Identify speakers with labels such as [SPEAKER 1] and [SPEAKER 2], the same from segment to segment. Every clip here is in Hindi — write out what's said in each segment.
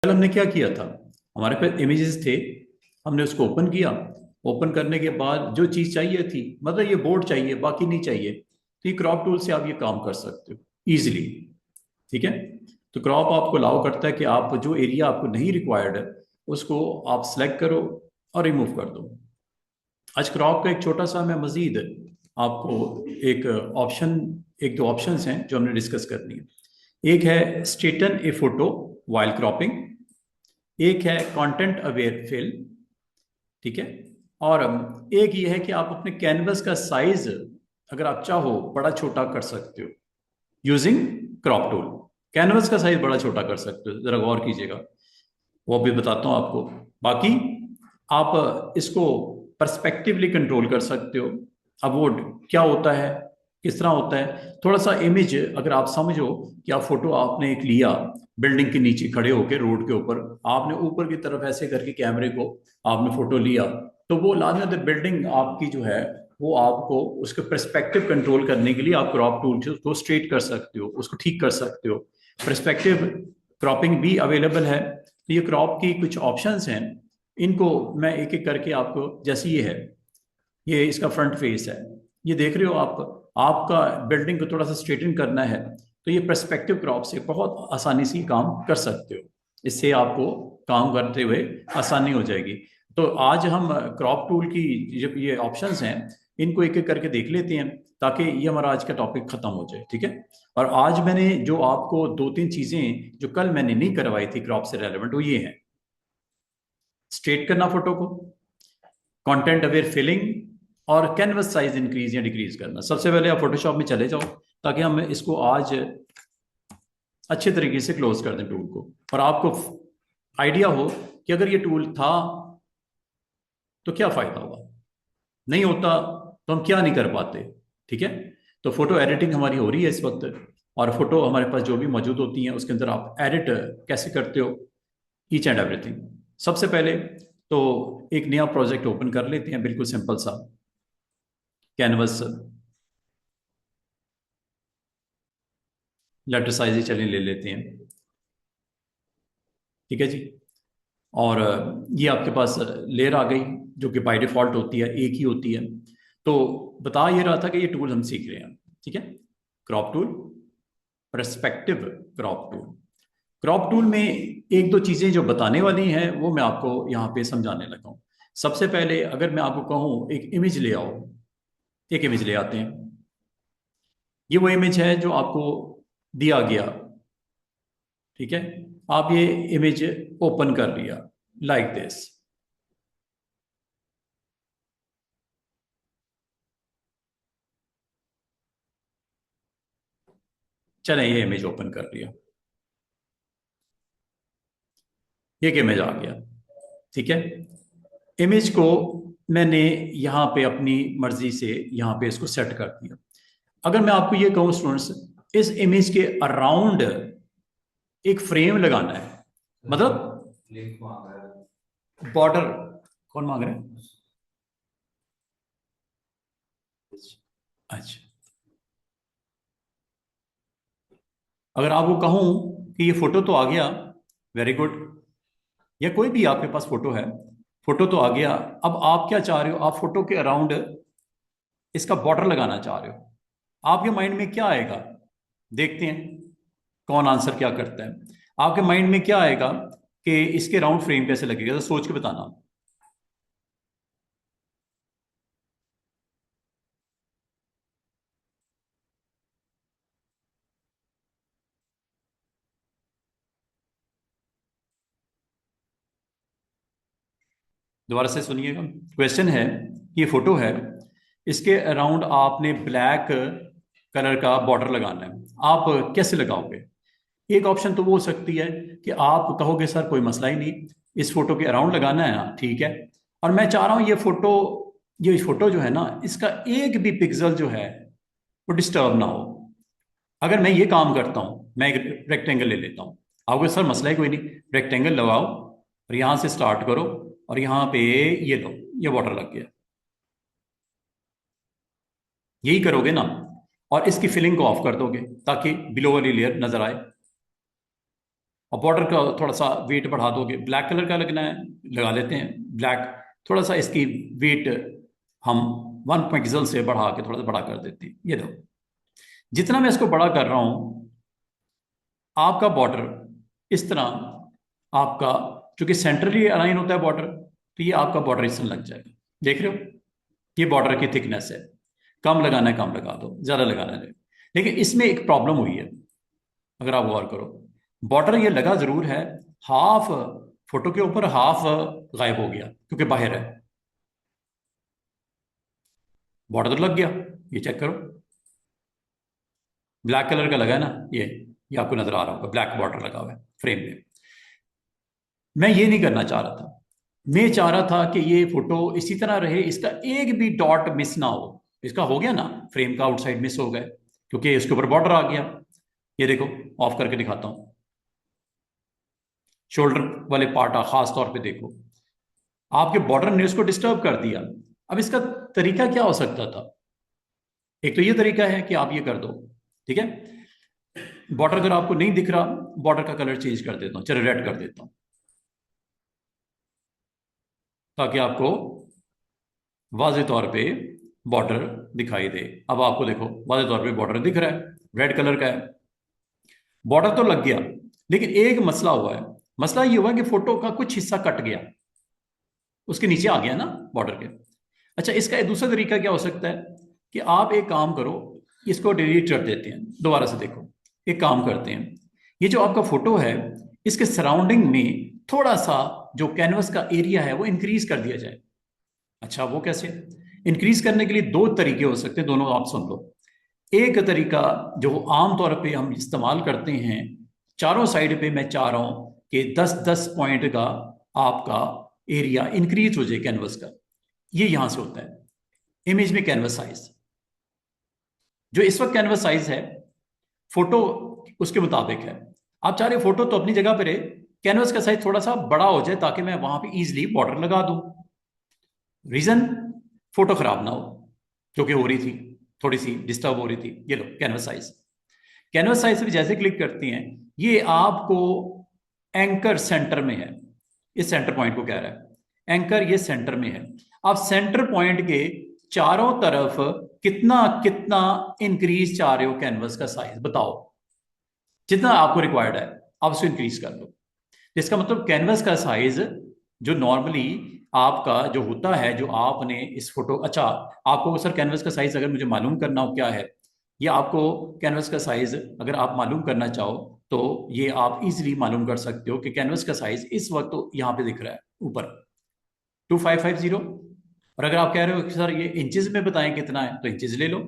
[SPEAKER 1] कल हमने क्या किया था। हमारे पास इमेजेस थे, हमने उसको ओपन किया। ओपन करने के बाद जो चीज़ चाहिए थी, मतलब ये बोर्ड चाहिए बाकी नहीं चाहिए, तो ये क्रॉप टूल से आप ये काम कर सकते हो इजीली। ठीक है। तो क्रॉप आपको अलाउ करता है कि आप जो एरिया आपको नहीं रिक्वायर्ड है उसको आप सेलेक्ट करो और रिमूव कर दो। आज क्रॉप का एक छोटा सा मैं मजीद आपको एक ऑप्शन, एक दो ऑप्शंस हैं जो हमने डिस्कस करनी है। एक है स्ट्रेटन ए फोटो वाइल क्रॉपिंग, एक है कंटेंट अवेयर फिल। ठीक है। और एक ये है कि आप अपने कैनवस का साइज अगर आप चाहो बड़ा छोटा कर सकते हो यूजिंग क्रॉप टूल। कैनवस का साइज बड़ा छोटा कर सकते हो, जरा गौर कीजिएगा, वो भी बताता हूं आपको। बाकी आप इसको पर्सपेक्टिवली कंट्रोल कर सकते हो। अब वो क्या होता है, किस तरह होता है, थोड़ा सा इमेज अगर आप समझो कि आप फोटो आपने एक लिया, बिल्डिंग के नीचे खड़े होकर रोड के ऊपर, आपने ऊपर की तरफ ऐसे करके कैमरे को आपने फोटो लिया, तो वो लाजमी बिल्डिंग आपकी जो है वो आपको उसके पर्सपेक्टिव कंट्रोल करने के लिए आप क्रॉप टूल से उसको स्ट्रेट कर सकते हो, उसको ठीक कर सकते हो। पर्सपेक्टिव क्रॉपिंग भी अवेलेबल है। तो ये क्रॉप की कुछ ऑप्शंस हैं, इनको मैं एक एक करके आपको, जैसे ये है, ये इसका फ्रंट फेस है, ये देख रहे हो आप, आपका बिल्डिंग को थोड़ा सा स्ट्रेटन करना है, तो ये पर्सपेक्टिव क्रॉप से बहुत आसानी से काम कर सकते हो। इससे आपको काम करते हुए आसानी हो जाएगी। तो आज हम क्रॉप टूल की जब ये ऑप्शंस हैं इनको एक एक करके देख लेते हैं, ताकि ये हमारा आज का टॉपिक खत्म हो जाए। ठीक है। और आज मैंने जो आपको दो तीन चीजें जो कल मैंने नहीं करवाई थी क्रॉप से रेलेवेंट, वो ये है, स्ट्रेट करना फोटो को, कंटेंट अवेयर फिलिंग, और कैनवस साइज इंक्रीज या डिक्रीज करना। सबसे पहले आप फोटोशॉप में चले जाओ ताकि हम इसको आज अच्छे तरीके से क्लोज कर दें टूल को, और आपको आइडिया हो कि अगर ये टूल था तो क्या फायदा हुआ, नहीं होता तो हम क्या नहीं कर पाते। ठीक है। तो फोटो एडिटिंग हमारी हो रही है इस वक्त, और फोटो हमारे पास जो भी मौजूद होती हैं उसके अंदर आप एडिट कैसे करते हो, ईच एंड एवरीथिंग। सबसे पहले तो एक नया प्रोजेक्ट ओपन कर लेते हैं, बिल्कुल सिंपल सा कैनवस, लेटर साइज ही चलें ले लेते हैं। ठीक है जी। और ये आपके पास लेयर आ गई जो कि बाय डिफॉल्ट होती है, एक ही होती है। तो बता ये रहा था कि ये टूल हम सीख रहे हैं। ठीक है। Crop tool, perspective crop tool. Crop tool में एक दो चीजें जो बताने वाली हैं वो मैं आपको यहाँ पे समझाने लगा हूँ। सबसे पहले अगर मैं आपको कहूँ एक इमेज ले आओ, एक इमेज ले आते हैं। ये वो इमेज है जो आपको दिया गया। ठीक है। आप ये इमेज ओपन कर लिया लाइक दिस। चलें, ये इमेज ओपन कर लिया, ये इमेज आ गया। ठीक है। इमेज को मैंने यहाँ पे अपनी मर्जी से यहाँ पे इसको सेट कर दिया। अगर मैं आपको ये कहूँ स्टूडेंट्स, इस इमेज के अराउंड एक फ्रेम लगाना है, मतलब बॉर्डर, कौन मांग रहे हैं? अच्छा, अगर आपको कहूं कि ये फोटो तो आ गया, वेरी गुड, या कोई भी आपके पास फोटो है, फोटो तो आ गया, अब आप क्या चाह रहे हो, आप फोटो के अराउंड इसका बॉर्डर लगाना चाह रहे हो, आपके माइंड में क्या आएगा, देखते हैं कौन आंसर क्या करता है। आपके माइंड में क्या आएगा कि इसके राउंड फ्रेम कैसे लगेगा, तो सोच के बताना। दोबारा से सुनिएगा, क्वेश्चन है कि ये फोटो है, इसके अराउंड आपने ब्लैक कलर का बॉर्डर लगाना है, आप कैसे लगाओगे। एक ऑप्शन तो वो हो सकती है कि आप कहोगे सर कोई मसला ही नहीं, इस फोटो के अराउंड लगाना है ना, ठीक है, और मैं चाह रहा हूं ये फोटो जो है ना, इसका एक भी पिक्सल जो है वो डिस्टर्ब ना हो। अगर मैं ये काम करता हूं, मैं एक रेक्टेंगल ले लेता हूं, आपको सर मसला ही कोई नहीं, रेक्टेंगल लगाओ और यहां से स्टार्ट करो, और यहां पे ये लो, ये बॉर्डर लग गया, यही करोगे ना, और इसकी फिलिंग को ऑफ कर दोगे ताकि बिलो वाली लेयर नजर आए। और बॉर्डर का थोड़ा सा वेट बढ़ा दोगे, ब्लैक कलर का लगना है लगा लेते हैं ब्लैक, थोड़ा सा इसकी वेट हम 1 पिक्सल से बढ़ा के थोड़ा सा बड़ा कर देते हैं। ये देखो जितना मैं इसको बड़ा कर रहा हूं आपका बॉर्डर इस तरह आपका, चूंकि सेंट्रली अलाइन होता है बॉर्डर, तो ये आपका बॉर्डर इस तरह लग जाएगा। देख रहे हो ये बॉर्डर की थिकनेस है, कम लगाना है कम लगा दो, ज्यादा लगाना है। लेकिन इसमें एक प्रॉब्लम हुई है, अगर आप गौर करो बॉर्डर ये लगा जरूर है, हाफ फोटो के ऊपर हाफ गायब हो गया क्योंकि बाहर है, बॉर्डर तो लग गया। ये चेक करो ब्लैक कलर का लगा है ना, ये आपको नजर आ रहा होगा ब्लैक बॉर्डर लगा हुआ है फ्रेम में। मैं ये नहीं करना चाह रहा था, मैं चाह रहा था कि ये फोटो इसी तरह रहे, इसका एक भी डॉट मिस ना हो। इसका हो गया ना, फ्रेम का आउटसाइड मिस हो गया क्योंकि इसके ऊपर बॉर्डर आ गया। ये देखो ऑफ करके दिखाता हूं, शोल्डर वाले पार्ट खास तौर पे देखो, आपके बॉर्डर ने उसको डिस्टर्ब कर दिया। अब इसका तरीका क्या हो सकता था? एक तो ये तरीका है कि आप ये कर दो, ठीक है, बॉर्डर अगर आपको नहीं दिख रहा, बॉर्डर का कलर चेंज कर देता हूं, चलो रेड कर देता हूं ताकि आपको वाज़ेह तौर पे बॉर्डर दिखाई दे। अब आपको देखो वाज़ेह तौर पे बॉर्डर दिख रहा है, रेड कलर का है, बॉर्डर तो लग गया। लेकिन एक मसला हुआ है, मसला ये हुआ कि फोटो का कुछ हिस्सा कट गया, उसके नीचे आ गया ना बॉर्डर के। अच्छा इसका एक दूसरा तरीका क्या हो सकता है कि आप एक काम करो, इसको डिलीट कर देते हैं, दोबारा से देखो, एक काम करते हैं, ये जो आपका फोटो है इसके सराउंडिंग में थोड़ा सा जो कैनवस का एरिया है वो इंक्रीज कर दिया जाए। अच्छा वो कैसे? इंक्रीज करने के लिए दो तरीके हो सकते हैं, दोनों आप सुन लो। एक तरीका जो आमतौर पे हम इस्तेमाल करते हैं, चारों साइड पे मैं चाह रहा हूं कि 10-10 पॉइंट का आपका एरिया इंक्रीज हो जाए कैनवस का। ये यहां से होता है इमेज में कैनवस साइज, जो इस वक्त कैनवस साइज है फोटो उसके मुताबिक है। आप चाह रहे फोटो तो अपनी जगह पर रहे, कैनवस का साइज थोड़ा सा बड़ा हो जाए ताकि मैं वहां पे इजीली बॉर्डर लगा दूं। रीजन फोटो खराब ना हो, क्योंकि हो रही थी थोड़ी सी डिस्टर्ब हो रही थी। ये लो कैनवस साइज, कैनवस साइज पे जैसे क्लिक करती हैं ये आपको एंकर सेंटर में है, इस सेंटर पॉइंट को कह रहा है एंकर, ये सेंटर में है। आप सेंटर पॉइंट के चारों तरफ कितना कितना इंक्रीज चाह रहे हो कैनवस का साइज बताओ, जितना आपको रिक्वायर्ड है आप उसको इंक्रीज कर लो। इसका मतलब कैनवस का साइज जो नॉर्मली आपका जो होता है, जो आपने इस फोटो, अच्छा आपको सर कैनवस का साइज अगर मुझे मालूम करना हो क्या है, ये आपको कैनवस का साइज अगर आप मालूम करना चाहो तो ये आप इजीली मालूम कर सकते हो कि कैनवस का साइज इस वक्त तो यहाँ पे दिख रहा है ऊपर 2550। और अगर आप कह रहे हो कि सर ये इंचेस में बताएं कितना है, तो इंचेस ले लो।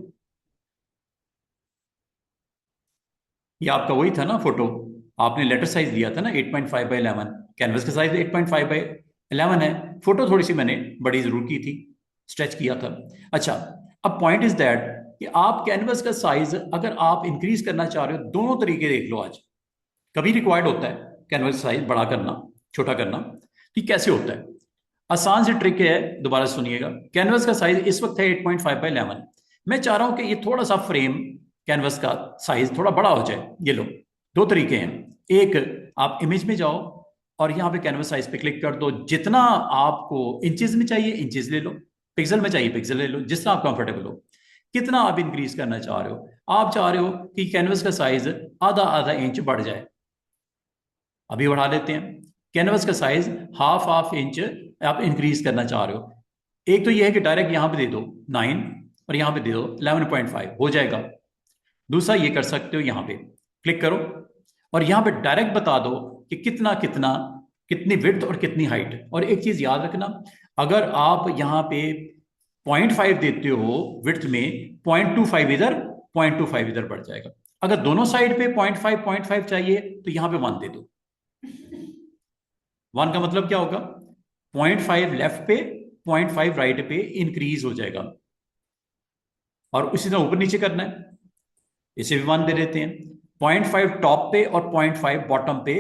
[SPEAKER 1] ये आपका वही था ना फोटो, आपने लेटर साइज दिया था ना 8.5/11, कैनवस का साइज 8.5/11 है। फोटो थोड़ी सी मैंने बड़ी जरूर की थी, स्ट्रेच किया था। अच्छा अब पॉइंट इज दैट कि आप कैनवस का साइज अगर आप इंक्रीज करना चाह रहे हो, दोनों तरीके देख लो आज। कभी रिक्वायर्ड होता है कैनवस साइज बड़ा करना छोटा करना, तो कैसे होता है? आसान सी ट्रिक है, दोबारा सुनिएगा। कैनवस का साइज इस वक्त है 8.5/11, मैं चाह रहा हूं कि ये थोड़ा सा फ्रेम कैनवस का साइज थोड़ा बड़ा हो जाए। ये लो दो तरीके हैं, एक आप इमेज में जाओ और यहां पे कैनवस साइज पे क्लिक कर दो, जितना आपको इंचेस में चाहिए इंचेस ले लो, पिक्सल में चाहिए पिक्सल ले लो, जितना आप कंफर्टेबल हो। कितना आप इंक्रीज करना चाह रहे हो? आप चाह रहे हो कि कैनवस का साइज आधा आधा इंच बढ़ जाए, अभी बढ़ा लेते हैं। कैनवस का साइज हाफ इंच आप इंक्रीज करना चाह रहे हो, एक तो यह है कि डायरेक्ट यहां पे दे दो 9 और यहां पे दे दो 11.5 हो जाएगा। दूसरा ये कर सकते हो, यहां पे क्लिक करो और यहां पे डायरेक्ट बता दो कि कितना कितना कितनी विड्थ और कितनी हाइट। और एक चीज याद रखना, अगर आप यहां पे 0.5 देते हो विड्थ में, 0.25 इधर 0.25 इधर बढ़ जाएगा। अगर दोनों साइड पे 0.5 चाहिए तो यहां पे 1 दे दो। 1 का मतलब क्या होगा? 0.5 लेफ्ट पे 0.5 राइट पे इंक्रीज हो जाएगा। और उसी तरह ऊपर नीचे करना है, इसे भी 1 दे देते हैं। 0.5 टॉप पे और 0.5 बॉटम पे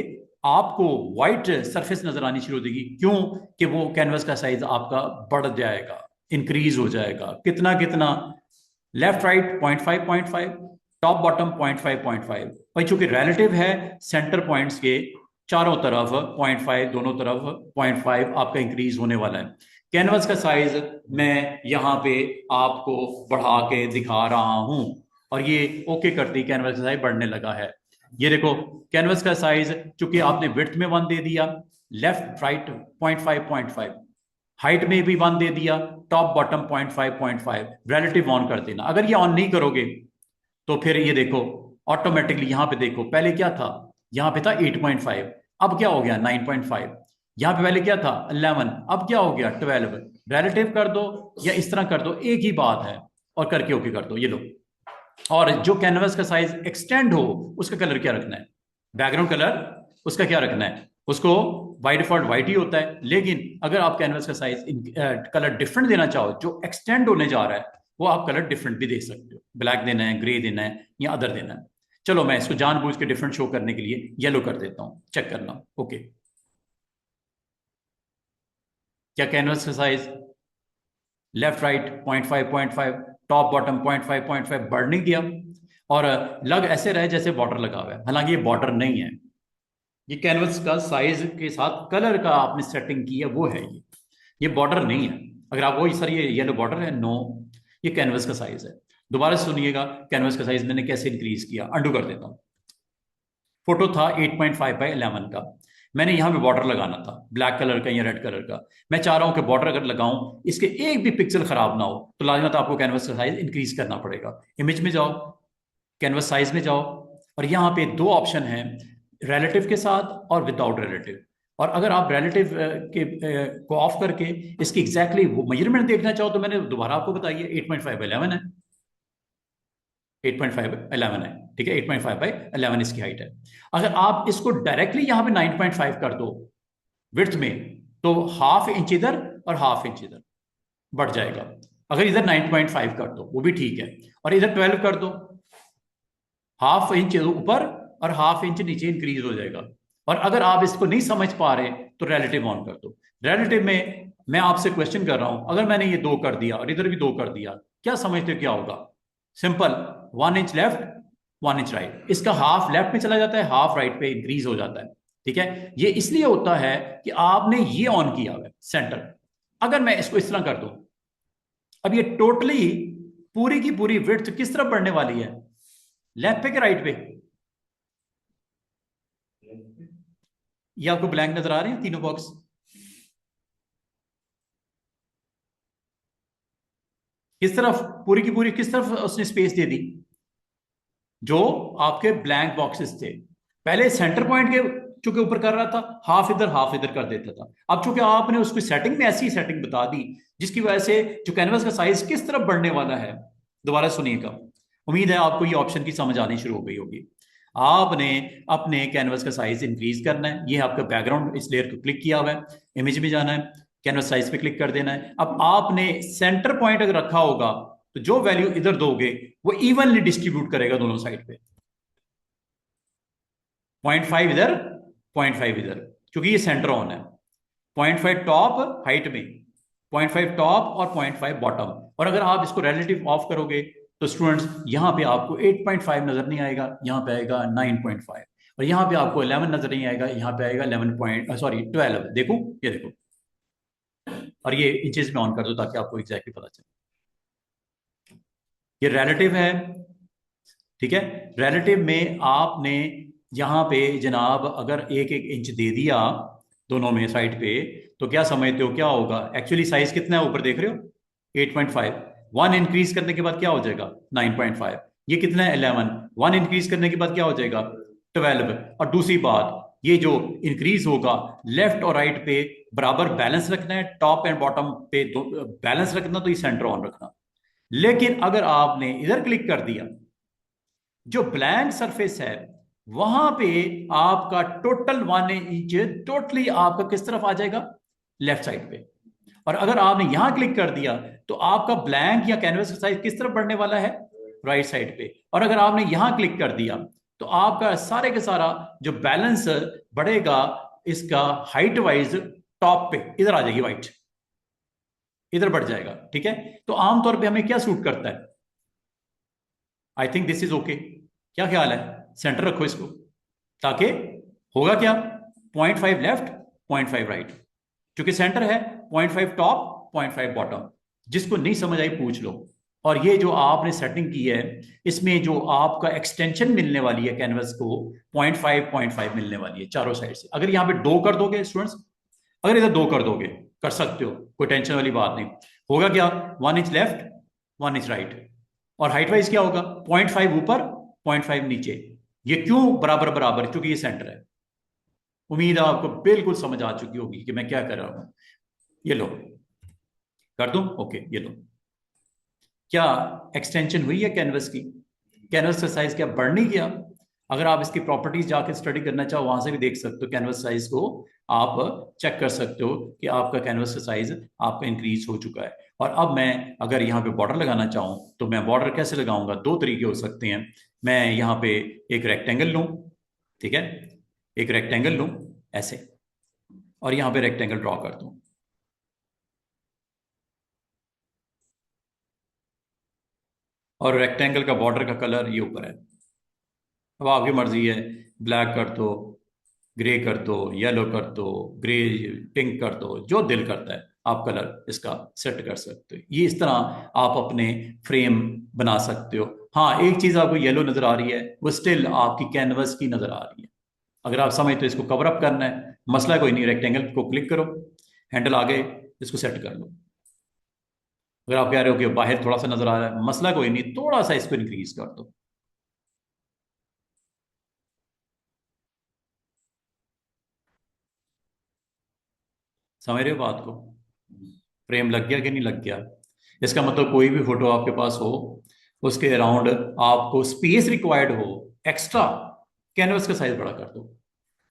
[SPEAKER 1] आपको व्हाइट सरफेस नजर आनी शुरू हो जाएगी। क्यों? कि वो कैनवस का साइज आपका बढ़ जाएगा, इंक्रीज हो जाएगा। कितना कितना? लेफ्ट राइट 0.5 टॉप बॉटम 0.5 भाई, चूंकि रिलेटिव है सेंटर पॉइंट्स के, चारों तरफ 0.5, दोनों तरफ 0.5 आपका इंक्रीज होने वाला है। कैनवस का साइज मैं यहाँ पे आपको बढ़ा के दिखा रहा हूं और ये ओके करती कैनवस का साइज बढ़ने लगा है। ये देखो कैनवस का साइज चूंकि आपने विड्थ में 1 दे दिया, लेफ्ट राइट 0.5, हाइट में भी 1 दे दिया, टॉप बॉटम 0.5, रिलेटिव ऑन कर देना। अगर ये ऑन नहीं करोगे तो फिर ये देखो ऑटोमेटिकली यहां पे देखो पहले क्या था, यहां पे था 8.5, अब क्या हो गया 9.5, यहां पे पहले क्या था 11, अब क्या हो गया 12। रिलेटिव कर दो या इस तरह कर दो, एक ही बात है, और करके ओके कर दो। ये लो, और जो कैनवस का साइज एक्सटेंड हो उसका कलर क्या रखना है, बैकग्राउंड कलर उसका क्या रखना है, उसको बाय डिफॉल्ट व्हाइट ही होता है। लेकिन अगर आप कैनवस का साइज कलर डिफरेंट देना चाहो, जो एक्सटेंड होने जा रहा है, वो आप कलर डिफरेंट भी दे सकते हो, ब्लैक देना है, ग्रे देना है या अदर देना है। चलो मैं इसको जानबूझ के डिफरेंट शो करने के लिए येलो कर देता हूं, चेक करना। ओके, क्या कैनवस का size left right 0.5, top bottom 0.5 बढ़ नहीं गया, और लग ऐसे रहे जैसे बॉर्डर लगा हुआ है, हालांकि ये बॉर्डर नहीं है, ये कैनवस का साइज के साथ कलर का आपने सेटिंग की है वो है ये बॉर्डर नहीं है। अगर आप वो सर ये येलो बॉर्डर है, नो, ये कैनवस का साइज है। दोबारा सुनिएगा कैनवस का साइज मैंने कैसे इंक्रीज किया, अंडू कर देता हूं। फोटो था 8.5/11 का, मैंने यहां पे बॉर्डर लगाना था ब्लैक कलर का या रेड कलर का। मैं चाह रहा हूं कि बॉर्डर अगर लगाऊं इसके एक भी पिक्सल खराब ना हो, तो लाजमत आपको कैनवस का साइज इंक्रीज करना पड़ेगा। इमेज में जाओ, कैनवस साइज में जाओ, और यहाँ पे दो ऑप्शन हैं, रिलेटिव के साथ और विदाउट रिलेटिव। और अगर आप रिलेटिव को ऑफ करके इसकी एग्जैक्टली वो मेजरमेंट देखना चाहो तो मैंने दोबारा आपको बताइए 8.5/11 है, 8.5/11 है, ठीक है, 8.5/11 इसकी हाइट है। अगर आप इसको डायरेक्टली यहाँ पे 9.5 कर दो विड्थ में, तो हाफ इंच इधर और हाफ इंच इधर बढ़ जाएगा। अगर इधर 9.5 कर दो वो भी ठीक है, और इधर 12 कर दो, हाफ इंच ऊपर और हाफ इंच नीचे इंक्रीज हो जाएगा। और अगर आप इसको नहीं समझ पा रहे तो रिलेटिव ऑन कर दो। रिलेटिव में मैं आपसे क्वेश्चन कर रहा हूं, अगर मैंने ये 2 कर दिया और इधर भी 2 कर दिया, क्या समझते हो क्या होगा? Simple, 1 inch left 1 inch right, इसका हाफ लेफ्ट में चला जाता है, हाफ राइट पे इंक्रीज हो जाता है। ठीक है, ये इसलिए होता है कि आपने ये ऑन किया हुआ है सेंटर। अगर मैं इसको इस तरह कर दूं, अब ये टोटली पूरी की पूरी विड्थ किस तरफ बढ़ने वाली है, लेफ्ट पे के राइट पे? ये आपको ब्लैंक नजर आ रहे हैं तीनों बॉक्स? किस तरफ पूरी की पूरी, किस तरफ उसने स्पेस दे दी? जो आपके ब्लैंक बॉक्सेस थे, पहले सेंटर पॉइंट के चूंकि ऊपर कर रहा था, हाफ इधर कर देता था। अब चूंकि आपने उसकी सेटिंग में ऐसी सेटिंग बता दी जिसकी वजह से जो कैनवस का साइज किस तरफ बढ़ने वाला है, दोबारा सुनिएगा, उम्मीद है आपको ये ऑप्शन की समझ आनी शुरू हो गई होगी। आपने अपने कैनवस का साइज इंक्रीज करना है, ये आपका बैकग्राउंड इस लेयर को क्लिक किया हुआ है, इमेज में जाना है, कैनवस साइज पे क्लिक कर देना है। अब आपने सेंटर पॉइंट अगर रखा होगा तो जो वैल्यू इधर दोगे वो इवनली डिस्ट्रीब्यूट करेगा दोनों साइड पे, 0.5 इधर 0.5 इधर, क्योंकि ये सेंटर ऑन है। 0.5 टॉप हाइट में, 0.5 टॉप और 0.5 बॉटम। और अगर आप इसको रिलेटिव ऑफ करोगे तो स्टूडेंट्स यहां पे आपको 8.5 नजर नहीं आएगा, यहां पे आएगा 9.5, और यहां पे आपको 11 नजर नहीं आएगा, यहां पे आएगा 12। देखो ये देखो, और ये इंचेस में ऑन कर दो ताकि आपको एग्जैक्टली पता चले। ये रिलेटिव है, ठीक है। रिलेटिव में आपने यहां पे जनाब अगर 1-1 इंच दे दिया दोनों में साइड पे, तो क्या समझते हो क्या होगा? एक्चुअली साइज कितना है ऊपर देख रहे हो 8.5, 1 इंक्रीज करने के बाद क्या हो जाएगा 9.5, ये कितना है 11, 1 इंक्रीज करने के बाद क्या हो जाएगा 12। और दूसरी बात, ये जो इंक्रीज होगा लेफ्ट और राइट पे बराबर बैलेंस रखना है, टॉप एंड बॉटम पे बैलेंस रखना, तो ये सेंटर ऑन रखना। लेकिन अगर आपने इधर क्लिक कर दिया, जो ब्लैंक सरफेस है वहां पे आपका टोटल 1 इंच टोटली आपका किस तरफ आ जाएगा, लेफ्ट साइड पे। और अगर आपने यहां क्लिक कर दिया तो आपका ब्लैंक या कैनवस का साइज किस तरफ बढ़ने वाला है, राइट साइड पे। और अगर आपने यहां क्लिक कर दिया तो आपका सारे के सारा जो बैलेंस बढ़ेगा इसका हाइट वाइज टॉप पे इधर आ जाएगी, वाइट इधर बढ़ जाएगा। ठीक है, तो आमतौर पे हमें क्या सूट करता है? I think this is okay. क्या ख्याल है, सेंटर रखो इसको, ताकि होगा क्या, 0.5 लेफ्ट 0.5 राइट, क्योंकि सेंटर है 0.5 टॉप 0.5 बॉटम। जिसको नहीं समझ आई पूछ लो। और ये जो आपने सेटिंग की है, इसमें जो आपका एक्सटेंशन मिलने वाली है कैनवस को 0.5 मिलने वाली है चारों साइड से। अगर यहाँ पे 2 कर दोगे स्टूडेंट्स, अगर इधर 2 कर दोगे, कर सकते हो, कोई टेंशन वाली बात नहीं। होगा क्या, 1 इंच लेफ्ट 1 इंच राइट। और हाइट वाइज क्या होगा, 0.5 ऊपर 0.5 नीचे। ये क्यों बराबर बराबर, क्योंकि ये सेंटर है। उम्मीद है आपको बिल्कुल समझ आ चुकी होगी कि मैं क्या कर रहा हूं। ये लो, कर दूं, ओके, ये लो। क्या एक्सटेंशन हुई है कैनवस की? कैनवस का साइज क्या बढ़ नहीं गया? अगर आप इसकी प्रॉपर्टीज जाके स्टडी करना चाहो, वहां से भी देख सकते हो। कैनवस साइज को आप चेक कर सकते हो कि आपका कैनवस का साइज आपका इंक्रीज हो चुका है। और अब मैं अगर यहाँ पे बॉर्डर लगाना चाहूँ तो मैं बॉर्डर कैसे लगाऊंगा? 2 तरीके हो सकते हैं। मैं यहाँ पे एक रेक्टेंगल लूँ, ठीक है, एक रेक्टेंगल लूँ ऐसे, और यहाँ पे रेक्टेंगल ड्रॉ कर दूँ। और रेक्टेंगल का बॉर्डर का कलर ये ऊपर है। अब आपकी मर्जी है, ब्लैक कर दो, ग्रे कर दो, येलो कर दो, ग्रे पिंक कर दो, जो दिल करता है आप कलर इसका सेट कर सकते हो। ये इस तरह आप अपने फ्रेम बना सकते हो। हाँ, एक चीज आपको येलो नजर आ रही है, वो स्टिल आपकी कैनवस की नजर आ रही है। अगर आप समझते तो इसको कवर अप करना है, मसला कोई नहीं, रेक्टेंगल को क्लिक करो, हैंडल आगे, इसको सेट कर लो। अगर आप कह रहे हो कि बाहर थोड़ा सा नजर आ रहा है, मसला कोई नहीं, थोड़ा सा इसको इंक्रीज कर दो। समझ रहे हो बात को? फ्रेम लग गया कि नहीं लग गया? इसका मतलब कोई भी फोटो आपके पास हो, उसके अराउंड आपको स्पेस रिक्वायर्ड हो एक्स्ट्रा, कैनवस का साइज बड़ा कर दो।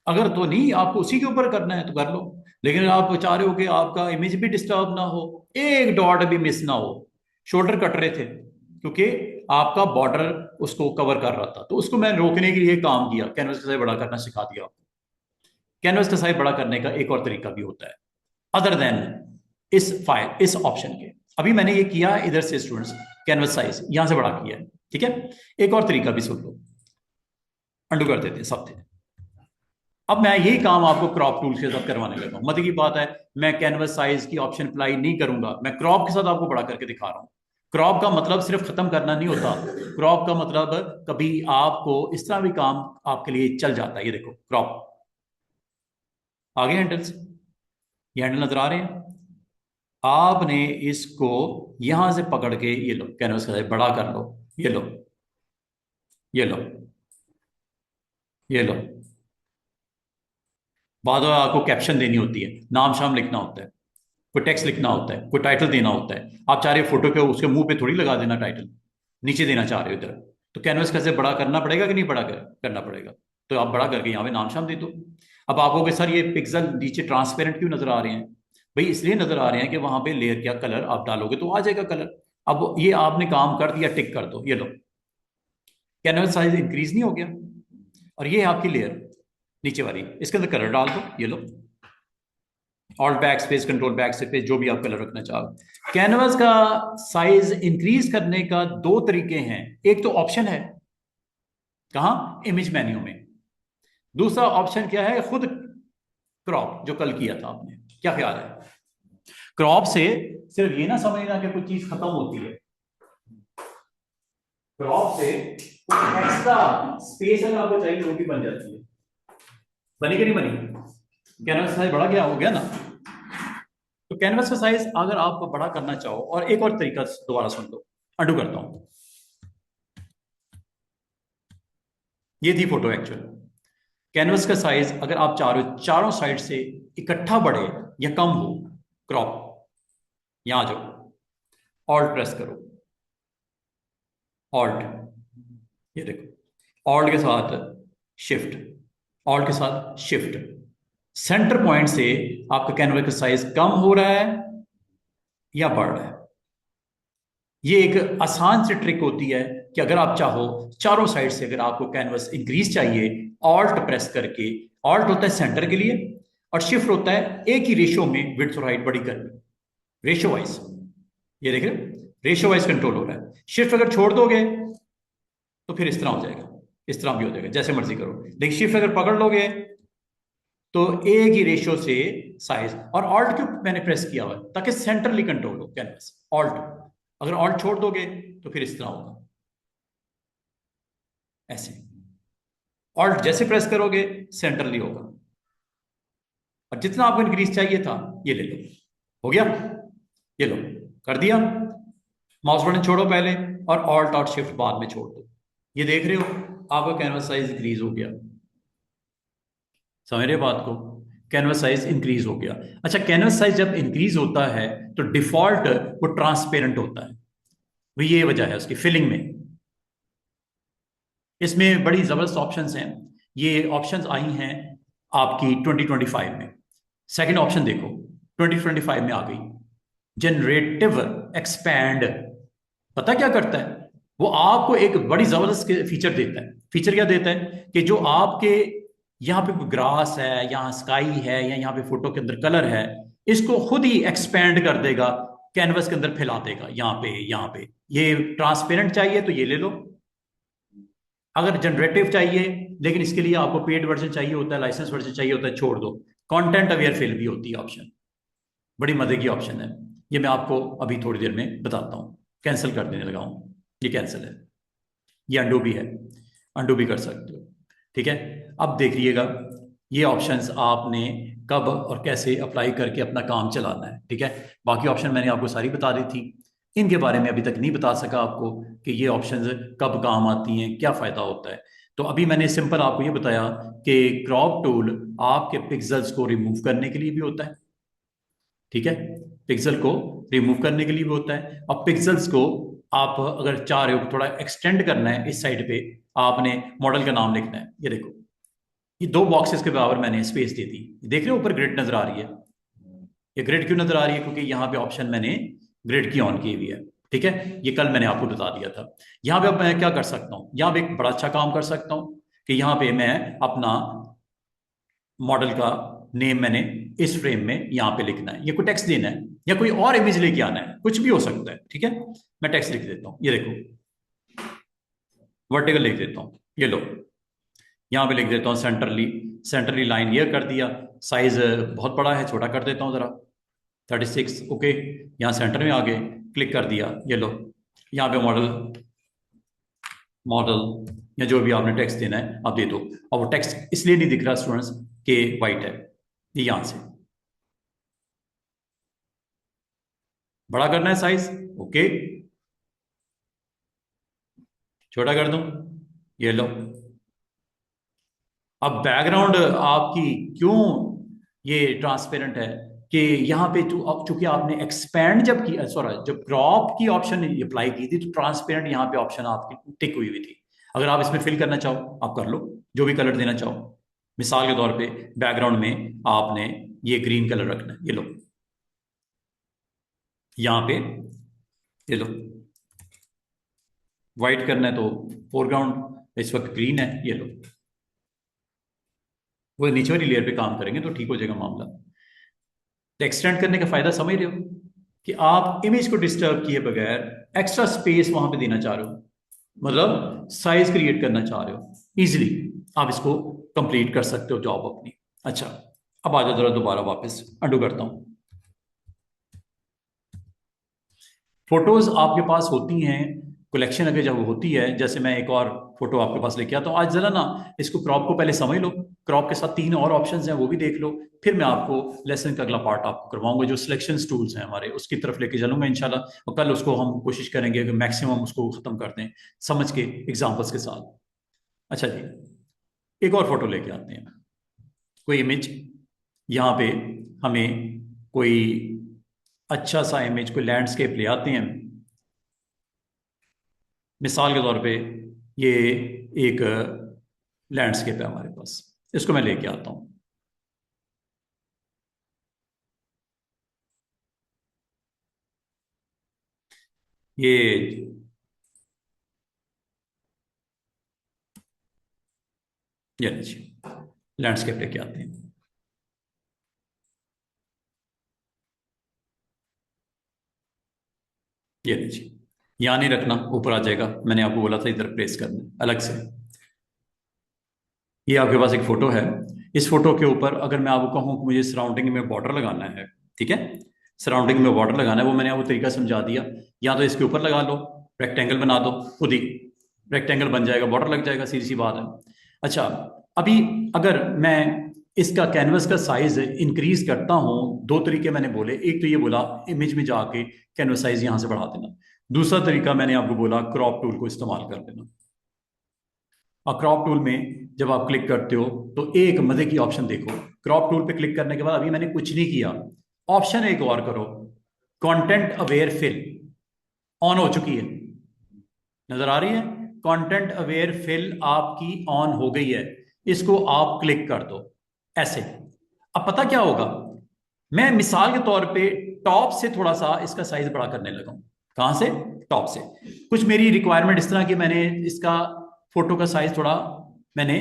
[SPEAKER 1] अगर तो नहीं, आपको उसी के ऊपर करना है तो कर लो। लेकिन आप चाह रहे हो कि आपका इमेज भी डिस्टर्ब ना हो, एक डॉट भी मिस ना हो। शोल्डर कट रहे थे क्योंकि आपका बॉर्डर उसको कवर कर रहा था, तो उसको मैं रोकने के लिए काम किया, कैनवस का साइज बड़ा करना सिखा दिया आपको। कैनवस का साइज बड़ा करने का एक और तरीका भी होता है, अदर देन इस फाइल, इस ऑप्शन के। अभी मैंने ये किया इधर से स्टूडेंट्स, कैनवस साइज यहां से बड़ा किया है, ठीक है। एक और तरीका भी सुन लो, अंडू कर देते हैं सब थे। अब मैं यही काम आपको क्रॉप टूल के साथ करवाने लगा हूं। मतलब की बात है, मैं कैनवस साइज की ऑप्शन अप्लाई नहीं करूंगा, मैं क्रॉप के साथ आपको बड़ा करके दिखा रहा हूं। क्रॉप का मतलब सिर्फ खत्म करना नहीं होता। क्रॉप का मतलब कभी आपको इस तरह भी काम आपके लिए चल जाता है। ये देखो क्रॉप, आगे हैंडल्स, ये हैंडल नजर आ रहे हैं। आपने इसको यहां से पकड़ के, ये लो, कैनवस का साइज बड़ा कर लो, ये लो, ये लो, ये लो। बाद में आपको कैप्शन देनी होती है, नाम शाम लिखना होता है, कोई टेक्स्ट लिखना होता है, कोई टाइटल देना होता है। आप चाह रहे हो फोटो के उसके मुंह पे थोड़ी लगा देना टाइटल, नीचे देना चाह रहे हो इधर, तो कैनवस कैसे बड़ा करना पड़ेगा कि नहीं बड़ा करना पड़ेगा? तो आप बड़ा करके यहाँ पे नाम शाम दे दो। अब आप कहोगे सर ये पिक्सल नीचे ट्रांसपेरेंट क्यों नजर आ रहे हैं? भाई इसलिए नजर आ रहे हैं कि वहां पे लेयर क्या कलर आप डालोगे तो आ जाएगा कलर। अब ये आपने काम कर दिया, टिक कर दो, ये लो, कैनवस साइज इंक्रीज नहीं हो गया। और ये है आपकी लेयर नीचे वाली, इसके अंदर कलर डाल दो, ये लो, alt backspace, control backspace, जो भी आप कलर रखना चाहो। कैनवस का साइज इंक्रीज करने का 2 तरीके हैं। एक तो ऑप्शन है, कहां, इमेज मेन्यू में। दूसरा ऑप्शन क्या है, खुद क्रॉप, जो कल किया था आपने। क्या ख्याल है? क्रॉप से सिर्फ ये ना समझना कि कुछ चीज खत्म होती है। क्रॉप से कुछ एक्स्ट्रा स्पेस अगर आपको चाहिए वो भी बन जाती है। बनी कि नहीं बनी? कैनवस साइज बड़ा गया, हो गया ना। तो कैनवस का साइज अगर आप बड़ा करना चाहो, और एक और तरीका दोबारा सुन लो, अंडू करता हूं। ये थी फोटो एक्चुअल। कैनवस का साइज अगर आप चारों साइड से इकट्ठा बढ़े या कम हो, क्रॉप, यहां जाओ, ऑल्ट प्रेस करो, ऑल्ट, ये देखो, ऑल्ट के साथ शिफ्ट, ऑल्ट के साथ शिफ्ट। सेंटर पॉइंट से आपका कैनवस का साइज कम हो रहा है या बढ़ रहा है। ये एक आसान सी ट्रिक होती है कि अगर आप चाहो चारों साइड से, अगर आपको कैनवस इंक्रीज चाहिए, ऑल्ट प्रेस करके, ऑल्ट होता है सेंटर के लिए और शिफ्ट होता है एक ही रेशियो में विड्थ और हाइट बड़ी करनी, रेशियो वाइज। ये देख रहे हो, रेशियो वाइज कंट्रोल हो रहा है। शिफ्ट अगर छोड़ दोगे तो फिर इस तरह हो जाएगा, इस तरह भी हो जाएगा, जैसे मर्जी करो। लेकिन शिफ्ट अगर पकड़ लोगे तो एक ही रेशियो से साइज, और ऑल्ट क्यों मैंने प्रेस किया हुआ है, ताकि सेंट्रली कंट्रोल हो कैनवस। ऑल्ट, अगर ऑल्ट छोड़ दोगे तो फिर इस तरह होगा, ऐसे। ऑल्ट जैसे प्रेस करोगे सेंट्रली होगा, और जितना आपको इंक्रीज चाहिए था ये ले लो, हो गया, ये लो, कर दिया। माउस बटन छोड़ो पहले, और ऑल्ट और शिफ्ट बाद में छोड़ दो। ये देख रहे हो आपका कैनवस साइज इंक्रीज हो गया, समझ रहे हो बात को, कैनवस साइज इंक्रीज हो गया। अच्छा, कैनवस साइज जब इंक्रीज होता है तो डिफॉल्ट वो ट्रांसपेरेंट होता है, वो ये वजह है उसकी फिलिंग में। इसमें बड़ी जबरदस्त ऑप्शंस हैं, ये ऑप्शंस आई हैं आपकी 2025 में। सेकंड ऑप्शन देखो, 2025 में आ गई जनरेटिव एक्सपैंड। पता क्या करता है, वो आपको एक बड़ी जबरदस्त फीचर देता है। फीचर क्या देता है कि जो आपके यहाँ पे ग्रास है, यहाँ स्काई है, या यहाँ पे फोटो के अंदर कलर है, इसको खुद ही एक्सपैंड कर देगा, कैनवस के अंदर फैला देगा। यहाँ पे, यहाँ पे ये ट्रांसपेरेंट चाहिए तो ये ले लो, अगर जनरेटिव चाहिए, लेकिन इसके लिए आपको पेड वर्जन चाहिए होता है, लाइसेंस वर्जन चाहिए होता है, छोड़ दो। कंटेंट अवेयर फिल भी होती है ऑप्शन, बड़ी मजे की ऑप्शन है। ये मैं आपको अभी थोड़ी देर में बताता हूँ। कैंसिल कर देने लगा हूँ, ये कैंसिल है। ये अंडू भी है, अंडू भी कर सकते हो, ठीक है। अब देखिएगा ये ऑप्शंस आपने कब और कैसे अप्लाई करके अपना काम चलाना है, ठीक है। बाकी ऑप्शन मैंने आपको सारी बता दी थी, इनके बारे में अभी तक नहीं बता सका आपको कि ये ऑप्शंस कब काम आती हैं, क्या फ़ायदा होता है। तो अभी मैंने सिंपल आपको ये बताया कि क्रॉप टूल आपके पिक्सल्स को रिमूव करने के लिए भी होता है, ठीक है। पिक्सल को रिमूव करने के लिए भी होता है, और पिक्सल्स को आप अगर चाह रहे हो थोड़ा एक्सटेंड करना है, इस साइड पे आपने मॉडल का नाम लिखना है। ये देखो, ये दो बॉक्सेस के बराबर मैंने स्पेस दे दी। देख रहे हो ऊपर ग्रिड नजर आ रही है, ये ग्रिड क्यों नजर आ रही है, क्योंकि यहाँ पे ऑप्शन मैंने ग्रिड की ऑन की हुई है, ठीक है। ये कल मैंने आपको बता दिया था। यहाँ पे अब मैं क्या कर सकता हूँ, यहाँ पे एक बड़ा अच्छा काम कर सकता हूँ कि यहाँ पे मैं अपना मॉडल का नेम मैंने इस फ्रेम में यहाँ पे लिखना है, ये कोई टेक्स्ट देना है या कोई और इमेज लेके आना है, कुछ भी हो सकता है, ठीक है। मैं टेक्स्ट लिख देता हूँ, ये देखो वर्टिकल लिख देता हूँ, ये लो, यहाँ पे लिख देता हूँ सेंटरली, सेंटरली लाइन ये कर दिया। साइज बहुत बड़ा है, छोटा कर देता हूँ जरा, 36, ओके। यहाँ सेंटर में आ गए, क्लिक कर दिया, ये लो, यहाँ पे मॉडल, मॉडल या जो भी आपने टेक्स्ट देना है आप दे दो। और वो टेक्स्ट इसलिए नहीं दिख रहा स्टूडेंट्स के वाइट है, ये यहां से बड़ा करना है साइज, ओके, छोटा कर दूं, ये लो। अब बैकग्राउंड आपकी क्यों ये ट्रांसपेरेंट है कि यहाँ पे चूंकि आपने एक्सपैंड जब की, सॉरी, जब क्रॉप की ऑप्शन अप्लाई की थी तो ट्रांसपेरेंट यहाँ पे ऑप्शन आपकी टिक हुई हुई थी। अगर आप इसमें फिल करना चाहो आप कर लो, जो भी कलर देना चाहो। मिसाल के तौर पे बैकग्राउंड में आपने ये ग्रीन कलर रखना है, ये लो, यहाँ पे ये लो। व्हाइट करना है तो फोरग्राउंड इस वक्त ग्रीन है, ये लो। वो नीचे वाली लेयर पे काम करेंगे तो ठीक हो जाएगा मामला। तो एक्सटेंड करने का फायदा समझ रहे हो कि आप इमेज को डिस्टर्ब किए बगैर एक्स्ट्रा स्पेस वहां पे देना चाह रहे हो, मतलब साइज क्रिएट करना चाह रहे हो, इजीली आप इसको कंप्लीट कर सकते हो जॉब अपनी। अच्छा, अब आ जाओ जरा दोबारा वापस, अंडू करता हूं। फोटोज आपके पास होती हैं, कलेक्शन अगर जब होती है, जैसे मैं एक और फोटो आपके पास लेके आता हूँ आज, जरा ना इसको क्रॉप को पहले समझ लो, क्रॉप के साथ 3 और ऑप्शंस हैं वो भी देख लो, फिर मैं आपको लेसन का अगला पार्ट आपको करवाऊंगा, जो सिलेक्शन टूल्स हैं हमारे उसकी तरफ लेके चलूंगा इंशाल्लाह। और कल उसको हम कोशिश करेंगे कि मैक्सिमम उसको खत्म कर दें समझ के एग्जाम्पल्स के साथ। अच्छा जी, एक और फोटो लेके आते हैं, कोई इमेज यहाँ पे, हमें कोई अच्छा सा इमेज, कोई लैंडस्केप ले आते हैं। मिसाल के तौर पे ये एक लैंडस्केप है हमारे पास, इसको मैं लेके आता हूं। ये लैंडस्केप लेके आते हैं, ये लीजिए। यहाँ नहीं रखना, ऊपर आ जाएगा, मैंने आपको बोला था इधर प्लेस करना अलग से। ये आपके पास एक फोटो है, इस फोटो के ऊपर अगर मैं आपको कहूँ कि मुझे सराउंडिंग में बॉर्डर लगाना है, ठीक है, सराउंडिंग में बॉर्डर लगाना है, वो मैंने आपको तरीका समझा दिया। या तो इसके ऊपर लगा लो, रेक्टेंगल बना दो, खुद ही रेक्टेंगल बन जाएगा, बॉर्डर लग जाएगा, सीधी सी बात है। अच्छा, अभी अगर मैं इसका कैनवस का साइज इंक्रीज करता हूं, दो तरीके मैंने बोले, एक तो ये बोला इमेज में जाके कैनवस साइज यहां से बढ़ा देना, दूसरा तरीका मैंने आपको बोला क्रॉप टूल को इस्तेमाल कर लेना। और क्रॉप टूल में जब आप क्लिक करते हो तो एक मजे की ऑप्शन देखो, क्रॉप टूल पे क्लिक करने के बाद अभी मैंने कुछ नहीं किया, ऑप्शन एक और करो, कंटेंट अवेयर फिल ऑन हो चुकी है, नजर आ रही है, कंटेंट अवेयर फिल आपकी ऑन हो गई है, इसको आप क्लिक कर दो ऐसे। अब पता क्या होगा, मैं मिसाल के तौर पे टॉप से थोड़ा सा इसका साइज बड़ा करने लगा हूं। कहां से? टॉप से। कुछ मेरी रिक्वायरमेंट इस तरह की, मैंने इसका फोटो का साइज थोड़ा मैंने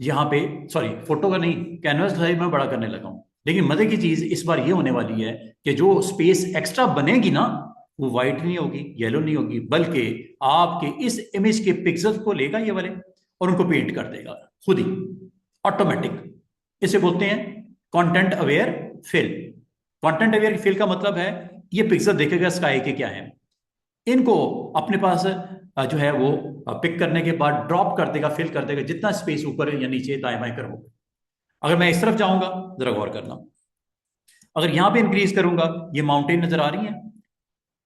[SPEAKER 1] यहाँ पे, सॉरी फोटो का नहीं, कैनवस का साइज मैं बड़ा करने लगा हूं। लेकिन मजे की चीज इस बार ये होने वाली है कि जो स्पेस एक्स्ट्रा बनेगी ना, वो व्हाइट नहीं होगी, येलो नहीं होगी, बल्कि आपके इस इमेज के पिक्सल को लेगा ये वाले और उनको पेंट कर देगा खुद ही, ऑटोमेटिक। इसे बोलते हैं content aware fill. Content aware fill का मतलब है ये पिक्सल देखेगा स्काई के क्या है, इनको अपने पास जो है वो पिक करने के बाद ड्रॉप कर देगा, फिल कर देगा, जितना स्पेस ऊपर या नीचे दाएं बाएं करोगे। अगर मैं इस तरफ जाऊंगा, जरा गौर करना, अगर यहां पे इंक्रीज करूंगा, ये माउंटेन नजर आ रही है,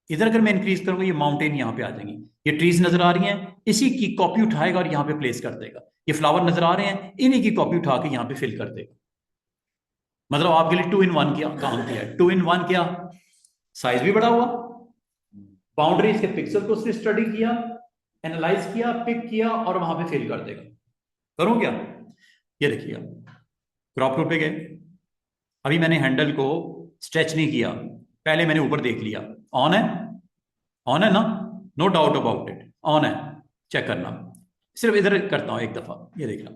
[SPEAKER 1] इधर अगर मैं इंक्रीज करूंगा, ये माउंटेन यहां पे आ जाएंगी, ये ट्रीज नजर आ रही हैं, इसी की कॉपी उठाएगा और यहां पे प्लेस कर देगा। ये फ्लावर नजर आ रहे हैं, इन्हीं की कॉपी उठा के यहां पे फिल कर देगा। मतलब आपके लिए 2 in 1 किया काम किया। 2 in 1 क्या, साइज भी बड़ा हुआ, बाउंड्रीज के पिक्सल को उसने स्टडी किया, एनालाइज किया, पिक किया और वहां पे फिल कर देगा। करूं क्या? ये देखिए, क्रॉप टूल पे गए, अभी मैंने हैंडल को स्ट्रेच नहीं किया, पहले मैंने ऊपर देख लिया, ऑन है, ऑन है ना, no doubt about it, on है, चेक करना। सिर्फ इधर करता हूं एक दफा, ये देखना,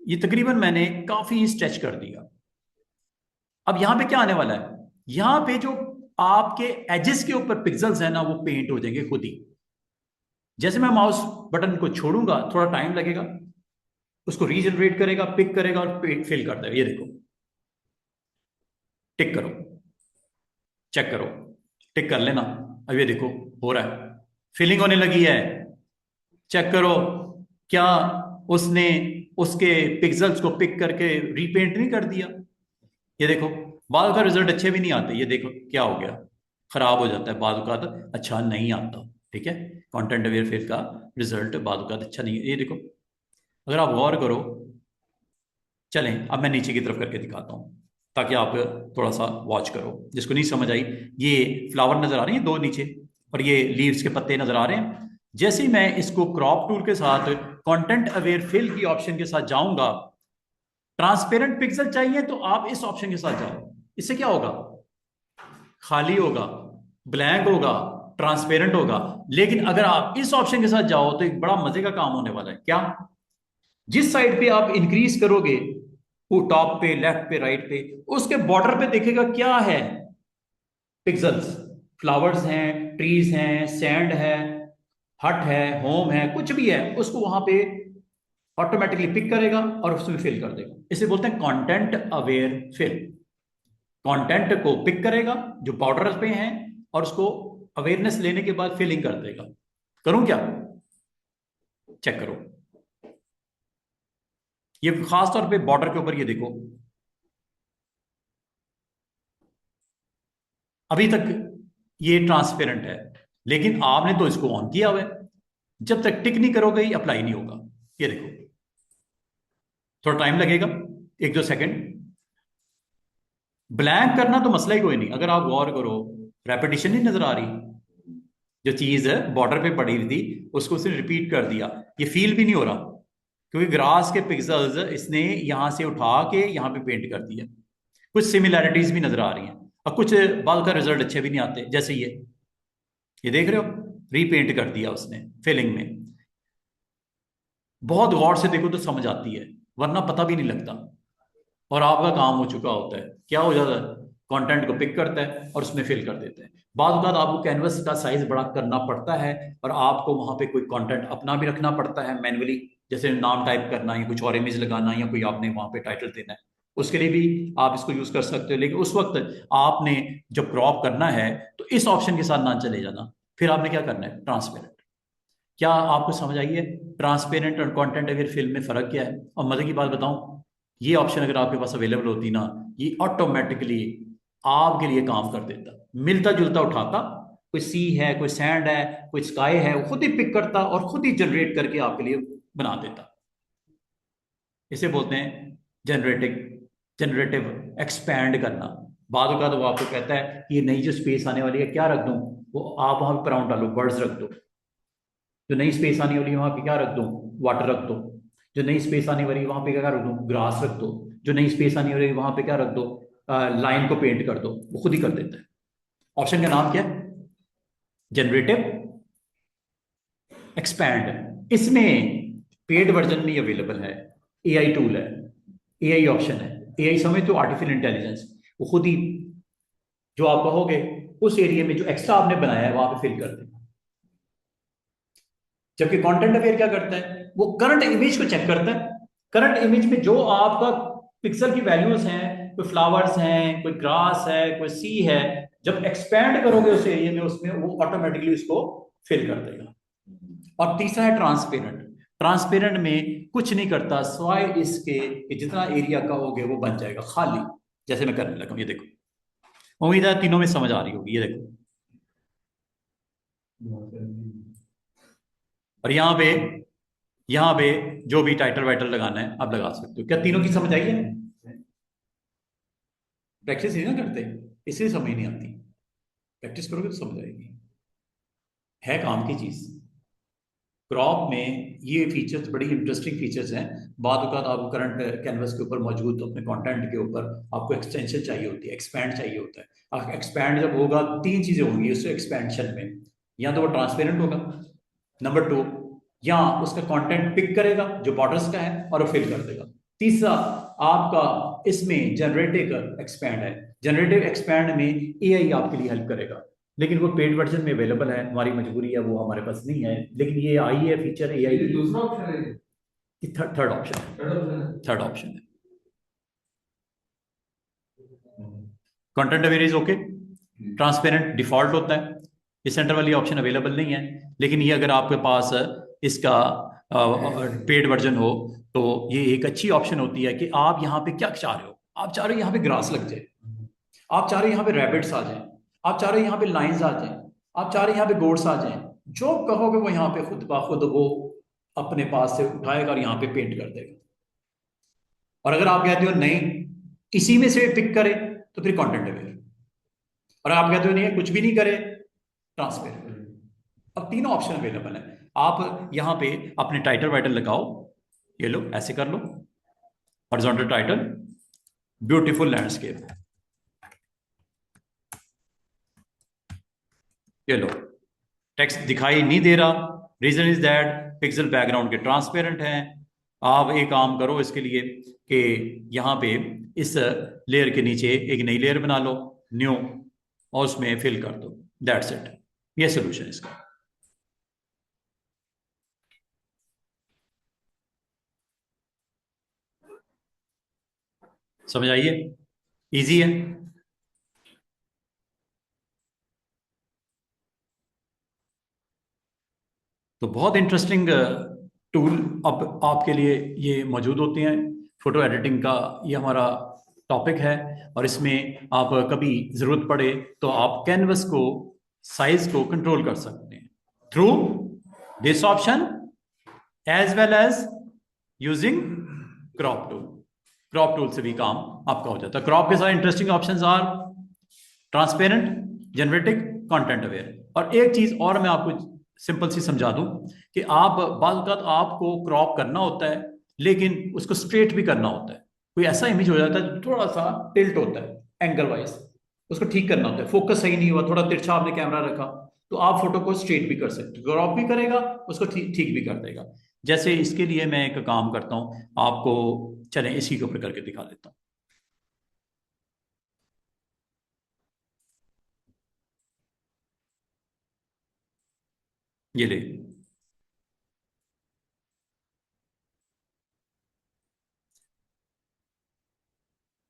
[SPEAKER 1] ये तकरीबन मैंने काफी स्ट्रेच कर दिया। अब यहां पे क्या आने वाला है, यहां पे जो आपके एजेस के ऊपर पिक्सल्स है ना, वो पेंट हो जाएंगे खुद ही। जैसे मैं माउस बटन को छोड़ूंगा, थोड़ा टाइम लगेगा, उसको रीजनरेट करेगा, पिक करेगा और फिल कर देगा। ये देखो, टिक करो, चेक करो, टिक कर लेना। अब ये देखो हो रहा है, फिलिंग होने लगी है, चेक करो, क्या उसने उसके पिक्सल्स को पिक करके रीपेंट नहीं कर दिया? ये देखो, बाद का रिजल्ट अच्छे भी नहीं आते, ये देखो क्या हो गया, खराब हो जाता है बाद का, अच्छा नहीं आता। ठीक है, कंटेंट अवेयर फिल का रिजल्ट बाद का अच्छा नहीं है। ये देखो, अगर आप गौर करो, चलें अब मैं नीचे की तरफ करके दिखाता हूं ताकि आप थोड़ा सा वॉच करो। जिसको नहीं समझ आई, ये फ्लावर नजर आ रही है दो नीचे, और ये लीव्स के पत्ते नजर आ रहे हैं। जैसे ही मैं इसको क्रॉप टूल के साथ कंटेंट अवेयर फिल की ऑप्शन के साथ जाऊंगा, ट्रांसपेरेंट पिक्सल चाहिए तो आप इस ऑप्शन के साथ जाओ, इससे क्या होगा, खाली होगा, ब्लैंक होगा, ट्रांसपेरेंट होगा। लेकिन अगर आप इस ऑप्शन के साथ जाओ तो एक बड़ा मजे का काम होने वाला है। क्या? जिस साइड पे आप इंक्रीज करोगे, वो टॉप पे, लेफ्ट पे, राइट पे, उसके बॉर्डर पे देखेगा क्या है, पिक्सल्स, फ्लावर्स हैं, ट्रीज हैं, सैंड है, हट है, होम है, कुछ भी है, उसको वहां पे ऑटोमेटिकली पिक करेगा और उसमें फिल कर देगा। इसे बोलते हैं कंटेंट अवेयर फिल। कंटेंट को पिक करेगा जो बॉर्डर पे हैं और उसको अवेयरनेस लेने के बाद फिलिंग कर देगा। करूं क्या? चेक करो, ये खास तौर पे बॉर्डर के ऊपर, ये देखो अभी तक ये ट्रांसपेरेंट है, लेकिन आपने तो इसको ऑन किया हुआ है, जब तक टिक नहीं करोगे ये अप्लाई नहीं होगा। ये देखो, थोड़ा टाइम लगेगा, 1-2 सेकंड। ब्लैंक करना तो मसला ही कोई नहीं, अगर आप गौर करो, रेपिटेशन नहीं नजर आ रही, जो चीज बॉर्डर पे पड़ी थी उसको उसने रिपीट कर दिया, ये फील भी नहीं हो रहा, क्योंकि ग्रास के पिक्सल्स इसने यहां से उठा के यहां पे पेंट कर दिया। कुछ सिमिलैरिटीज भी नजर आ रही हैं, और कुछ बाल का रिजल्ट अच्छे भी नहीं आते, जैसे ये देख रहे हो, रीपेंट कर दिया उसने फिलिंग में। बहुत गौर से देखो तो समझ आती है, वरना पता भी नहीं लगता, और आपका काम हो चुका होता है। क्या हो जाता है, कंटेंट को पिक करता है और उसमें फिल कर देता है। बाद आपको कैनवस का साइज बड़ा करना पड़ता है और आपको वहां पे कोई कंटेंट अपना भी रखना पड़ता है मैन्युअली, जैसे नाम टाइप करना या कुछ और इमेज लगाना या कोई आपने वहां पे टाइटल देना है, उसके लिए भी आप इसको यूज कर सकते हो। लेकिन उस वक्त आपने जब क्रॉप करना है तो इस ऑप्शन के साथ ना चले जाना। फिर आपने क्या करना है, ट्रांसपेरेंट। क्या आपको समझ आई है ट्रांसपेरेंट और कंटेंट अवेयर फिल्म में फर्क क्या है? और मजे की बात बताऊं, ये ऑप्शन अगर आपके पास अवेलेबल होती ना, ये ऑटोमेटिकली आपके लिए काम कर देता, मिलता जुलता उठाता। कोई सी है, कोई सैंड है, कोई स्काई है, वो खुद ही पिक करता और खुद ही जनरेट करके आपके लिए बना देता। इसे बोलते हैं जनरेटिव जनरेटिव एक्सपैंड करना। बाद का तो वो आपको कहता है कि ये नई जो स्पेस आने वाली है क्या रख दूं, वो आप वहां पर डालो, बर्ड्स रख दो। जो नई स्पेस आने वाली है वहां पे क्या रख दो, वाटर रख दो। जो नई स्पेस आने वाली है वहां पे क्या रख दो, ग्रास रख दो। जो नई स्पेस आने वाली है वहां पे क्या रख दो, लाइन को पेंट कर दो। वो खुद ही कर देता है। ऑप्शन का नाम क्या है, जनरेटिव एक्सपैंड। इसमें पेड वर्जन में अवेलेबल है, एआई टूल है, एआई ऑप्शन है। एआई समझ तो आर्टिफिशियल इंटेलिजेंस, वो खुद ही जो आप कहोगे उस एरिया में जो एक्स्ट्रा आपने बनाया है वहां पे फिल कर देगा। जबकि कंटेंट अवेयर क्या करता है, वो करंट इमेज को चेक करता है। करंट इमेज में जो आपका पिक्सल की वैल्यूज हैं, कोई फ्लावर्स हैं, कोई ग्रास है, कोई सी है, जब एक्सपैंड करोगे उस एरिया में उसमें वो ऑटोमेटिकली उसको फिल कर देगा। और तीसरा है ट्रांसपेरेंट। ट्रांसपेरेंट में कुछ नहीं करता सिवाय इसके कि जितना एरिया कहोगे वो बन जाएगा खाली। जैसे मैं करने लगा हूं, ये देखो। उम्मीद है तीनों में समझ आ रही होगी, ये देखो। और यहाँ पे जो भी टाइटल वाइटल लगाना है आप लगा सकते हो। क्या तीनों की समझ आई है? प्रैक्टिस नहीं ना करते, इसलिए समझ नहीं आती। प्रैक्टिस करोगे तो समझ आएगी। है काम की चीज। क्रॉप में ये फीचर्स बड़ी इंटरेस्टिंग फीचर्स हैं। बाद अवत आपको करंट कैनवस के ऊपर मौजूद अपने कंटेंट के ऊपर आपको एक्सटेंशन चाहिए होती है, एक्सपैंड चाहिए होता है। अब एक्सपैंड जब होगा तीन चीजें होंगी उस एक्सपेंशन में। या तो वो ट्रांसपेरेंट होगा, नंबर टू, या उसका कंटेंट पिक करेगा जो बॉर्डर्स का है और वो फिल कर देगा। तीसरा आपका इसमें जनरेटिव एक्सपैंड है। जनरेटिव एक्सपैंड में एआई आपके लिए हेल्प करेगा, लेकिन वो पेड वर्जन में अवेलेबल है, हमारी मजबूरी है, वो हमारे पास नहीं है। लेकिन ये आई है फीचर एआई। दूसरा ऑप्शन है, थर्ड ऑप्शन है, थर्ड ऑप्शन है। Content aware is okay, transparent default होता है, ये सेंटर वाली ऑप्शन अवेलेबल नहीं है। लेकिन ये अगर आपके पास इसका पेड वर्जन हो तो ये एक अच्छी ऑप्शन होती है कि आप यहाँ पे क्या चाह रहे हो। आप चाह रहे हो यहाँ पे ग्रास लग जाए, आप चाह रहे हो यहाँ पे रैबिट्स आ जाए, आप चाह रहे हो यहाँ पे लाइंस आ जाए, आप चाह रहे हो यहाँ पे गोड्स आ जाए। जो कहोगे वो यहाँ पे खुद ब खुद वो अपने पास से उठाएगा और यहाँ पे पेंट कर देगा। और अगर आप कहते हो नहीं इसी में से पिक करे तो फिर कंटेंट अवेयर। और आप कहते हो नहीं कुछ भी नहीं करे, ट्रांसपेरेंट। अब तीनों ऑप्शन अवेलेबल है। आप यहाँ पे अपने टाइटल वाइटल लगाओ, ये लो ऐसे कर लो, हॉरिजॉन्टल टाइटल, ब्यूटीफुल लैंडस्केप, ये लो। टेक्स्ट दिखाई नहीं दे रहा, reason is that pixel background के ट्रांसपेरेंट हैं। आप एक काम करो इसके लिए कि यहाँ पे इस लेयर के नीचे एक नई लेयर बना लो, न्यू, और उसमें फिल कर दो। दैट्स इट, ये सोल्यूशन है इसका। समझ आइए, इजी है। तो बहुत इंटरेस्टिंग टूल अब आपके लिए ये मौजूद होते हैं। फोटो एडिटिंग का ये हमारा टॉपिक है, और इसमें आप कभी ज़रूरत पड़े तो आप कैनवस को, साइज को कंट्रोल कर सकते हैं through this option as well as using crop tool. Crop tool से भी काम आपका हो जाता है। क्रॉप के साथ interesting options are transparent, generative, content aware. और एक चीज और मैं आपको सिंपल सी समझा दूं कि आप बाज़ औक़ात आपको क्रॉप करना होता है लेकिन उसको स्ट्रेट भी करना होता है। कोई ऐसा इमेज हो जाता है जो थोड़ा सा टिल्ट होता है एंगल वाइज, उसको ठीक करना होता है, फोकस सही नहीं हुआ, थोड़ा तिरछा आपने कैमरा रखा, तो आप फोटो को स्ट्रेट भी कर सकते हो, क्रॉप भी करेगा, उसको ठीक ठीक भी कर देगा। जैसे इसके लिए मैं एक काम करता हूं आपको, चलें इसी के ऊपर करके दिखा देता हूं। ये ले,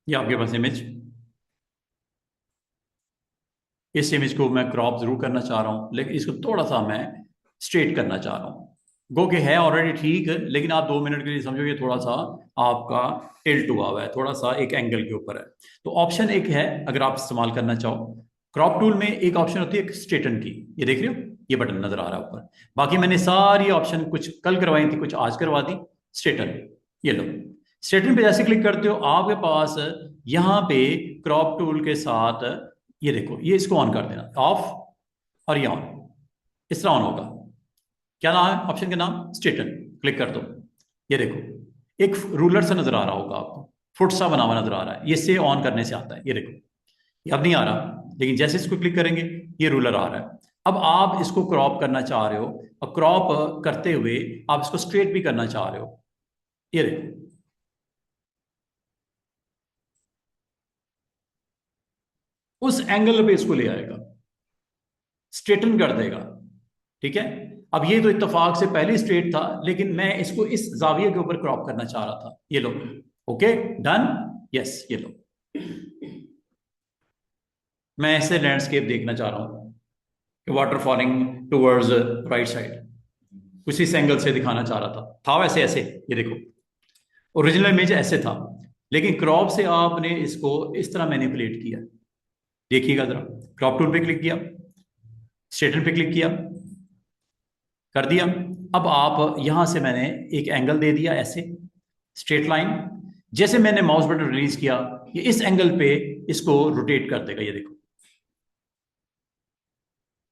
[SPEAKER 1] ये आपके पास इमेज, इस इमेज को मैं क्रॉप जरूर करना चाह रहा हूं, लेकिन इसको थोड़ा सा मैं स्ट्रेट करना चाह रहा हूं। गो के है ऑलरेडी ठीक, लेकिन आप 2 मिनट के लिए समझो ये थोड़ा सा आपका टिल्ट हुआ हुआ है, थोड़ा सा एक एंगल के ऊपर है। तो ऑप्शन एक है, अगर आप इस्तेमाल करना चाहो, क्रॉप टूल में एक ऑप्शन होती है स्ट्रेटन की, ये देख रहे हो, ये बटन नजर आ रहा है ऊपर। बाकी मैंने सारी ऑप्शन कुछ कल करवाई थी, कुछ आज करवा दी। स्ट्रेटन, ये लो। स्ट्रेटन पे जैसे क्लिक करते हो, आपके पास यहाँ पे क्रॉप टूल के साथ ये देखो, ये इसको ऑन कर देना, ऑफ और ये ऑन, इस तरह ऑन होगा। क्या नाम है ऑप्शन का नाम? स्ट्रेटन। क्लिक कर दो, ये देखो एक रूलर सा नजर आ रहा होगा आपको, फुट सा बना हुआ नजर आ रहा है, ये से ऑन करने से आता है। ये देखो, ये अब नहीं आ रहा, लेकिन जैसे इसको क्लिक करेंगे ये रूलर आ रहा है। अब आप इसको क्रॉप करना चाह रहे हो, और क्रॉप करते हुए आप इसको स्ट्रेट भी करना चाह रहे हो, ये देखो उस एंगल पे इसको ले आएगा, स्ट्रेटन कर देगा। ठीक है, अब ये तो इत्तेफाक से पहले स्ट्रेट था, लेकिन मैं इसको इस जाविये के ऊपर क्रॉप करना चाह रहा था। ये लो, ओके डन, यस ये लो। मैं ऐसे लैंडस्केप देखना चाह रहा हूं कि water falling towards right side, कुछ इस एंगल से दिखाना चाह रहा था वैसे ऐसे। ये देखो ओरिजिनल इमेज ऐसे था, लेकिन क्रॉप से आपने इसको इस तरह मैनिपुलेट किया। देखिएगा जरा, क्रॉप टूल पे क्लिक किया, स्ट्रेटन पे क्लिक किया, कर दिया। अब आप यहां से मैंने एक एंगल दे दिया ऐसे, स्ट्रेट लाइन। जैसे मैंने माउस बटन रिलीज किया, ये इस एंगल पे इसको रोटेट कर देगा, ये देखो,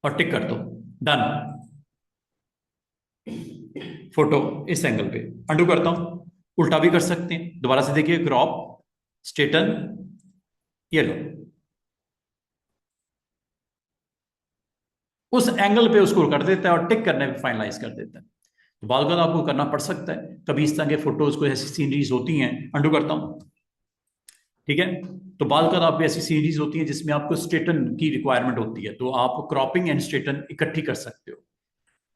[SPEAKER 1] और टिक कर दो, डन। फोटो इस एंगल पे, अंडू करता हूं, उल्टा भी कर सकते हैं। दोबारा से देखिए, क्रॉप, स्ट्रेटन, ये लो, उस एंगल पे उसको कर देता है और टिक करने पे फाइनलाइज कर देता है। तो बाल का आपको करना पड़ सकता है कभी, इस तरह के फोटोज को, ऐसी सीनरीज होती हैं, अंडू करता हूं, ठीक है। तो बाल का आप ऐसी सीरीज होती है जिसमें आपको स्ट्रेटन की रिक्वायरमेंट होती है, तो आप क्रॉपिंग एंड स्ट्रेटन इकट्ठी कर सकते हो।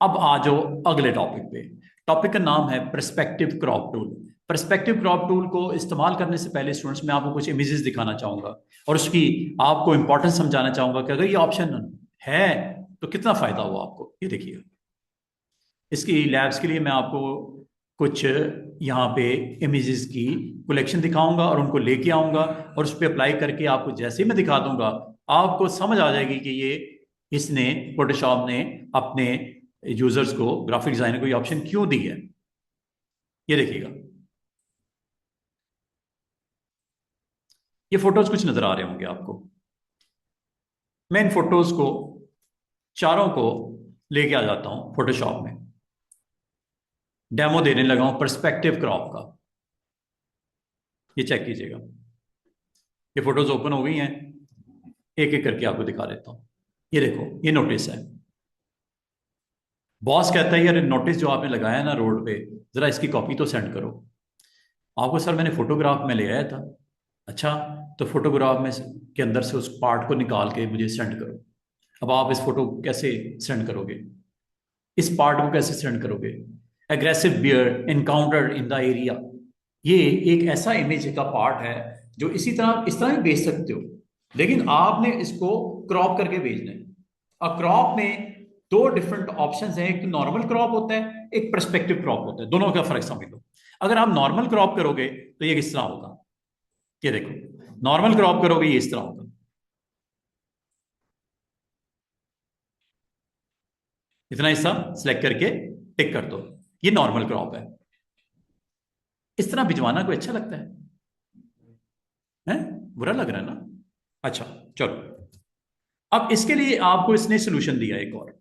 [SPEAKER 1] अब आ जाओ अगले टॉपिक पे। टॉपिक का नाम है perspective crop tool. Perspective crop tool को इस्तेमाल करने से पहले स्टूडेंट्स, मैं आपको कुछ इमेजेस दिखाना चाहूंगा और उसकी आपको इंपॉर्टेंस समझाना चाहूंगा कि अगर ये ऑप्शन है तो कितना फायदा हुआ आपको। ये देखिएगा, इसकी लैब्स के लिए मैं आपको कुछ यहाँ पे इमेजेस की कलेक्शन दिखाऊंगा और उनको लेके आऊंगा, और उस पर अप्लाई करके आपको जैसे ही मैं दिखा दूंगा, आपको समझ आ जाएगी कि ये इसने, फोटोशॉप ने अपने यूजर्स को, ग्राफिक डिजाइनर को ये ऑप्शन क्यों दी है। ये देखिएगा, ये फोटोज कुछ नजर आ रहे होंगे आपको। मैं इन फोटोज को चारों को लेके आ जाता हूं फोटोशॉप में, डेमो देने लगा हूं पर्सपेक्टिव क्रॉप का। ये चेक कीजिएगा, ये फोटोज ओपन हो गई हैं, एक एक करके आपको दिखा देता हूं। ये देखो, ये नोटिस है। बॉस कहता है यार नोटिस जो आपने लगाया ना रोड पे, जरा इसकी कॉपी तो सेंड करो। आपको सर मैंने फोटोग्राफ में ले आया था। अच्छा, तो फोटोग्राफ में के अंदर से उस पार्ट को निकाल के मुझे सेंड करो। अब आप इस फोटो को कैसे सेंड करोगे, इस पार्ट को कैसे सेंड करोगे? Aggressive bear encountered in the area, ये एक ऐसा इमेज का पार्ट है जो इसी तरह, इस तरह भी भेज सकते हो, लेकिन आपने इसको क्रॉप करके भेजना है। और क्रॉप में दो डिफरेंट ऑप्शंस हैं, एक तो नॉर्मल क्रॉप होता है, एक पर्सपेक्टिव क्रॉप होता है। दोनों का फर्क समझ लो। अगर आप नॉर्मल क्रॉप करोगे तो ये किस तरह होगा, ये देखो, नॉर्मल क्रॉप करोगे ये इस तरह होगा। इतना हिस्सा सिलेक्ट करके टिक कर दो, ये नॉर्मल क्रॉप है। इस तरह भिजवाना कोई अच्छा लगता है? बुरा लग रहा है ना? अच्छा, चलो, अब इसके लिए आपको इसने सोल्यूशन दिया एक और।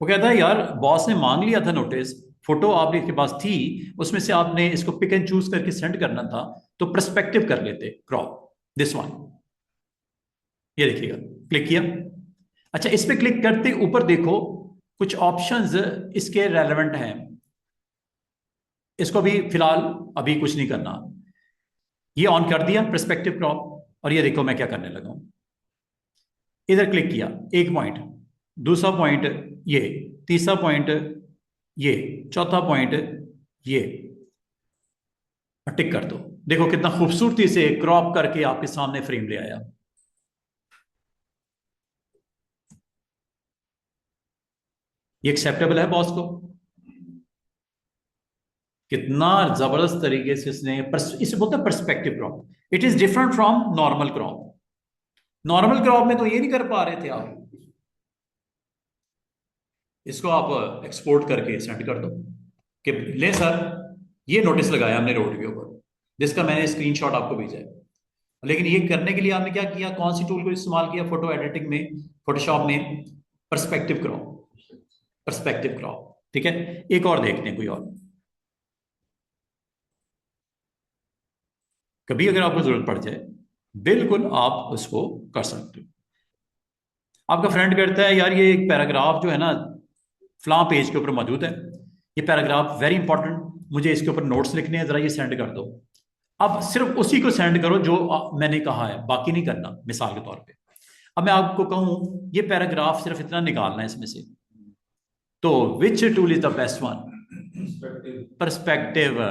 [SPEAKER 1] वो कहता है यार बॉस ने मांग लिया था नोटिस, फोटो आपके पास थी, उसमें से आपने इसको पिक एंड चूज करके सेंड करना था, तो पर्सपेक्टिव कर लेते, क्रॉप दिस वन। ये देखिएगा, क्लिक किया। अच्छा, इस पे क्लिक करते ऊपर देखो कुछ ऑप्शंस इसके रेलेवेंट हैं। इसको भी फिलहाल अभी कुछ नहीं करना, ये ऑन कर दिया पर्सपेक्टिव क्रॉप, और ये देखो मैं क्या करने लगा हूं। इधर क्लिक किया, एक पॉइंट, दूसरा पॉइंट, ये तीसरा पॉइंट, ये चौथा पॉइंट, ये टिक कर दो, देखो कितना खूबसूरती से क्रॉप करके आपके सामने फ्रेम ले आया। ये एक्सेप्टेबल है बॉस को? कितना जबरदस्त तरीके से इसने इसे बोलते हैं perspective crop. It is different from normal crop. Normal crop में तो ये नहीं कर पा रहे थे आप। इसको आप एक्सपोर्ट करके सेंड कर दो कि ले सर, ये नोटिस लगाया हमने रोड के ऊपर, जिसका मैंने स्क्रीनशॉट आपको भेजा है। लेकिन ये करने के लिए आपने क्या किया, कौन सी टूल को इस्तेमाल किया फोटो एडिटिंग में, फोटोशॉप में? Perspective crop. पर्सपेक्टिव क्रॉप, ठीक है। एक और देखते हैं, कोई और। कभी अगर आपको जरूरत पड़ जाए, बिल्कुल आप उसको कर सकते हो। आपका फ्रेंड कहता है यार ये एक पैराग्राफ जो है ना फलां पेज के ऊपर मौजूद है, ये पैराग्राफ वेरी इंपॉर्टेंट, मुझे इसके ऊपर नोट्स लिखने हैं, जरा ये सेंड कर दो। अब सिर्फ उसी को सेंड करो जो मैंने कहा है, बाकी नहीं करना, मिसाल के तौर पे। अब मैं आपको कहूं ये पैराग्राफ सिर्फ इतना निकालना है इसमें से, तो which tool is the best one? Perspective.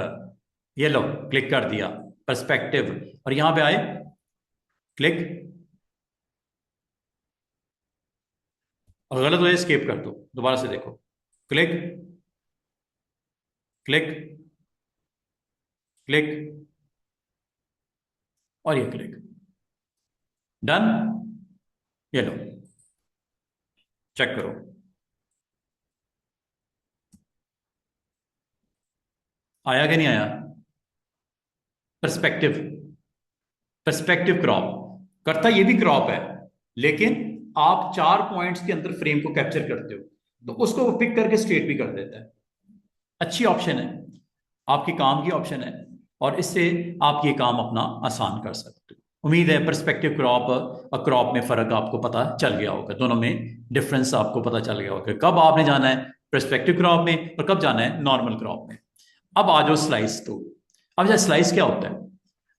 [SPEAKER 1] ये लो, क्लिक कर दिया पर्सपेक्टिव, और यहां पे आए, क्लिक, और गलत हो जाए स्केप कर दो, दोबारा से देखो, क्लिक, क्लिक, क्लिक, और ये क्लिक, डन। ये लो, चेक करो, आया कि नहीं आया? पर्सपेक्टिव। पर्सपेक्टिव क्रॉप करता ये भी क्रॉप है, लेकिन आप 4 पॉइंट्स के अंदर फ्रेम को कैप्चर करते हो, तो उसको वो पिक करके स्ट्रेट भी कर देता है। अच्छी ऑप्शन है, आपकी काम की ऑप्शन है, और इससे आप ये काम अपना आसान कर सकते हो। उम्मीद है पर्सपेक्टिव क्रॉप और क्रॉप में फर्क आपको पता चल गया होगा, दोनों में डिफरेंस आपको पता चल गया होगा, कब आपने जाना है पर्सपेक्टिव क्रॉप में और कब जाना है नॉर्मल क्रॉप में। अब आ जाओ स्लाइस टूल। अब जैसे स्लाइस क्या होता है,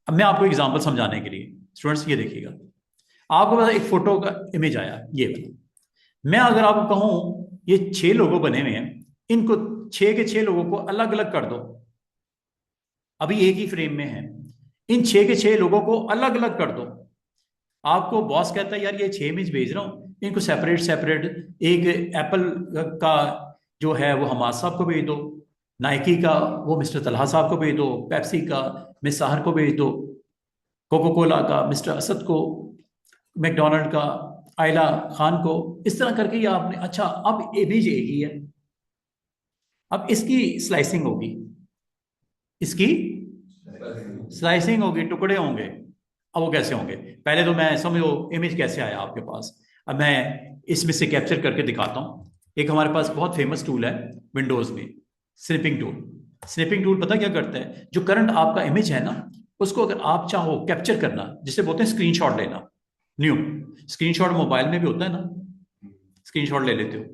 [SPEAKER 1] अब मैं आपको एग्जांपल समझाने के लिए, स्टूडेंट्स ये देखिएगा, आपको पता एक फोटो का इमेज आया ये वाला, मैं अगर आपको कहूं ये 6 लोगो बने हुए हैं, इनको 6 के 6 लोगों को अलग अलग कर दो, अभी एक ही फ्रेम में है, इन 6 के 6 लोगों को अलग अलग कर दो। आपको बॉस कहता है यार ये 6 इमेज भेज रहा हूं, इनको सेपरेट सेपरेट, एक एप्पल का जो है वो हमाद साहब को भेज दो, नाइकी का वो मिस्टर तलहा साहब को भेज दो, पेप्सी का मिस साहर को भेज दो, कोको कोला का मिस्टर असद को, मैकडोनल्ड का आयला खान को, इस तरह करके ये आपने, अच्छा अब इमेज एक ही है, अब इसकी स्लाइसिंग होगी, इसकी स्लाइसिंग होगी, टुकड़े होंगे। अब वो कैसे होंगे, पहले तो मैं समझो इमेज कैसे आया आपके पास, अब मैं इसमें से कैप्चर करके दिखाता हूं। एक हमारे पास बहुत फेमस टूल है विंडोज में, स्निपिंग टूल। स्निपिंग टूल पता क्या करता है, जो करंट आपका इमेज है ना, उसको अगर आप चाहो कैप्चर करना, जिसे बोलते हैं स्क्रीनशॉट लेना, न्यू स्क्रीनशॉट मोबाइल में भी होता है ना, स्क्रीनशॉट ले लेते हो,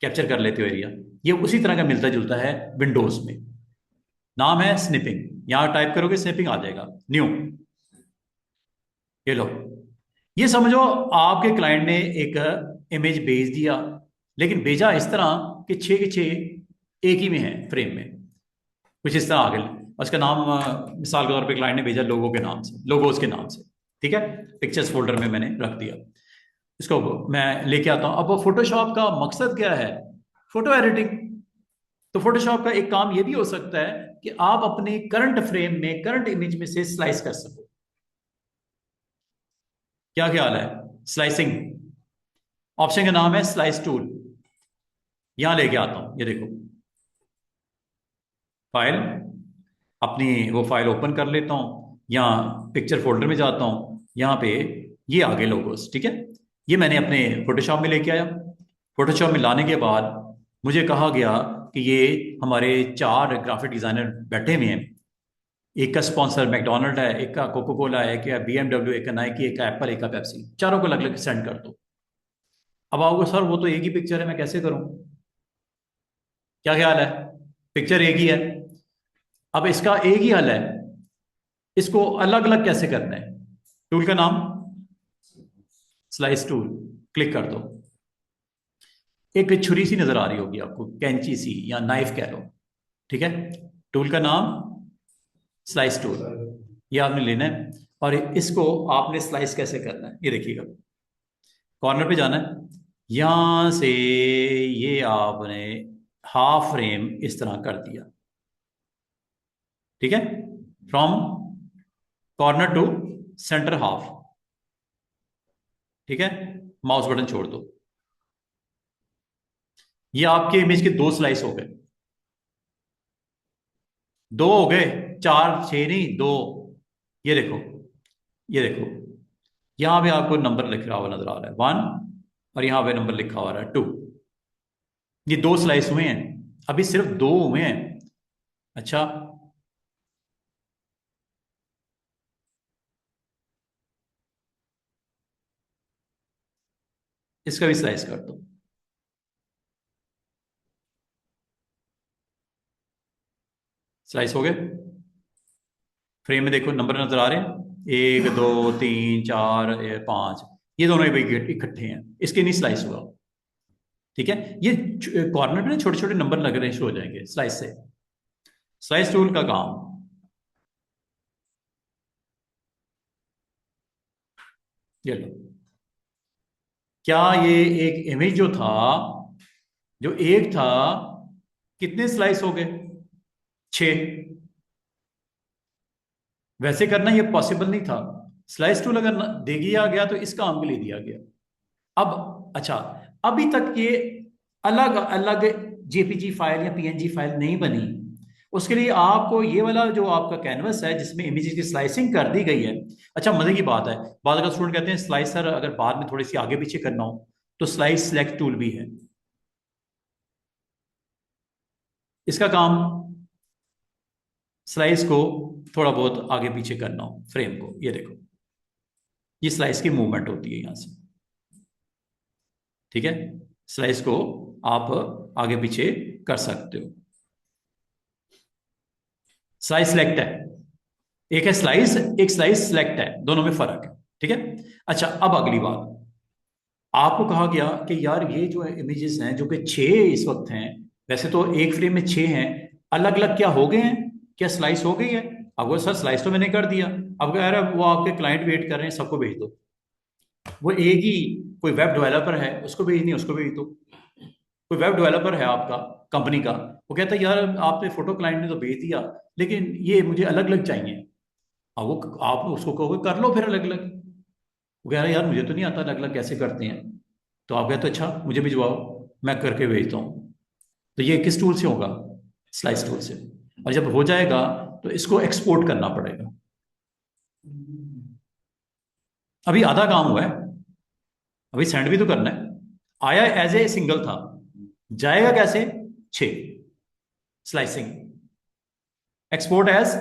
[SPEAKER 1] कैप्चर कर लेते हो एरिया, ये उसी तरह का मिलता जुलता है विंडोज में, नाम है स्निपिंग। यहां टाइप करोगे स्निपिंग आ जाएगा, न्यू, ये लो। ये समझो आपके क्लाइंट ने एक इमेज भेज दिया, लेकिन भेजा इस तरह कि 6 के 6 एक ही में है फ्रेम में, कुछ इस तरह आगे, और उसका नाम मिसाल के तौर पे क्लाइंट ने भेजा लोगो के नाम से, लोगोज के नाम से, ठीक है, पिक्चर्स फोल्डर में मैंने रख दिया, इसको मैं लेके आता हूं। अब फोटोशॉप का मकसद क्या है, फोटो एडिटिंग। तो फोटोशॉप का एक काम ये भी हो सकता है कि आप अपने करंट फ्रेम में, करंट इमेज में से स्लाइस कर सको। क्या ख्याल है, स्लाइसिंग, ऑप्शन का नाम है स्लाइस टूल। यहां लेके आता हूं, ये देखो, फाइल, अपनी वो फाइल ओपन कर लेता हूं, यहाँ पिक्चर फोल्डर में जाता हूं, यहाँ पे ये आगे लोगोस, ठीक है, ये मैंने अपने फोटोशॉप में लेके आया। फोटोशॉप में लाने के बाद मुझे कहा गया कि ये हमारे 4 ग्राफिक डिजाइनर बैठे हुए हैं, एक का स्पॉन्सर मैकडोनल्ड है, एक का कोको कोला है, एक का BMW, एक का नाइकी, एक का एप्पल, एक का पेप्सी, चारों को अलग अलग सेंड कर दो। अब आओगे सर वो तो एक ही पिक्चर है, मैं कैसे करूं? क्या ख्याल है, पिक्चर एक ही है, अब इसका एक ही हल है, इसको अलग अलग कैसे करना है। टूल का नाम स्लाइस टूल, क्लिक कर दो, एक छुरी सी नजर आ रही होगी आपको, कैंची सी या नाइफ कह लो, ठीक है, टूल का नाम स्लाइस टूल, ये आपने लेना है और इसको आपने स्लाइस कैसे करना है ये देखिएगा। कॉर्नर पे जाना है, यहां से ये आपने हाफ फ्रेम इस तरह कर दिया, ठीक है, from corner to centre half, ठीक है। माउस बटन छोड़ दो। ये आपके इमेज के दो स्लाइस हो गए, दो हो गए, चार छह नहीं, दो। ये देखो, ये देखो, यहां पे आपको नंबर लिख रहा हुआ नजर आ रहा है 1, और यहां पे नंबर लिखा हुआ है 2। ये दो स्लाइस हुए हैं, अभी सिर्फ दो हुए हैं। अच्छा, इसका भी स्लाइस कर दो। स्लाइस हो गए। फ्रेम में देखो नंबर नजर आ रहे हैं, 1 2 3 4 5। ये दोनों इकट्ठे हैं, इसके नहीं स्लाइस हुआ, ठीक है। ये कॉर्नर पे ना छोटे छोटे नंबर लग रहे शुरू हो जाएंगे स्लाइस से। स्लाइस टूल का काम, ये लो। क्या ये एक इमेज जो था, जो एक था, कितने स्लाइस हो गए? 6। वैसे करना ये पॉसिबल नहीं था। स्लाइस टूल अगर दे दिया गया तो इस काम के लिए दिया गया। अब अच्छा, अभी तक ये अलग अलग जेपीजी फाइल या पीएनजी फाइल नहीं बनी। उसके लिए आपको ये वाला जो आपका कैनवस है जिसमें इमेजेस की स्लाइसिंग कर दी गई है। अच्छा, मजे की बात है, बाद अगर स्टूडेंट कहते हैं स्लाइसर अगर बाद में थोड़ी सी आगे पीछे करना हो तो स्लाइस सेलेक्ट टूल भी है। इसका काम स्लाइस को थोड़ा बहुत आगे पीछे करना हो फ्रेम को, ये देखो, ये स्लाइस की मूवमेंट होती है यहां से, ठीक है। स्लाइस को आप आगे पीछे कर सकते हो। स्लाइस सिलेक्ट है, एक है स्लाइस, एक स्लाइस सिलेक्ट है, दोनों में फर्क है, ठीक है। अच्छा, अब अगली बात, आपको कहा गया कि यार ये जो इमेजेस हैं जो कि 6 इस वक्त हैं, वैसे तो एक फ्रेम में 6 हैं, अलग अलग क्या हो गए हैं, क्या स्लाइस हो गई है? अब वो सर स्लाइस तो मैंने कर दिया। अब कह रहा है वो आपके क्लाइंट वेट कर रहे हैं, सबको भेज दो। वो एक ही कोई वेब डेवलपर है उसको भेजनी है, उसको भेज दो। कोई वेब डेवलपर है आपका कंपनी का, वो कहता है यार आपने फोटो क्लाइंट ने तो भेज दिया, लेकिन ये मुझे अलग अलग चाहिए। अब वो आप उसको कहोगे कर लो फिर अलग अलग। वो कह रहा है यार मुझे तो नहीं आता अलग अलग कैसे करते हैं। तो आप कहते हो अच्छा मुझे भिजवाओ, मैं करके भेजता हूँ। तो ये किस टूल से होगा? स्लाइस टूल से। और जब हो जाएगा तो इसको एक्सपोर्ट करना पड़ेगा। अभी आधा काम हुआ है, अभी सेंड भी तो करना है। आया एज ए सिंगल था, जाएगा कैसे? 6 स्लाइसिंग, एक्सपोर्ट एज,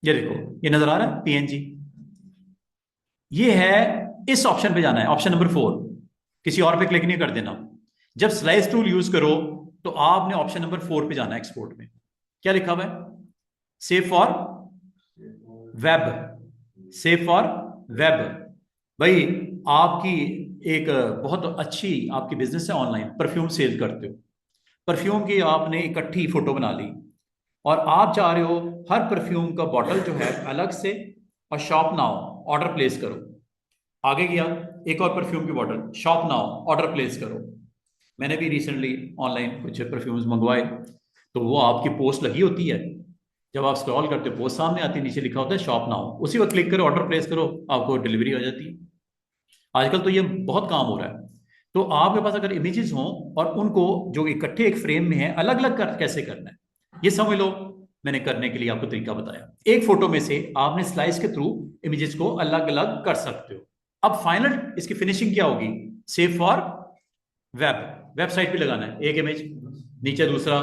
[SPEAKER 1] ये देखो, ये नजर आ रहा है पीएनजी। ये है, इस ऑप्शन पे जाना है, ऑप्शन नंबर 4। किसी और पे क्लिक नहीं कर देना। जब स्लाइस टूल यूज करो तो आपने ऑप्शन नंबर 4 पे जाना है एक्सपोर्ट में। क्या लिखा हुआ है? Save for web, save for web. भाई आपकी एक बहुत अच्छी आपकी बिजनेस है, ऑनलाइन परफ्यूम सेल करते हो, परफ्यूम की आपने इकट्ठी फोटो बना ली और आप चाह रहे हो हर परफ्यूम का बॉटल जो है अलग से, और शॉप नाउ ऑर्डर प्लेस करो। आगे गया, एक और परफ्यूम की bottle, shop now order place करो। मैंने भी रिसेंटली ऑनलाइन कुछ परफ्यूम्स मंगवाए, तो वो आपकी पोस्ट लगी होती है, जब आप स्क्रॉल करते हो पोस्ट सामने आती है, नीचे लिखा होता है शॉप नाउ, उसी वक्त क्लिक करो, ऑर्डर प्लेस करो, आपको डिलीवरी हो जाती है। आजकल तो ये बहुत काम हो रहा है। तो आपके पास अगर इमेजेस हों और उनको जो इकट्ठे एक फ्रेम में है अलग अलग कर कैसे करना है, ये समझ लो। मैंने करने के लिए आपको तरीका बताया, एक फोटो में से आपने स्लाइस के थ्रू इमेजेस को अलग अलग कर सकते हो। अब फाइनल इसकी फिनिशिंग क्या होगी? सेव फॉर वेब, वेबसाइट पे लगाना है एक इमेज, नीचे दूसरा,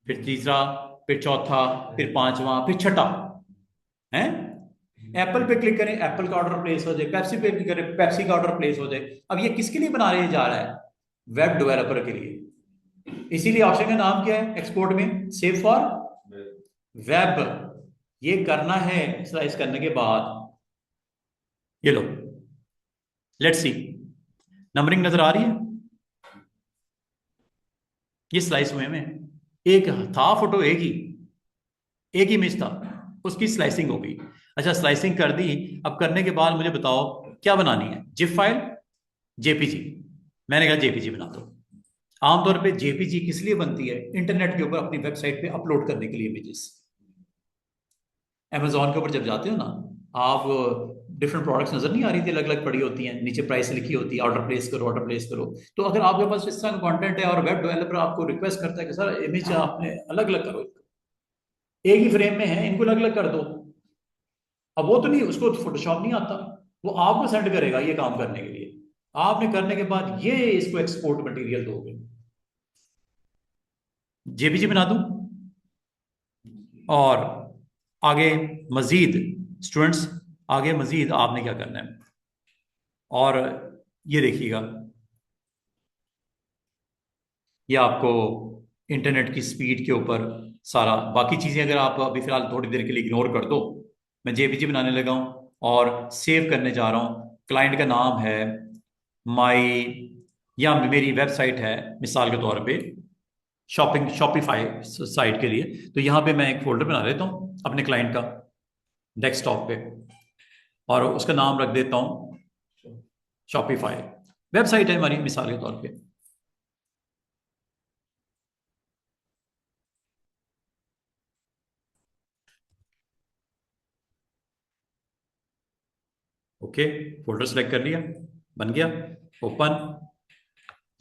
[SPEAKER 1] फिर तीसरा, फिर चौथा, फिर पांचवा, फिर छठा है। एप्पल पे क्लिक करें, एप्पल का ऑर्डर प्लेस हो जाए, पेप्सी पे क्लिक करें, पेप्सी का ऑर्डर प्लेस हो जाए। अब ये किसके लिए बना रहे जा रहा है? वेब डेवलपर के लिए। इसीलिए ऑप्शन का नाम क्या है एक्सपोर्ट में? Save for web. ये करना है स्लाइस करने के बाद। ये लो, लेट्स सी, नंबरिंग नजर आ रही है? ये स्लाइस हुए में एक था फोटो, एक ही इमेज था, उसकी स्लाइसिंग हो गई। अच्छा, स्लाइसिंग कर दी। अब करने के बाद मुझे बताओ क्या बनानी है, जिप फाइल, जेपीजी। मैंने कहा जेपीजी बना दो। आमतौर पे जेपीजी किस लिए बनती है? इंटरनेट के ऊपर अपनी वेबसाइट पे अपलोड करने के लिए इमेजेस। अमेजोन के ऊपर जब जाते हो ना आप, डिफरेंट प्रोडक्ट्स नजर नहीं आ रही थी, अलग अलग पड़ी होती हैं, नीचे प्राइस लिखी होती है, ऑर्डर प्लेस करो, ऑर्डर प्लेस करो। तो अगर आपके पास इस तरह का कंटेंट है और वेब डेवलपर आपको रिक्वेस्ट करता है कि सर इमेज आपने अलग अलग करो, एक ही फ्रेम में है, इनको अलग अलग कर दो। अब वो तो नहीं, उसको फोटोशॉप नहीं आता, वो आपको सेंड करेगा ये काम करने के लिए। आपने करने के बाद ये इसको एक्सपोर्ट मटेरियल दोगे। जेपीजी बना दूं? और आगे मजीद स्टूडेंट्स, आगे मजीद आपने क्या करना है, और ये देखिएगा, ये आपको इंटरनेट की स्पीड के ऊपर सारा, बाकी चीज़ें अगर आप अभी फिलहाल थोड़ी देर के लिए इग्नोर कर दो, मैं जेपीजी बनाने लगा हूँ और सेव करने जा रहा हूँ। क्लाइंट का नाम है माई, या मेरी वेबसाइट है मिसाल के तौर पे शॉपिंग, शॉपिफाई साइट के लिए। तो यहाँ पे मैं एक फोल्डर बना लेता हूँ अपने क्लाइंट का डेस्कटॉप पे, और उसका नाम रख देता हूँ शॉपिफाई। वेबसाइट है हमारी मिसाल के तौर पे। ओके, फोल्डर सेलेक्ट कर लिया, बन गया, ओपन।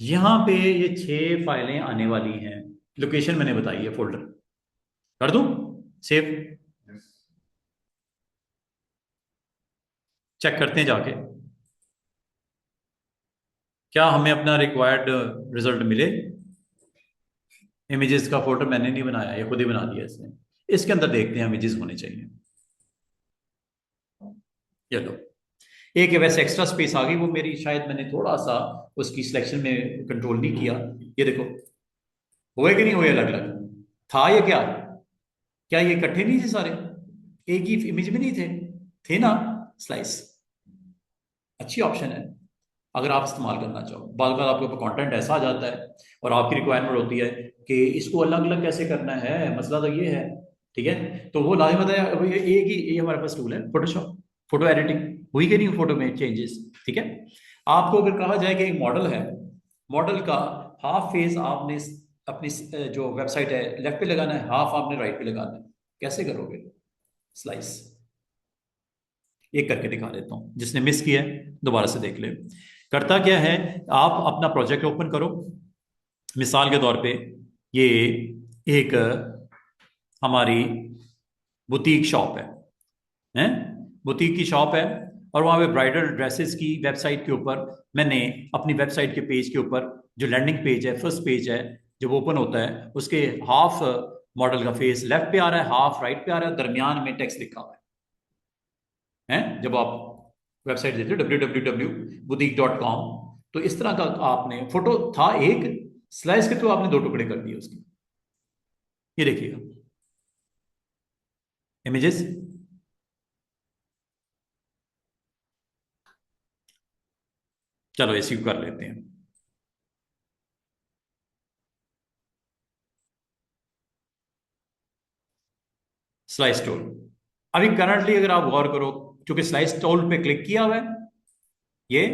[SPEAKER 1] यहाँ पे ये 6 फाइलें आने वाली हैं, लोकेशन मैंने बताई है, फोल्डर कर दूं सेव? चेक करते हैं जाके क्या हमें अपना रिक्वायर्ड रिजल्ट मिले। इमेजेस का फोल्डर मैंने नहीं बनाया, ये खुद ही बना दिया इसने। इसके अंदर देखते हैं इमेजेस होने चाहिए। ये लो, एक है वैसे एक्स्ट्रा स्पेस आ गई, वो मेरी शायद मैंने थोड़ा सा उसकी सिलेक्शन में कंट्रोल नहीं किया। ये देखो, हुए कि नहीं हुए अलग अलग? था ये क्या? क्या ये इकट्ठे नहीं थे सारे, एक ही इमेज में नहीं थे? थे ना? स्लाइस अच्छी ऑप्शन है अगर आप इस्तेमाल करना चाहो। बार बार आपके ऊपर कंटेंट ऐसा आ जाता है और आपकी रिक्वायरमेंट होती है कि इसको अलग अलग कैसे करना है, मसला तो ये है। ठीक है, तो वो लाजिम है, अब ये एक ही, ये हमारे पास टूल है फोटोशॉप, फोटो एडिटिंग। हुई कि नहीं फोटो में चेंजेस? ठीक है, आपको अगर कहा जाए कि एक मॉडल है, मॉडल का हाफ फेस आपने अपनी जो वेबसाइट है लेफ्ट पे लगाना है, हाफ आपने राइट पे लगाना है। कैसे करोगे? स्लाइस एक करके दिखा देता हूँ, जिसने मिस किया है दोबारा से देख ले। करता क्या है, आप अपना प्रोजेक्ट ओपन करो। मिसाल के तौर पे ये एक हमारी बुटीक शॉप है, बुटीक की शॉप है, और वहाँ पे ब्राइडल ड्रेसेस की वेबसाइट के ऊपर मैंने अपनी वेबसाइट के पेज के ऊपर जो लैंडिंग पेज है, फर्स्ट पेज है, जब ओपन होता है उसके हाफ मॉडल का फेस लेफ्ट पे आ रहा है, हाफ राइट पे आ रहा है, दरमियान में टेक्स्ट लिखा हुआ है। जब आप वेबसाइट देते हो www.boutique.com, तो इस तरह का आपने फोटो था एक, स्लाइस के थ्रू आपने 2 टुकड़े कर दिए उसके। ये देखिएगा इमेजेस, चलो इसी को कर लेते हैं। स्लाइस टूल, अभी करंटली अगर आप गौर करो, क्योंकि स्लाइस टूल पे क्लिक किया हुआ है ये,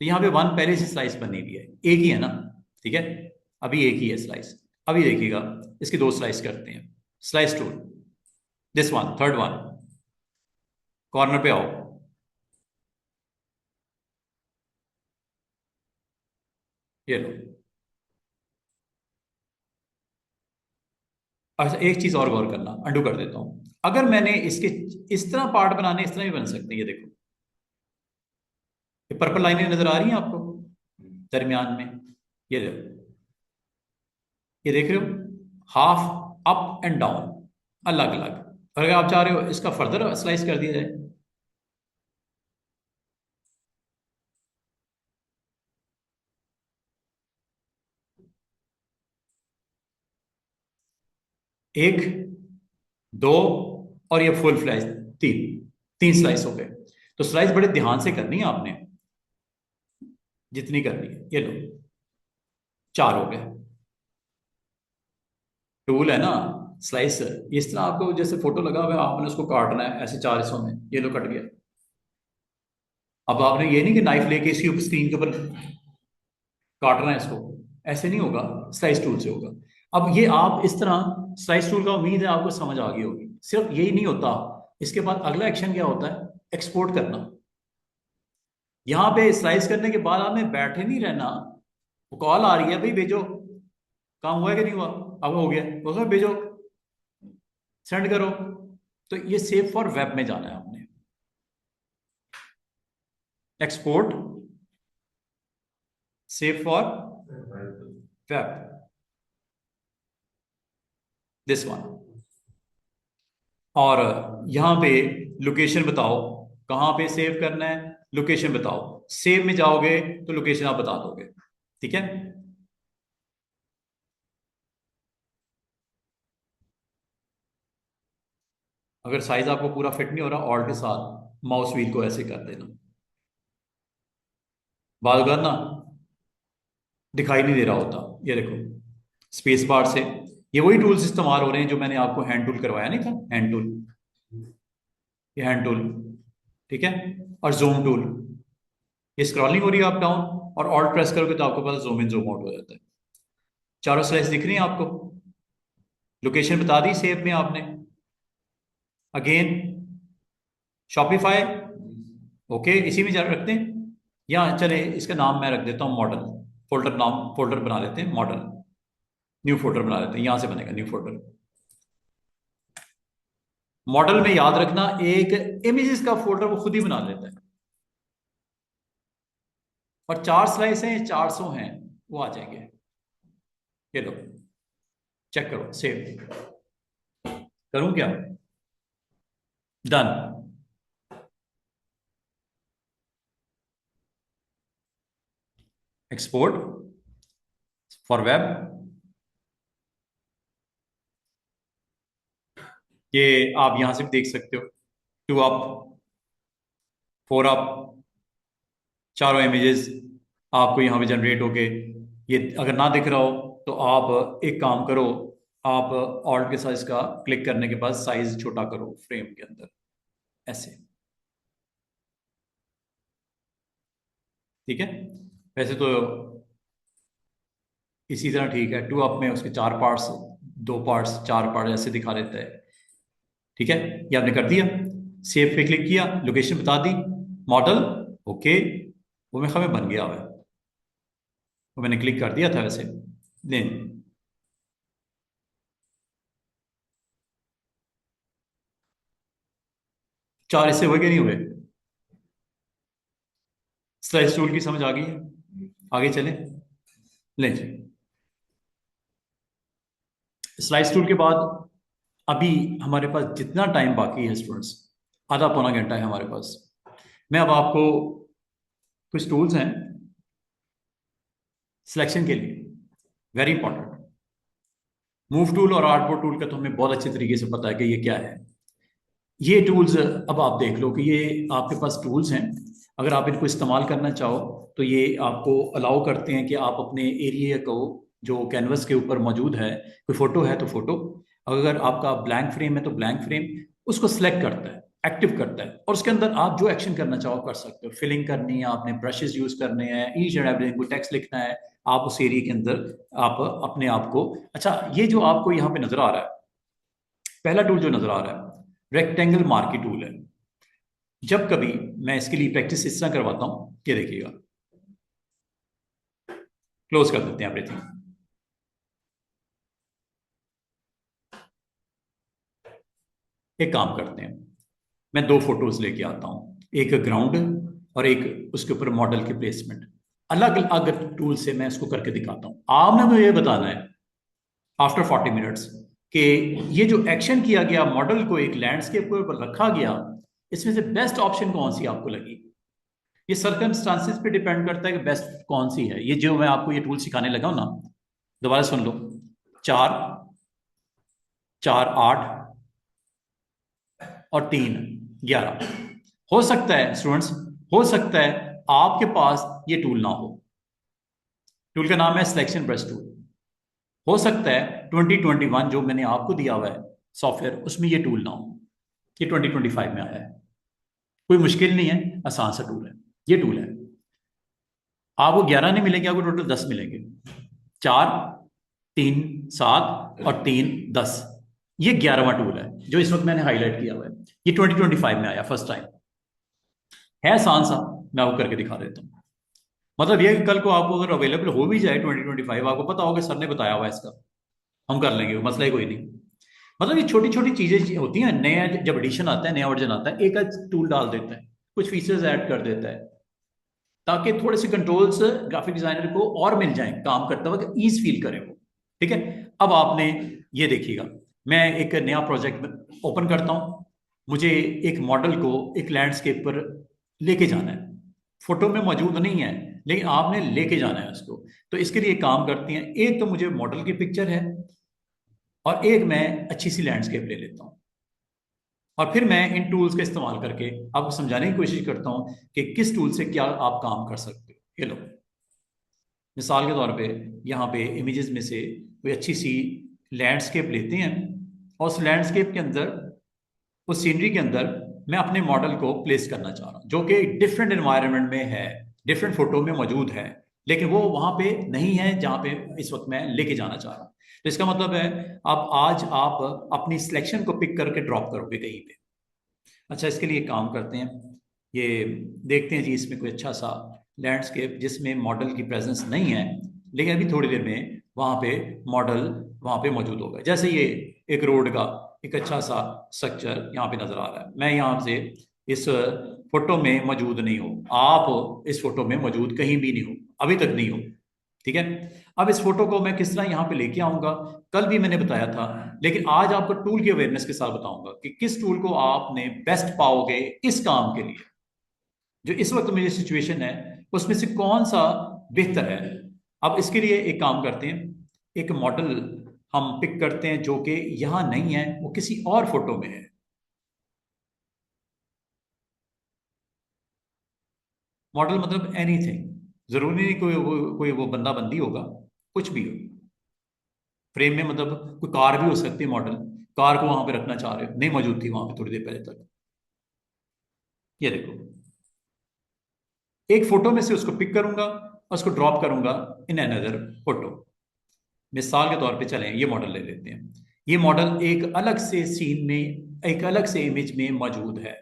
[SPEAKER 1] तो यहाँ पे वन पहले से स्लाइस बनी हुई है, एक ही है ना? ठीक है, अभी एक ही है स्लाइस। अभी देखिएगा, इसकी 2 स्लाइस करते हैं। Slice tool, this one, third one, corner पे आओ। ये लो। अच्छा, एक चीज और गौर करना, अंडू कर देता हूं। अगर मैंने इसके इस तरह पार्ट बनाने, इस तरह भी बन सकते हैं। ये देखो, ये पर्पल लाइनें नजर आ रही हैं आपको दरमियान में? ये देखो, ये देख रहे हो, हाफ अप एंड डाउन, अलग अलग। और अगर आप चाह रहे हो इसका फर्दर स्लाइस कर दिया जाए, एक, दो, और ये फुल स्लाइस, तीन, 3 स्लाइस हो गए। तो स्लाइस बड़े ध्यान से करनी है आपने, जितनी करनी है। ये लो, 4 हो गए। टूल है ना, स्लाइस इस तरह आपको जैसे फोटो लगा हुआ है, आपने उसको काटना है ऐसे 4 हिस्सों में, ये लो कट गया। अब आपने ये नहीं कि नाइफ लेके इसके ऊपर स्क्रीन के ऊपर काटना है इसको, ऐसे नहीं होगा, स्लाइस टूल से होगा। अब ये आप इस तरह स्लाइस टूल का, उम्मीद है आपको समझ आ गई होगी। सिर्फ यही नहीं होता, इसके बाद अगला एक्शन क्या होता है, एक्सपोर्ट करना। यहां पे स्लाइस करने के बाद आपने बैठे नहीं रहना, वो कॉल आ रही है भाई भेजो, काम हुआ है कि नहीं हुआ, अब हो गया, उसमें भेजो, सेंड करो। तो ये सेव फॉर वेब में जाना है आपने, export save for web, this one. और यहां पे लोकेशन बताओ, कहां पे सेव करना है, लोकेशन बताओ। सेव में जाओगे तो लोकेशन आप बता दोगे, ठीक है। अगर साइज आपको पूरा फिट नहीं हो रहा, ऑल्ट के साथ माउस व्हील को ऐसे कर देना, बाल करना दिखाई नहीं दे रहा होता, ये देखो स्पेस बार से। ये वही टूल्स इस्तेमाल हो रहे हैं जो मैंने आपको हैंड टूल करवाया नहीं था, हैंड टूल, ये हैंड टूल, ठीक है। और जूम टूल, ये स्क्रॉलिंग हो रही है अप डाउन, और ऑल्ट प्रेस करोगे तो आपको पास जूम इन जूम आउट हो जाता है। चारों स्लाइस दिख रही हैं आपको, लोकेशन बता दी सेव में आपने। अगेन शॉपिफाई, ओके, इसी में जाकर रखते हैं। या चले इसका नाम मैं रख देता हूँ मॉडल, फोल्डर नाम, फोल्डर बना लेते हैं मॉडल, न्यू फोल्डर बना लेते हैं, यहां से बनेगा न्यू फोल्डर। मॉडल में याद रखना एक इमेजेस का फोल्डर वो खुद ही बना लेता है, और 4 स्लाइस हैं, 400 हैं, वो आ जाएंगे। ये लो, चेक करो, सेव करूं क्या, डन। एक्सपोर्ट फॉर वेब, ये आप यहां से भी देख सकते हो, 2 अप 4 अप, चारों इमेजेस आपको यहां पे जनरेट होके। ये अगर ना दिख रहा हो तो आप एक काम करो, आप ऑल्ट के साथ इसका क्लिक करने के बाद साइज छोटा करो फ्रेम के अंदर, ऐसे, ठीक है। वैसे तो इसी तरह ठीक है, 2 अप में उसके 4 पार्ट्स, 2 पार्ट्स, 4 पार्ट ऐसे दिखा देता है, ठीक है। ये आपने कर दिया, सेव पे क्लिक किया, लोकेशन बता दी, मॉडल, ओके, वो मेरे ख्याल में बन गया हुआ है, वो मैंने क्लिक कर दिया था वैसे। नहीं, 4 इससे हुए कि नहीं हुए, स्लाइस टूल की समझ आ गई है, आगे चले, ले जी। स्लाइस टूल के बाद अभी हमारे पास जितना टाइम बाकी है स्टूडेंट्स, आधा पौना घंटा है हमारे पास। मैं अब आपको कुछ टूल्स हैं सिलेक्शन के लिए, वेरी इंपॉर्टेंट। मूव टूल और आर्टबोर्ड टूल का तो हमें बहुत अच्छे तरीके से पता है कि ये क्या है। ये टूल्स अब आप देख लो कि ये आपके पास टूल्स हैं, अगर आप इनको इस्तेमाल करना चाहो तो ये आपको अलाउ करते हैं कि आप अपने एरिया को, जो कैनवस के ऊपर मौजूद है, कोई फोटो है तो फोटो, अगर आपका ब्लैंक फ्रेम है तो ब्लैंक फ्रेम, उसको सिलेक्ट करता है, एक्टिव करता है, और उसके अंदर आप जो एक्शन करना चाहो कर सकते हो। फिलिंग करनी है आपने, ब्रशेस यूज करने हैं, ईच एंड एवरीथिंग, कोई टेक्स्ट लिखना है, आप उस एरिया के अंदर आप अपने आप को। अच्छा, ये जो आपको यहाँ पे नजर आ रहा है, पहला टूल जो नजर आ रहा है रेक्टेंगल मार्की टूल है। जब कभी मैं इसके लिए प्रैक्टिस इस तरह करवाता हूं, ये देखिएगा, क्लोज कर देते हैं एवरीथिंग। एक काम करते हैं, मैं 2 फोटोज लेके आता हूं, एक ग्राउंड और एक उसके ऊपर मॉडल की प्लेसमेंट। अलग अलग टूल से मैं इसको करके दिखाता हूं। आपने मुझे ये बताना है आफ्टर 40 मिनट्स कि ये जो एक्शन किया गया, मॉडल को एक लैंडस्केप के ऊपर रखा गया, इसमें से बेस्ट ऑप्शन कौन सी आपको लगी। ये सर्कमस्टांसिस पे डिपेंड करता है कि बेस्ट कौन सी है। ये जो मैं आपको ये टूल सिखाने लगा हूं ना, दोबारा सुन लो, 4 4 8 और 3 11। हो सकता है स्टूडेंट्स, हो सकता है आपके पास ये टूल ना हो। टूल का नाम है सिलेक्शन ब्रश टूल। हो सकता है 2021 जो मैंने आपको दिया हुआ है सॉफ्टवेयर, उसमें ये टूल ना हो, ये 2025 में आया है। कोई मुश्किल नहीं है, आसान सा टूल है, ये टूल है। आपको 11 नहीं मिलेंगे, आपको टोटल 10 मिलेंगे। 4, 3, 7 और 3, 10। ये 11वां टूल है जो इस वक्त मैंने हाईलाइट किया हुआ है। ये 2025 में आया फर्स्ट टाइम, है आसान सा। मैं आपको करके दिखा देता हूँ। मतलब ये कि कल को आपको अगर अवेलेबल हो भी जाए 2025, आपको पता होगा सर ने बताया हुआ है इसका, हम कर लेंगे, मसला ही कोई नहीं। मतलब ये छोटी छोटी चीजें होती हैं। नया जब एडिशन आता है, नया वर्जन आता है, एक टूल डाल देता है, कुछ फीचर्स ऐड कर देता है, ताकि थोड़े से कंट्रोल्स ग्राफिक डिजाइनर को और मिल जाए, काम करते वक्त ईज फील करे वो। ठीक है। अब आपने ये देखिएगा, मैं एक नया प्रोजेक्ट ओपन करता हूं। मुझे एक मॉडल को एक लैंडस्केप पर लेके जाना है, फोटो में मौजूद नहीं है, लेकिन आपने लेके जाना है उसको। तो इसके लिए काम करती हैं, एक तो मुझे मॉडल की पिक्चर है, और एक मैं अच्छी सी लैंडस्केप ले लेता हूँ, और फिर मैं इन टूल्स का इस्तेमाल करके आपको समझाने की कोशिश करता हूँ कि किस टूल से क्या आप काम कर सकते हो। ये लो, मिसाल के तौर पे यहाँ पे इमेजेस में से कोई अच्छी सी लैंडस्केप लेते हैं, और उस लैंडस्केप के अंदर, उस सीनरी के अंदर मैं अपने मॉडल को प्लेस करना चाह रहा हूँ, जो कि डिफरेंट एनवायरनमेंट में है, डिफरेंट फोटो में मौजूद है, लेकिन वो वहां पे नहीं है जहाँ पे इस वक्त मैं लेके जाना चाह रहा हूँ। तो इसका मतलब है, आप आज आप अपनी सिलेक्शन को पिक करके ड्रॉप करोगे कहीं पे। अच्छा, इसके लिए काम करते हैं, ये देखते हैं जी, इसमें कोई अच्छा सा लैंडस्केप जिसमें मॉडल की प्रेजेंस नहीं है, लेकिन अभी थोड़ी देर में वहाँ पे मॉडल वहाँ पे मौजूद होगा। जैसे ये एक रोड का एक अच्छा सा स्ट्रक्चर यहाँ पे नजर आ रहा है। मैं यहाँ से इस फोटो में मौजूद नहीं हो, आप इस फोटो में मौजूद कहीं भी नहीं हो, अभी तक नहीं हो। ठीक है। अब इस फोटो को मैं किस तरह यहाँ पे लेके आऊंगा, कल भी मैंने बताया था, लेकिन आज आपको टूल की अवेयरनेस के साथ बताऊंगा कि किस टूल को आपने बेस्ट पाओगे इस काम के लिए, जो इस वक्त मेरी सिचुएशन है उसमें से कौन सा बेहतर है। अब इसके लिए एक काम करते हैं, एक मॉडल हम पिक करते हैं जो कि यहां नहीं है, वो किसी और फोटो में है। मॉडल मतलब एनीथिंग, जरूरी नहीं कोई वो बंदा बंदी होगा, कुछ भी हो फ्रेम में, मतलब कोई कार भी हो सकती है मॉडल। कार को वहां पे रखना चाह रहे हो, नहीं मौजूद थी वहां पे थोड़ी देर पहले तक। ये देखो, एक फोटो में से उसको पिक करूंगा और उसको ड्रॉप करूंगा इन अनदर फोटो। मिसाल के तौर पे चलें, ये मॉडल ले लेते हैं। ये मॉडल एक अलग से सीन में, एक अलग से इमेज में मौजूद है।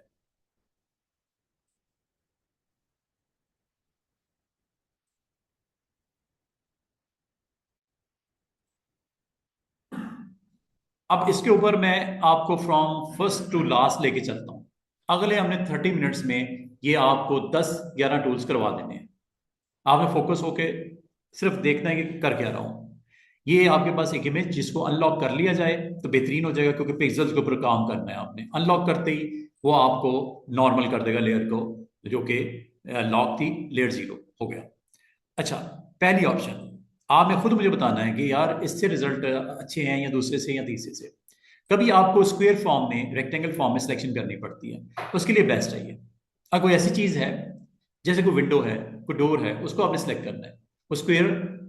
[SPEAKER 1] अब इसके ऊपर मैं आपको फ्रॉम फर्स्ट टू लास्ट लेके चलता हूं। अगले हमने 30 मिनट्स में ये आपको 10-11 टूल्स करवा देने हैं। आपने फोकस होके सिर्फ देखना है कि कर क्या रहा हूं। ये आपके पास एक इमेज जिसको अनलॉक कर लिया जाए तो बेहतरीन हो जाएगा, क्योंकि पिक्सल्स के ऊपर काम करना है आपने। अनलॉक करते ही वो आपको नॉर्मल कर देगा लेयर को, जो कि लॉक थी, लेयर 0 हो गया। अच्छा, पहली ऑप्शन, आपने खुद मुझे बताना है कि यार इससे रिजल्ट अच्छे हैं या दूसरे से या तीसरे से। कभी आपको स्क्वायर फॉर्म में, रेक्टेंगल फॉर्म में सिलेक्शन करनी पड़ती है, तो उसके लिए बेस्ट है ये। अगर कोई ऐसी चीज है जैसे कोई विंडो है, कोई डोर है, उसको आपने सेलेक्ट करना है, वो स्क्वायर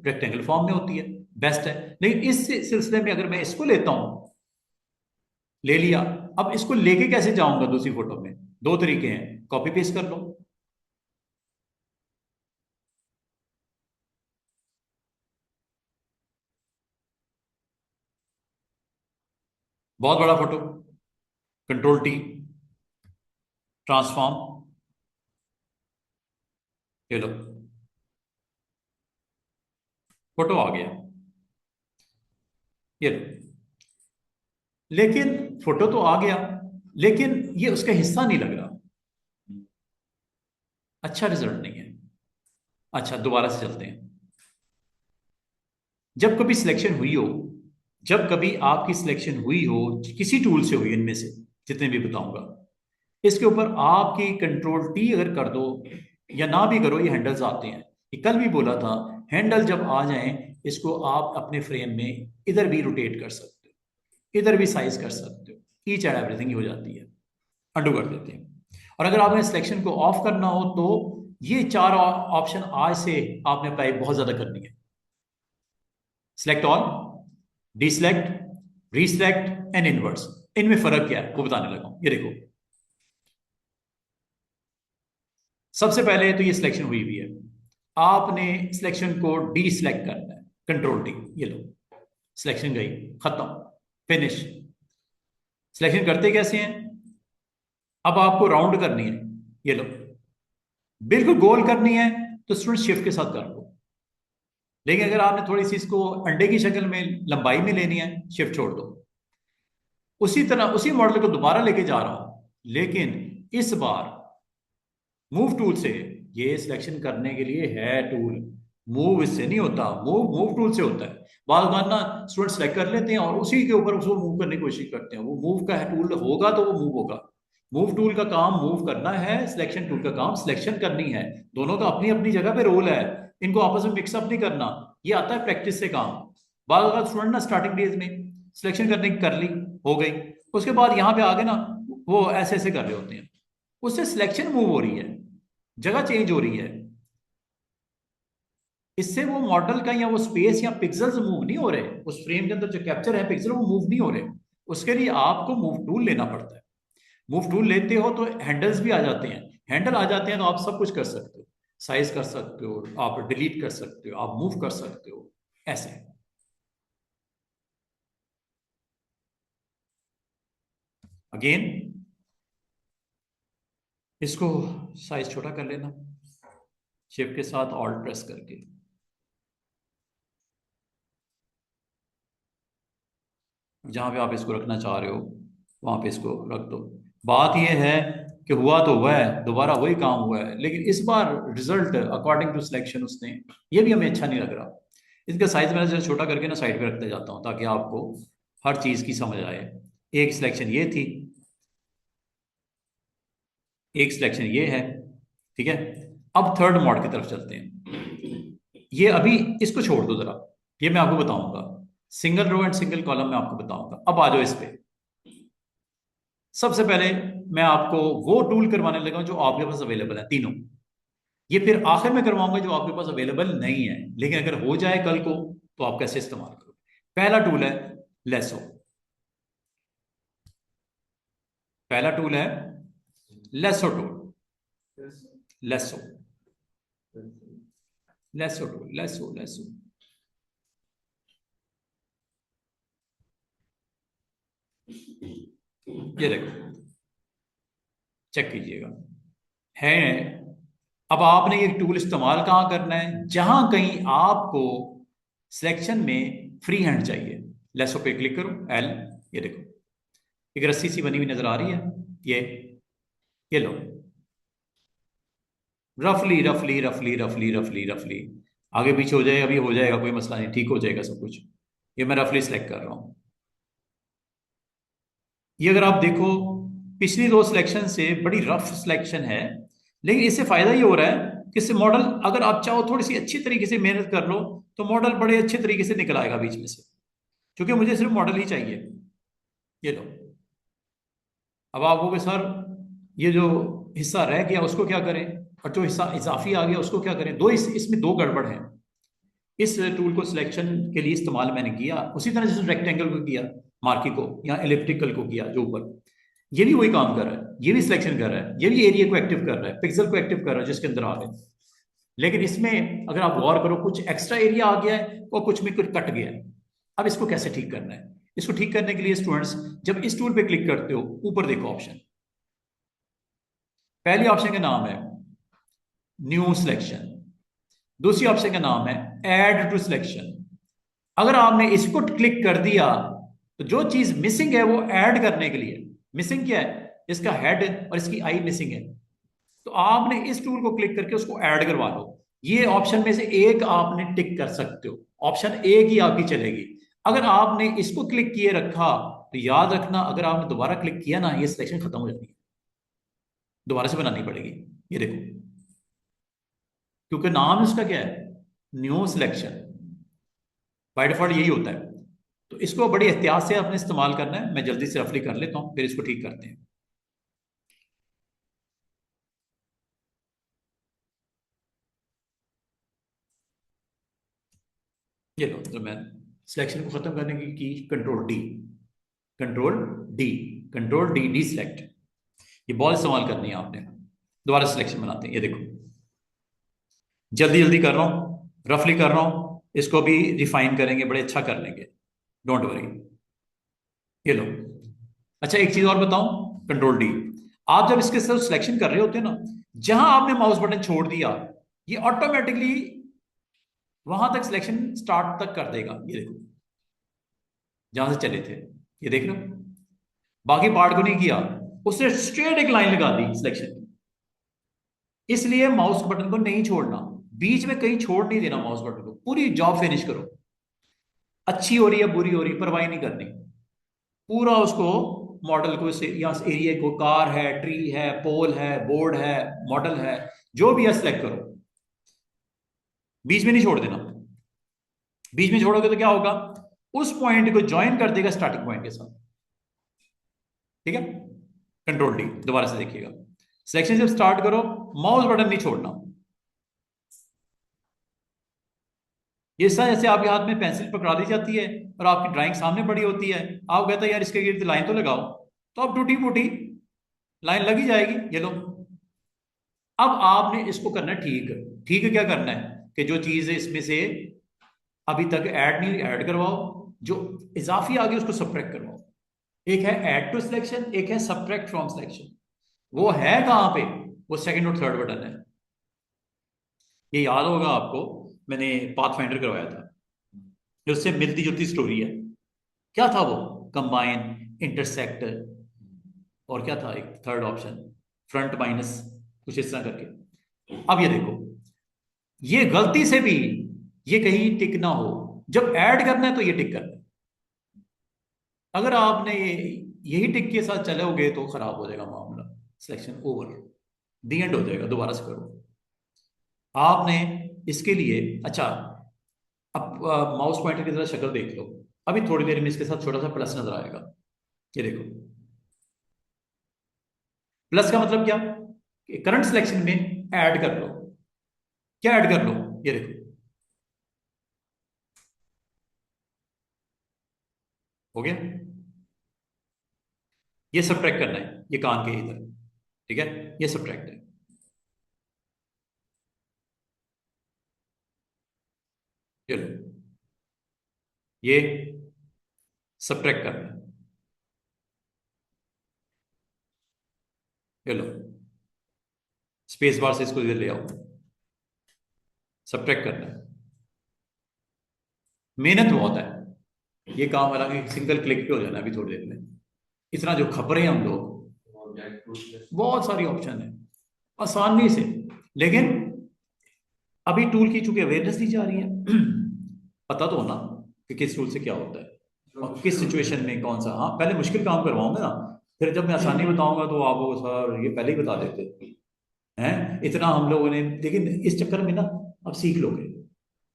[SPEAKER 1] रेक्टेंगल फॉर्म में होती है, बेस्ट है। लेकिन इस सिलसिले में अगर मैं इसको लेता हूं, ले लिया, अब इसको लेके कैसे जाऊंगा दूसरी फोटो में? दो तरीके हैं, कॉपी पेस्ट कर लो। बहुत बड़ा फोटो, कंट्रोल T, ट्रांसफॉर्म, ये लो, फोटो आ गया, ये लो। लेकिन फोटो तो आ गया, लेकिन ये उसका हिस्सा नहीं लग रहा, अच्छा रिजल्ट नहीं है। अच्छा, दोबारा से चलते हैं। जब कभी सिलेक्शन हुई हो, जब कभी आपकी सिलेक्शन हुई हो, किसी टूल से हुई, इनमें से जितने भी बताऊंगा, इसके ऊपर आपकी कंट्रोल T अगर कर दो या ना भी करो, ये हैंडल्स आते हैं। ये कल भी बोला था, हैंडल जब आ जाएं, इसको आप अपने फ्रेम में इधर भी रोटेट कर सकते हो, इधर भी साइज कर सकते हो, ईच एंड एवरीथिंग हो जाती है। अंडू कर देते हैं। और अगर आपने सिलेक्शन को ऑफ करना हो तो ये चार ऑप्शन आज से आपने अप्लाई बहुत ज्यादा करनी है। Select all, डीसिलेक्ट, reselect and inverts, इनमें फर्क क्या है वो बताने लगा हूं। ये देखो, सबसे पहले तो ये सिलेक्शन हुई हुई है, आपने सिलेक्शन को डी सिलेक्ट करना है, कंट्रोल डी, ये लो, सिलेक्शन गई, खत्म, फिनिश। सिलेक्शन करते कैसे हैं, अब आपको राउंड करनी है, ये लो, बिल्कुल गोल करनी है तो स्टूडेंट शिफ्ट के साथ कर लो, लेकिन अगर आपने थोड़ी सी इसको अंडे की शक्ल में लंबाई में लेनी है, शिफ्ट छोड़ दो। उसी तरह उसी मॉडल को दोबारा लेके जा रहा हूं, लेकिन इस बार मूव टूल से, ये सिलेक्शन करने के लिए है टूल, मूव इससे नहीं होता, मूव मूव टूल से होता है। बार बार ना स्टूडेंट सेलेक्ट कर लेते हैं और उसी के ऊपर उसको मूव करने की कोशिश करते हैं, वो मूव का टूल होगा तो वो मूव होगा। मूव टूल का काम मूव करना है, सिलेक्शन टूल का काम सिलेक्शन करनी है, दोनों का अपनी अपनी जगह पे रोल है, इनको आपस में मिक्सअप नहीं करना, ये आता है प्रैक्टिस से काम। बार बार स्टूडेंट ना स्टार्टिंग डेज में सिलेक्शन करने की कर ली, हो गई, उसके बाद यहाँ पे आगे ना वो ऐसे ऐसे कर रहे होते हैं, उससे सिलेक्शन मूव हो रही है, जगह चेंज हो रही है, इससे वो मॉडल का या वो स्पेस या पिक्सल्स मूव नहीं हो रहे, उस फ्रेम के अंदर जो कैप्चर है पिक्सल वो मूव नहीं हो रहे, उसके लिए आपको मूव टूल लेना पड़ता है। मूव टूल लेते हो तो हैंडल्स भी आ जाते हैं, हैंडल आ जाते हैं तो आप सब कुछ कर सकते हो, साइज कर सकते हो, आप डिलीट कर सकते हो, आप मूव कर सकते हो, ऐसे। अगेन इसको साइज छोटा कर लेना, शिफ्ट के साथ ऑल्ट प्रेस करके, जहां पे आप इसको रखना चाह रहे हो वहां पे इसको रख दो। बात यह है कि हुआ तो हुआ है, दोबारा वही काम हुआ है, लेकिन इस बार रिजल्ट अकॉर्डिंग टू सिलेक्शन उसने, ये भी हमें अच्छा नहीं लग रहा। इसका साइज मैंने जरा छोटा करके ना साइड पे रखते जाता हूँ ताकि आपको हर चीज की समझ आए। एक सिलेक्शन ये थी, एक सिलेक्शन ये है, ठीक है। अब थर्ड मॉड की तरफ चलते हैं, ये अभी इसको छोड़ दो जरा, ये मैं आपको बताऊंगा, single row and single column में आपको बताऊंगा। अब आ जाओ इस पे, सबसे पहले मैं आपको वो टूल करवाने लगा जो आपके पास अवेलेबल है तीनों, ये फिर आखिर में करवाऊंगा जो आपके पास अवेलेबल नहीं है, लेकिन अगर हो जाए कल को तो आप कैसे इस्तेमाल करो। पहला टूल है लेसो, पहला टूल है lasso tool, lasso, lasso tool, lasso lasso, ये देखो, चेक कीजिएगा, है। अब आपने ये टूल इस्तेमाल कहाँ करना है, जहां कहीं आपको सिलेक्शन में फ्री हैंड चाहिए, लेसो पे क्लिक करो, एल, ये देखो एक रस्सी सी बनी हुई नजर आ रही है, ये लो, रफली रफली रफली रफली रफली रफली, आगे पीछे हो जाए अभी हो जाएगा, कोई मसला नहीं, ठीक हो जाएगा सब कुछ, ये मैं रफली सिलेक्ट कर रहा हूं। ये अगर आप देखो पिछली दो सिलेक्शन से बड़ी रफ सिलेक्शन है, लेकिन इससे फायदा ये हो रहा है कि इससे मॉडल, अगर आप चाहो थोड़ी सी अच्छी तरीके से मेहनत कर लो तो मॉडल बड़े अच्छे तरीके से निकल आएगा बीच में से, क्योंकि मुझे सिर्फ मॉडल ही चाहिए, ये लो। अब आप कहोगे सर ये जो हिस्सा रह गया उसको क्या करें, और जो हिस्सा इजाफी आ गया उसको क्या करें, इसमें दो गड़बड़ है। इस टूल को सिलेक्शन के लिए इस्तेमाल मैंने किया उसी तरह जैसे रेक्टेंगल को किया, मार्की को या इलिप्टिकल को किया जो ऊपर, ये भी वही काम कर रहा है, ये भी सिलेक्शन कर रहा है, ये भी एरिया को एक्टिव कर रहा है, पिक्सल को एक्टिव कर रहा है जिसके अंदर आ गए, लेकिन इसमें अगर आप गौर करो कुछ एक्स्ट्रा एरिया आ गया है और कुछ में कुछ कट गया है। अब इसको कैसे ठीक करना है, इसको ठीक करने के लिए स्टूडेंट्स जब इस टूल पे क्लिक करते हो ऊपर देखो ऑप्शन, पहली ऑप्शन का नाम है न्यू सिलेक्शन, दूसरी ऑप्शन का नाम है ऐड टू सिलेक्शन। अगर आपने इसको क्लिक कर दिया तो जो चीज मिसिंग है वो ऐड करने के लिए, मिसिंग क्या है, इसका हेड और इसकी आई मिसिंग है, तो आपने इस टूल को क्लिक करके उसको ऐड करवा लो। ये ऑप्शन में से एक आपने टिक कर सकते हो, ऑप्शन एक ही आपकी चलेगी। अगर आपने इसको क्लिक किए रखा तो याद रखना अगर आपने दोबारा क्लिक किया ना ये सिलेक्शन खत्म हो जाती है, दोबारा से बनानी पड़ेगी। ये देखो, क्योंकि नाम इसका क्या है, न्यू सिलेक्शन, बाय डिफॉल्ट यही होता है। तो इसको बड़ी एहतियात से आपने इस्तेमाल करना है, मैं जल्दी से रफली कर लेता हूं फिर इसको ठीक करते हैं। ये लो तो मैं सिलेक्शन को खत्म करने की control D, control D, control D, D select. ये बॉल इस्तेमाल करनी है आपने। दोबारा सिलेक्शन बनाते हैं, ये देखो जल्दी जल्दी कर रहा हूं, रफली कर रहा हूं, इसको भी रिफाइन करेंगे, बड़े अच्छा कर लेंगे, डोंट वरी। ये लो। अच्छा एक चीज और बताऊं, कंट्रोल डी, आप जब इसके साथ सिलेक्शन कर रहे होते हैं ना, जहां आपने माउस बटन छोड़ दिया ये ऑटोमेटिकली वहां तक सिलेक्शन स्टार्ट तक कर देगा। ये देखो जहां से चले थे, ये देख लो, बाकी पार्ट को नहीं किया, उसने स्ट्रेट एक लाइन लगा दी सिलेक्शन की। इसलिए माउस बटन को नहीं छोड़ना, बीच में कहीं छोड़ नहीं देना माउस बटन को, पूरी जॉब फिनिश करो। अच्छी हो रही है बुरी हो रही परवाही नहीं करनी, पूरा उसको मॉडल को यहाँ एरिया को, कार है, ट्री है, पोल है, बोर्ड है, मॉडल है, जो भी है सिलेक्ट करो, बीच में नहीं छोड़ देना। बीच में छोड़ोगे तो क्या होगा, उस पॉइंट को ज्वाइन कर देगा स्टार्टिंग पॉइंट के साथ। ठीक है, कंट्रोल डी, दोबारा से देखिएगा, सिलेक्शन जब स्टार्ट करो माउस बटन नहीं छोड़ना। ये जैसे आपके हाथ में पेंसिल पकड़ा दी जाती है और आपकी ड्राइंग सामने पड़ी होती है, आप कहते हैं यार इसके गिर्द लाइन तो लगाओ, तो अब टूटी फूटी लाइन लगी जाएगी। ये लो, अब आपने इसको करना है ठीक। ठीक क्या करना है कि जो चीज है इसमें से अभी तक ऐड नहीं, ऐड करवाओ, जो इजाफी आ गई उसको सब्ट्रैक्ट करवाओ। एक है ऐड टू सिलेक्शन, एक है सब्ट्रैक्ट फ्रॉम सिलेक्शन। वो है कहां पे, वो सेकंड और थर्ड बटन है। ये याद होगा आपको, मैंने पाथफाइंडर करवाया था, जो उससे मिलती जुलती स्टोरी है। क्या था वो, कंबाइन, इंटरसेक्ट, और क्या था एक थर्ड ऑप्शन, फ्रंट माइनस, कुछ इस तरह करके। अब ये देखो, ये गलती से भी ये कहीं टिक ना हो, जब ऐड करना है तो ये टिक करना है। अगर आपने यही टिक के साथ चलोगे तो खराब हो जाएगा मामला, सिलेक्शन ओवर, दी एंड हो जाएगा। दोबारा से करो आपने इसके लिए। अच्छा अब माउस पॉइंटर की तरह शक्ल देख लो, अभी थोड़ी देर में इसके साथ छोटा सा प्लस नजर आएगा। ये देखो, प्लस का मतलब क्या, करंट सिलेक्शन में ऐड कर लो। क्या ऐड कर लो, ये देखो हो गया। ये सब्ट्रैक्ट करना है, ये कान के इधर, ठीक है, ये सब्ट्रैक्ट है। ये लो, ये सब्ट्रैक्ट करना है। ये लो, स्पेस बार से इसको इधर ले आओ, सब्ट्रैक्ट करना है। मेहनत बहुत है ये काम, हालांकि सिंगल क्लिक पे हो जाना है अभी थोड़ी देर में। इतना जो खबर है हम लोग, बहुत सारी ऑप्शन है आसानी से, लेकिन अभी टूल की चूंकि अवेयरनेस दी जा रही है, पता तो होना कि किस टूल से क्या होता है और किस सिचुएशन में कौन सा। हाँ पहले मुश्किल काम करवाऊंगा ना, फिर जब मैं आसानी बताऊंगा तो आपको सर ये पहले ही बता देते हैं। इतना हम लोगों ने, लेकिन इस चक्कर में ना अब सीख लोगे,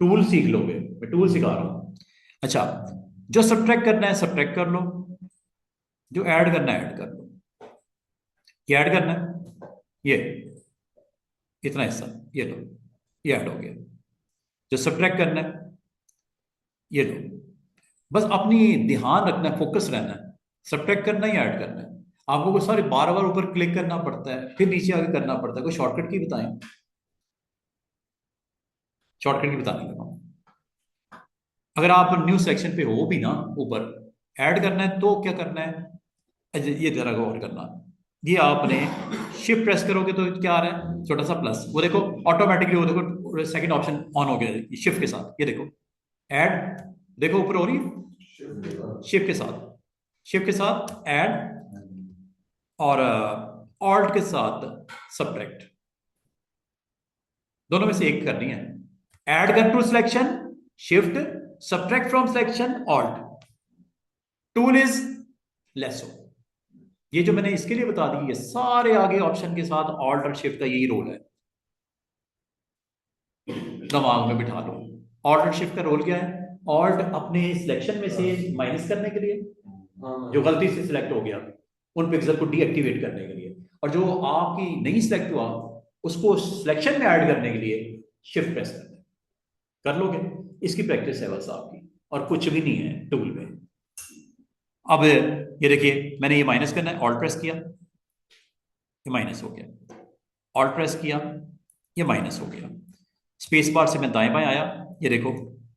[SPEAKER 1] टूल सीख लोगे, मैं टूल सिखा रहा हूँ। अच्छा, जो सब्ट्रैक्ट करना है सब्ट्रैक्ट कर लो, जो ऐड करना है ऐड कर लो। ये ऐड करना है, ये इतना हिस्सा, ये लो, ये ऐड हो गया। जो सब्ट्रैक्ट करना है, ये लो। बस अपनी ध्यान रखना है, फोकस रहना है, सब्ट्रैक्ट करना है या ऐड करना है। आपको को सारे बार बार ऊपर क्लिक करना पड़ता है, फिर नीचे आगे करना पड़ता है। कोई शॉर्टकट की बताएं, शॉर्टकट की बताने लगा हूं। अगर आप न्यू सेक्शन पे हो भी ना, ऊपर ऐड करना है तो क्या करना है, ये जरा गौर करना। ये आपने शिफ्ट प्रेस करोगे तो क्या आ रहा है, छोटा सा प्लस, वो देखो ऑटोमेटिकली, वो देखो सेकंड ऑप्शन ऑन हो गया शिफ्ट के साथ। ये देखो ऐड, देखो ऊपर हो रही है शिफ्ट के साथ, शिफ्ट के साथ ऐड, और ऑल्ट के साथ सब्ट्रैक्ट, दोनों में से एक करनी है। ऐड कर to selection shift, subtract from selection alt, tool is lasso. ये जो मैंने इसके लिए बता दी, ये सारे आगे ऑप्शन के साथ ऑल्ट और शिफ्ट का यही रोल है, दिमाग में बिठा लो। ऑल्ट और शिफ्ट का रोल क्या है, ऑल्ट अपने सिलेक्शन में से माइनस करने के लिए, जो गलती से सिलेक्ट हो गया उन पिक्सल को डीएक्टिवेट करने के लिए, और जो आपकी नहीं सिलेक्ट हुआ उसको सिलेक्शन में ऐड करने के लिए शिफ्ट प्रेस करना है। कर लोगे, इसकी प्रैक्टिस है बस आपकी। और कुछ भी नहीं है टूल में। अब ये देखिए, मैंने ये माइनस करना है, ऑल्ट प्रेस किया, ये माइनस हो गया, ऑल्ट प्रेस किया, ये माइनस हो गया। स्पेस बार से मैं दाएं बाएं आया, ये देखो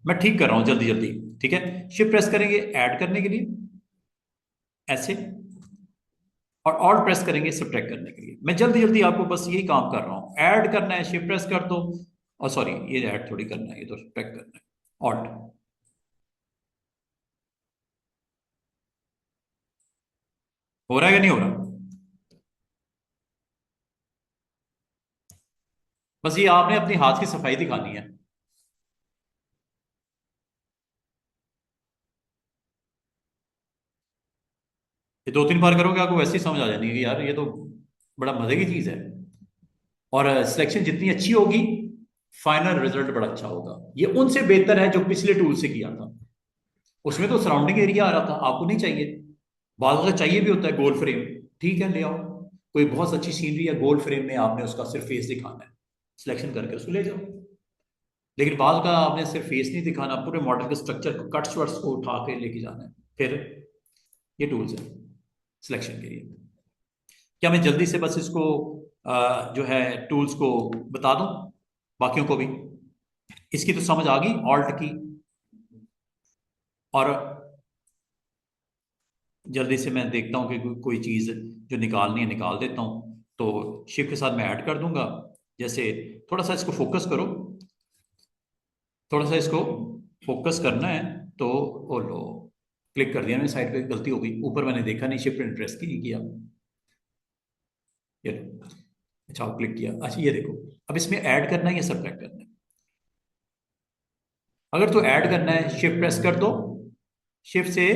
[SPEAKER 1] मैं ठीक कर रहा हूं जल्दी जल्दी। ठीक है, शिफ्ट प्रेस करेंगे ऐड करने के लिए ऐसे, और ऑल्ट प्रेस करेंगे सब्ट्रैक्ट करने के लिए। मैं जल्दी जल्दी आपको बस यही काम कर रहा हूं, ऐड करना है शिफ्ट प्रेस कर दो, और सॉरी ये ऐड थोड़ी करना है, ये तो सब्ट्रैक्ट करना है, ऑल्ट। हो रहा है या नहीं हो रहा? बस ये आपने अपनी हाथ की सफाई दिखानी है। ये 2-3 बार करोगे आपको वैसे ही समझ आ जानी है कि यार ये तो बड़ा मजे की चीज है। और सिलेक्शन जितनी अच्छी होगी, फाइनल रिजल्ट बड़ा अच्छा होगा। ये उनसे बेहतर है जो पिछले टूल से किया था, उसमें तो सराउंडिंग एरिया आ रहा था, आपको नहीं चाहिए। बाद में चाहिए भी होता है गोल फ्रेम, ठीक है ले आओ। कोई बहुत अच्छी सीनरी है, गोल फ्रेम में आपने उसका सिर्फ फेस दिखाना है, सिलेक्शन करके उसको ले जाओ। लेकिन बाद का आपने सिर्फ फेस नहीं दिखाना, पूरे मॉडल के स्ट्रक्चर को, कट्स वर्ड्स को उठा के लेके जाना है। फिर ये टूल्स है सिलेक्शन के लिए। क्या मैं जल्दी से बस इसको जो है टूल्स को बता दूं बाकियों को भी? इसकी तो समझ आ गई, ऑल्ट की। और जल्दी से मैं देखता हूँ कि कोई चीज़ जो निकालनी है निकाल देता हूँ, तो शिफ्ट के साथ मैं ऐड कर दूंगा। जैसे थोड़ा सा इसको फोकस करो, थोड़ा सा इसको फोकस करना है, तो ओ लो, क्लिक कर दिया मैंने, साइड पे गलती हो गई, ऊपर मैंने देखा नहीं, शिफ्ट एंड प्रेस की नहीं किया। ये लो, अच्छा क्लिक किया। अच्छा ये देखो, अब इसमें ऐड करना है या सब्ट्रैक्ट करना है? अगर तो ऐड करना है शिफ्ट प्रेस कर दो, शिफ्ट से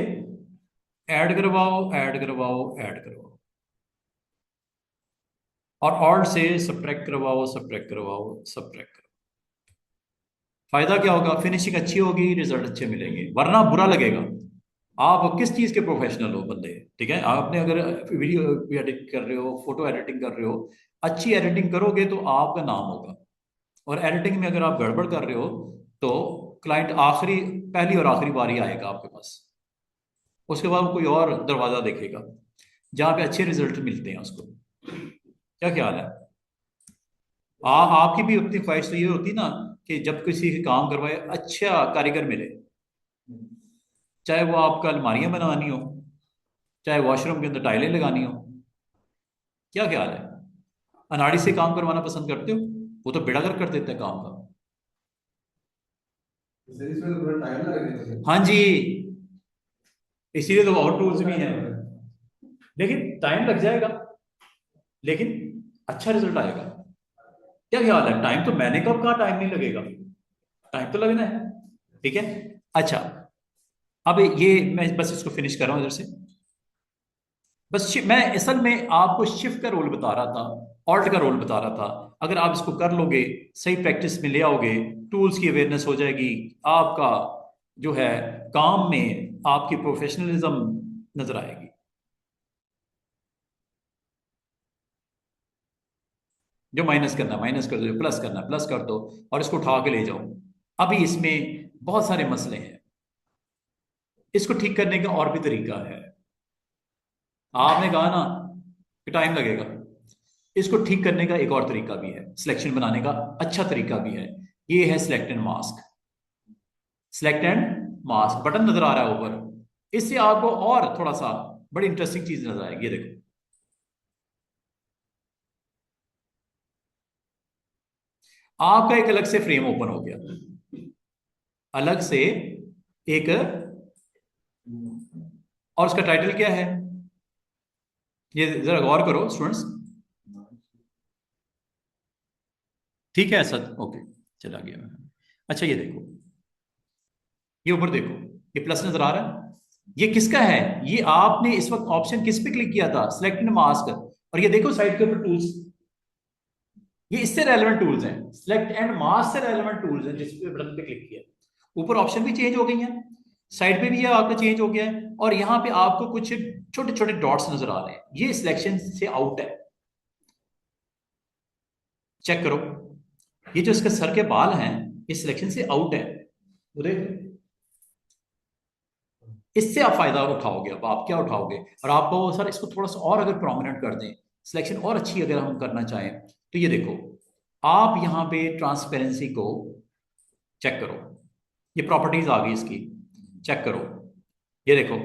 [SPEAKER 1] ऐड करवाओ, ऐड करवाओ, ऐड करवाओ, और ऑल्ट से सब्ट्रैक्ट करवाओ, सब्ट्रैक्ट करवाओ, सब्ट्रैक्ट करवाओ। फायदा क्या होगा? फिनिशिंग अच्छी होगी, रिजल्ट अच्छे मिलेंगे, वरना बुरा लगेगा। आप किस चीज के प्रोफेशनल हो बंदे? ठीक है, आपने अगर वीडियो एडिट कर रहे हो, फोटो एडिटिंग कर रहे हो, अच्छी एडिटिंग करोगे तो आपका नाम होगा। और एडिटिंग में अगर आप गड़बड़ कर रहे हो, तो क्लाइंट आखिरी, पहली और आखिरी बार ही आएगा आपके पास, उसके बाद वो कोई और दरवाजा देखेगा जहां पे अच्छे रिजल्ट मिलते हैं उसको। क्या ख्याल है? आपकी भी अपनी ख्वाहिश तो ये होती ना कि जब किसी से काम करवाए अच्छा कारीगर मिले, चाहे वो आपका अलमारियां बनानी हो, चाहे वॉशरूम के अंदर टाइलें लगानी हो। क्या ख्याल है? अनाड़ी से काम करवाना पसंद करते हो? वो तो बेड़ागर कर देता है काम का। इसमें तो पूरा टाइम लगेगा। हाँ जी, इसीलिए तो और टूल्स भी हैं, लेकिन टाइम लग जाएगा, लेकिन अच्छा रिजल्ट आएगा। क्या ख्याल है? टाइम तो मैंने कब कहा टाइम नहीं लगेगा, टाइम तो लगना है। ठीक है, अच्छा, अब ये मैं बस इसको फिनिश कर रहा हूं इधर से। बस मैं असल में आपको शिफ्ट का रोल बता रहा था, ऑल्ट का रोल बता रहा था। अगर आप इसको कर लोगे, सही प्रैक्टिस में ले आओगे, टूल्स की अवेयरनेस हो जाएगी, आपका जो है काम में आपकी प्रोफेशनलिज्म नजर आएगी। जो माइनस करना माइनस कर दो, जो प्लस करना प्लस कर दो, और इसको उठा के ले जाओ। अभी इसमें बहुत सारे मसले हैं, इसको ठीक करने का और भी तरीका है। आपने कहा ना कि टाइम लगेगा, इसको ठीक करने का एक और तरीका भी है, सिलेक्शन बनाने का अच्छा तरीका भी है। ये है select and mask. Select and mask button नजर आ रहा है ऊपर, इससे आपको और थोड़ा सा बड़ी इंटरेस्टिंग चीज नजर आएगी। ये देखो, आपका एक अलग से फ्रेम ओपन हो गया, अलग से एक, और उसका टाइटल क्या है? ये जरा गौर करो स्टूडेंट्स। ठीक है सर, ओके, चला गया मैं। अच्छा ये देखो, ये ऊपर देखो, ये प्लस नजर आ रहा है, ये किसका है? ये आपने इस वक्त ऑप्शन किस पे क्लिक किया था? Select and mask. और ये देखो साइड के ऊपर टूल्स, ये इससे रेलेवेंट टूल्स हैं, सिलेक्ट एंड मास्क से रेलेवेंट टूल्स हैं, जिस पे बटन पे क्लिक किया। ऊपर ऑप्शन भी चेंज हो गई हैं, साइड पे भी ये आपका चेंज हो गया है, और यहाँ पे आपको कुछ छोटे छोटे डॉट्स नजर आ रहे हैं, ये सिलेक्शन से आउट है। चेक करो, ये जो इसके सर के बाल हैं, ये सिलेक्शन से आउट है, वो देख। इससे आप फायदा उठाओगे। अब आप क्या उठाओगे, और आपको सर इसको थोड़ा सा और अगर प्रोमिनेंट कर दें, सिलेक्शन और अच्छी अगर हम करना चाहें, तो ये देखो आप यहाँ पे ट्रांसपेरेंसी को चेक करो, ये प्रॉपर्टीज आ गई इसकी, चेक करो, ये देखो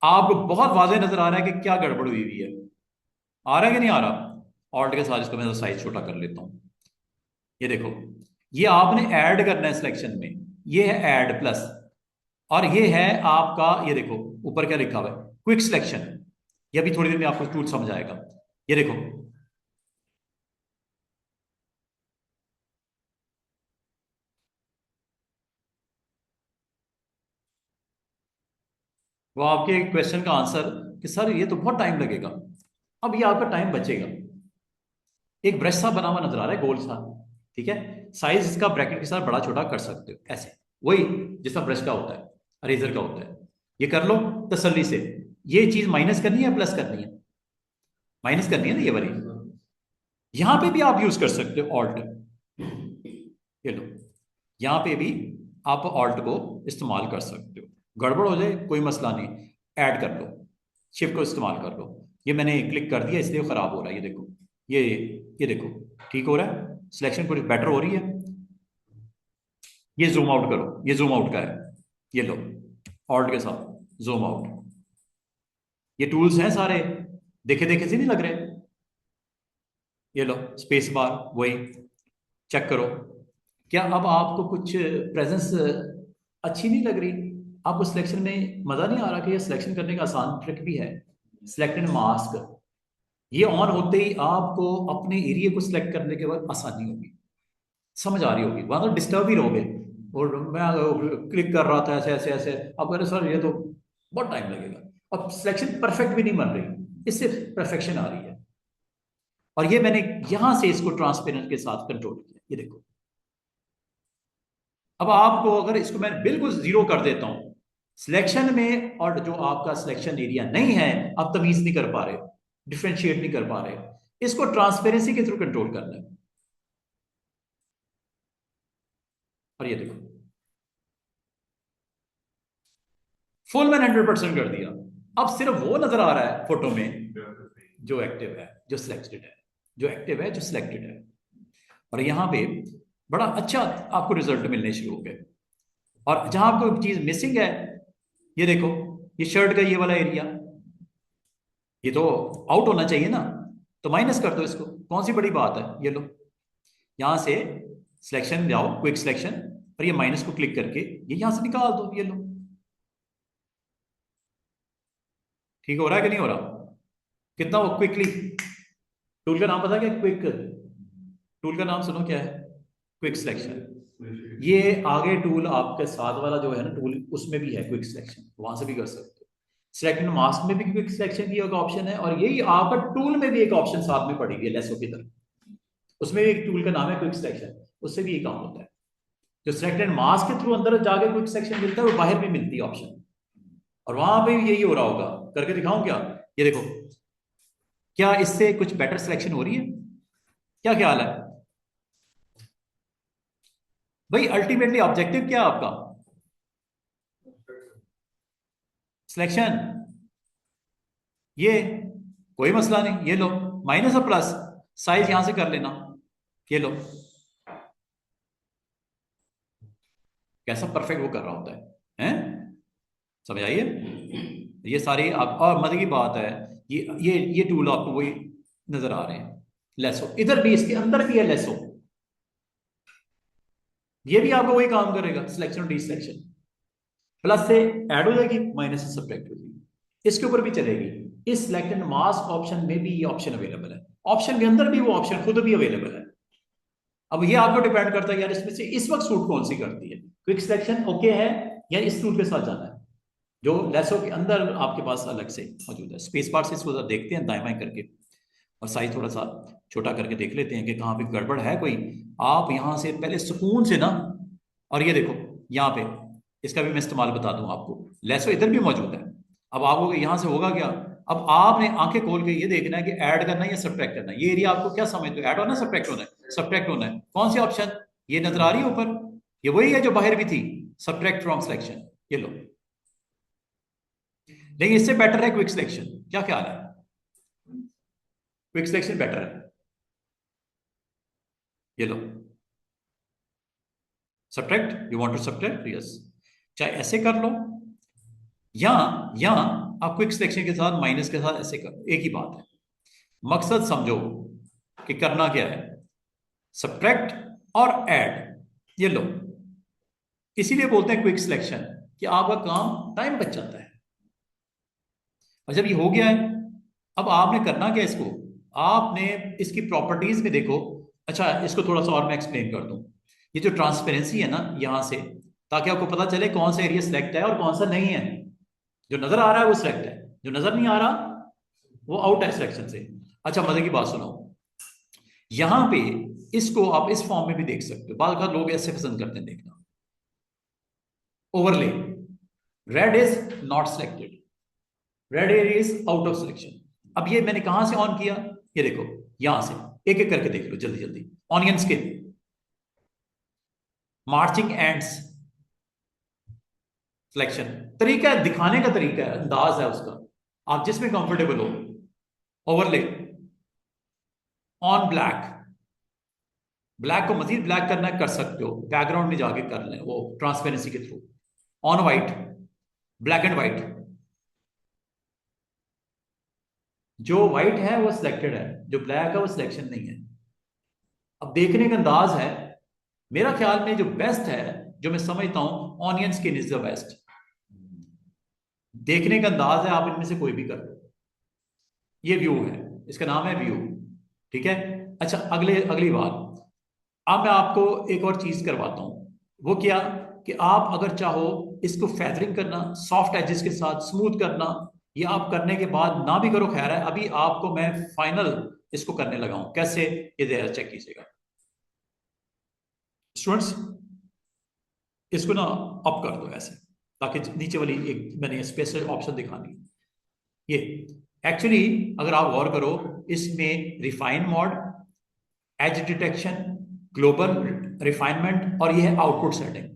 [SPEAKER 1] आपको बहुत वाज़ेह नजर आ रहा है कि क्या गड़बड़ हुई हुई है। आ रहा है कि नहीं आ रहा। ऑल्ट के साथ इसको मैं साइज छोटा कर लेता हूं। ये देखो, ये आपने ऐड करना है सिलेक्शन में, ये है ऐड प्लस, और ये है आपका, ये देखो ऊपर क्या लिखा हुआ है, क्विक सिलेक्शन। ये अभी थोड़ी देर में आपको टूल समझ आएगा। ये देखो, वो आपके क्वेश्चन का आंसर कि सर ये तो बहुत टाइम लगेगा। अब ये आपका टाइम बचेगा। एक ब्रश सा बना हुआ नजर आ रहा है, गोल सा, ठीक है। साइज इसका ब्रैकेट के साथ बड़ा छोटा कर सकते हो ऐसे, वही जैसा ब्रश का होता है, अरेजर का होता है। ये कर लो तसल्ली से। ये चीज माइनस करनी है प्लस करनी है, माइनस करनी है ना ये वाली। यहां पे भी आप यूज कर सकते हो ऑल्ट, ये लो, यहां पे भी आप ऑल्ट को इस्तेमाल कर सकते हो। गड़बड़ हो जाए कोई मसला नहीं, ऐड कर लो, शिफ्ट को इस्तेमाल कर लो। ये मैंने क्लिक कर दिया इसलिए खराब हो रहा है, ये देखो, ये ये देखो ठीक हो रहा है, सिलेक्शन कुछ बेटर हो रही है। ये जूम आउट करो, ये जूम आउट का है, ये लो ऑल्ट के साथ जूम आउट। ये टूल्स हैं सारे, देखे देखे से नहीं लग रहे। ये लो स्पेस बार, वही चेक करो। क्या अब आपको कुछ प्रेजेंस अच्छी नहीं लग रही, आपको सिलेक्शन में मजा नहीं आ रहा? कि ये सिलेक्शन करने का आसान ट्रिक भी है, सिलेक्टेड मास्क। ये ऑन होते ही आपको अपने एरिया को सिलेक्ट करने के बाद आसानी होगी, समझ आ रही होगी, वहां तो डिस्टर्ब ही रहोगे। और मैं क्लिक कर रहा था ऐसे ऐसे ऐसे, अब कह रहे सर ये तो बहुत टाइम लगेगा। अब सिलेक्शन परफेक्ट भी नहीं बन रही, इससे परफेक्शन आ रही है। और ये मैंने यहां से इसको ट्रांसपेरेंट के साथ कंट्रोल किया, ये देखो। अब आपको अगर इसको मैं बिल्कुल जीरो कर देता हूं सिलेक्शन में, और जो आपका सिलेक्शन एरिया नहीं है, आप तमीज नहीं कर पा रहे, डिफ्रेंशिएट नहीं कर पा रहे, इसको ट्रांसपेरेंसी के थ्रू कंट्रोल करना है। और ये देखो फुल मैंने 100% कर दिया। अब सिर्फ वो नजर आ रहा है फोटो में जो एक्टिव है, जो सिलेक्टेड है, जो एक्टिव है, जो सिलेक्टेड है। और यहां पे बड़ा अच्छा आपको रिजल्ट मिलने शुरू हो गए। और जहां आपको चीज मिसिंग है, ये देखो, ये शर्ट का ये वाला एरिया, ये तो आउट होना चाहिए ना, तो माइनस कर दो इसको, कौन सी बड़ी बात है। ये लो, यहां से सिलेक्शन जाओ, क्विक सिलेक्शन, और ये माइनस को क्लिक करके ये यहां से निकाल दो, ये लो। ठीक हो रहा है कि नहीं हो रहा? कितना वो क्विकली, टूल का नाम पता क्या, क्विक टूल का नाम सुनो क्या है, क्विक सिलेक्शन। ये आगे टूल आपके साथ वाला जो है ना टूल, उसमें भी है क्विक सिलेक्शन, वहां से भी कर सकते हो। सिलेक्ट मास्क में भी क्विक सिलेक्शन की एक ऑप्शन है, और यही आपका टूल में भी एक ऑप्शन साथ में पड़ी हुई है लेसो की तरफ, उसमें भी एक टूल का नाम है क्विक सिलेक्शन, उससे भी ये काम होता है। जो सिलेक्टेड मास्क के थ्रू अंदर जाके क्विक सिलेक्शन मिलता है, वो बाहर भी मिलती है ऑप्शन, और वहां पे भी यही हो रहा होगा। करके दिखाऊं क्या? ये देखो, क्या इससे कुछ बेटर सिलेक्शन हो रही है? क्या ख्याल है भाई? अल्टीमेटली ऑब्जेक्टिव क्या है आपका? सिलेक्शन। ये कोई मसला नहीं, ये लो माइनस और प्लस, साइज यहां से कर लेना, ये लो, कैसा परफेक्ट वो कर रहा होता है, हैं? समझ आइए। ये सारी आप, और मजे की बात है, ये टूल आपको वही नजर आ रहे हैं, लेसो इधर भी, इसके अंदर भी है लेसो, ये भी आपको वही काम करेगा, सिलेक्शन और डी सिलेक्शन। प्लस से ऐड हो जाएगी, माइनस से सब्ट्रैक्ट हो जाएगी, इसके ऊपर भी चलेगी। इस सिलेक्ट एंड मास्क ऑप्शन में भी ये ऑप्शन अवेलेबल है, ऑप्शन के अंदर भी वो ऑप्शन खुद भी अवेलेबल है। अब ये आपको डिपेंड करता है यार इसमें से इस वक्त सूट कौन सी करती है, क्विक सिलेक्शन ओके है या इस टूल के साथ जाना है, जो लेसो के अंदर आपके पास अलग से मौजूद है। स्पेस बार से इसको देखते हैं दाएं बाएं करके, और साइज थोड़ा सा छोटा करके देख लेते हैं कि कहाँ पे गड़बड़ है कोई। आप यहाँ से पहले सुकून से ना, और ये देखो यहाँ पे, इसका भी मैं इस्तेमाल बता दूं आपको, लेसो इधर भी मौजूद है। अब आपको यहाँ से होगा क्या, अब आपने आंखें खोल के ये देखना है कि ऐड करना है या सब्ट्रैक्ट करना है। ये एरिया आपको क्या समझते हो, ऐड होना है सब्ट्रैक्ट होना है? सब्ट्रैक्ट होना है। कौन सी ऑप्शन ये नजर आ रही है ऊपर, ये वही है जो बाहर भी थी, सब्ट्रैक्ट फ्रॉम सिलेक्शन, ये लो। लेकिन इससे बेटर है क्विक सिलेक्शन। क्या ख्याल है? क्विक सिलेक्शन बेटर है। ये लो, subtract, you want to subtract, yes, चाहे ऐसे कर लो या या आप क्विक सिलेक्शन के साथ माइनस के साथ ऐसे कर, एक ही बात है। मकसद समझो कि करना क्या है, सब्ट्रैक्ट और ऐड। ये लो, इसीलिए बोलते हैं क्विक सिलेक्शन कि आपका काम टाइम बच जाता है। और जब ये हो गया है, अब आपने करना क्या इसको, आपने इसकी प्रॉपर्टीज में देखो। अच्छा, इसको थोड़ा सा और मैं एक्सप्लेन कर दूं। ये जो ट्रांसपेरेंसी है ना यहां से, ताकि आपको पता चले कौन सा एरिया सिलेक्ट है और कौन सा नहीं है। जो नजर आ रहा है वो सिलेक्ट है, जो नजर नहीं आ रहा वो आउट है सिलेक्शन से। अच्छा, मजे की बात सुनो, यहां पे इसको आप इस फॉर्म में भी देख सकते हो। बाल का लोग ऐसे पसंद करते हैं देखना, overlay, red is not selected, red area is out of selection. अब ये मैंने कहां से ऑन किया, ये देखो, यहां से एक एक करके देख लो जल्दी जल्दी। Onion skin, marching ends, selection. तरीका है, दिखाने का तरीका है, अंदाज है उसका, आप जिसमें कंफर्टेबल हो। ओवरले, ऑन ब्लैक, ब्लैक को मजीद ब्लैक करना है कर सकते हो, बैकग्राउंड में जाके कर लें वो ट्रांसपेरेंसी के through. On white, black and white, जो व्हाइट है वो सिलेक्टेड है, जो ब्लैक है वो सिलेक्शन नहीं है। अब देखने का अंदाज है, मेरा ख्याल में जो बेस्ट है, जो मैं समझता हूं, onion skin is the best. देखने का अंदाज है, आप इनमें से कोई भी कर लो। ये व्यू है, इसका नाम है व्यू, ठीक है। अच्छा, अगले अगली बात, अब मैं आपको एक और चीज करवाता हूं। वो क्या, कि आप अगर चाहो इसको फेदरिंग करना, सॉफ्ट एजेस के साथ स्मूथ करना, या आप करने के बाद ना भी करो, खैर है, अभी आपको मैं फाइनल इसको करने लगा हूं कैसे, ये जरा चेक कीजिएगा स्टूडेंट्स। इसको ना अप कर दो ऐसे, ताकि नीचे वाली एक मैंने स्पेशल ऑप्शन दिखानी, ये एक्चुअली अगर आप गौर करो, इसमें refine mode, as detection, global refinement, और ये है आउटपुट सेटिंग।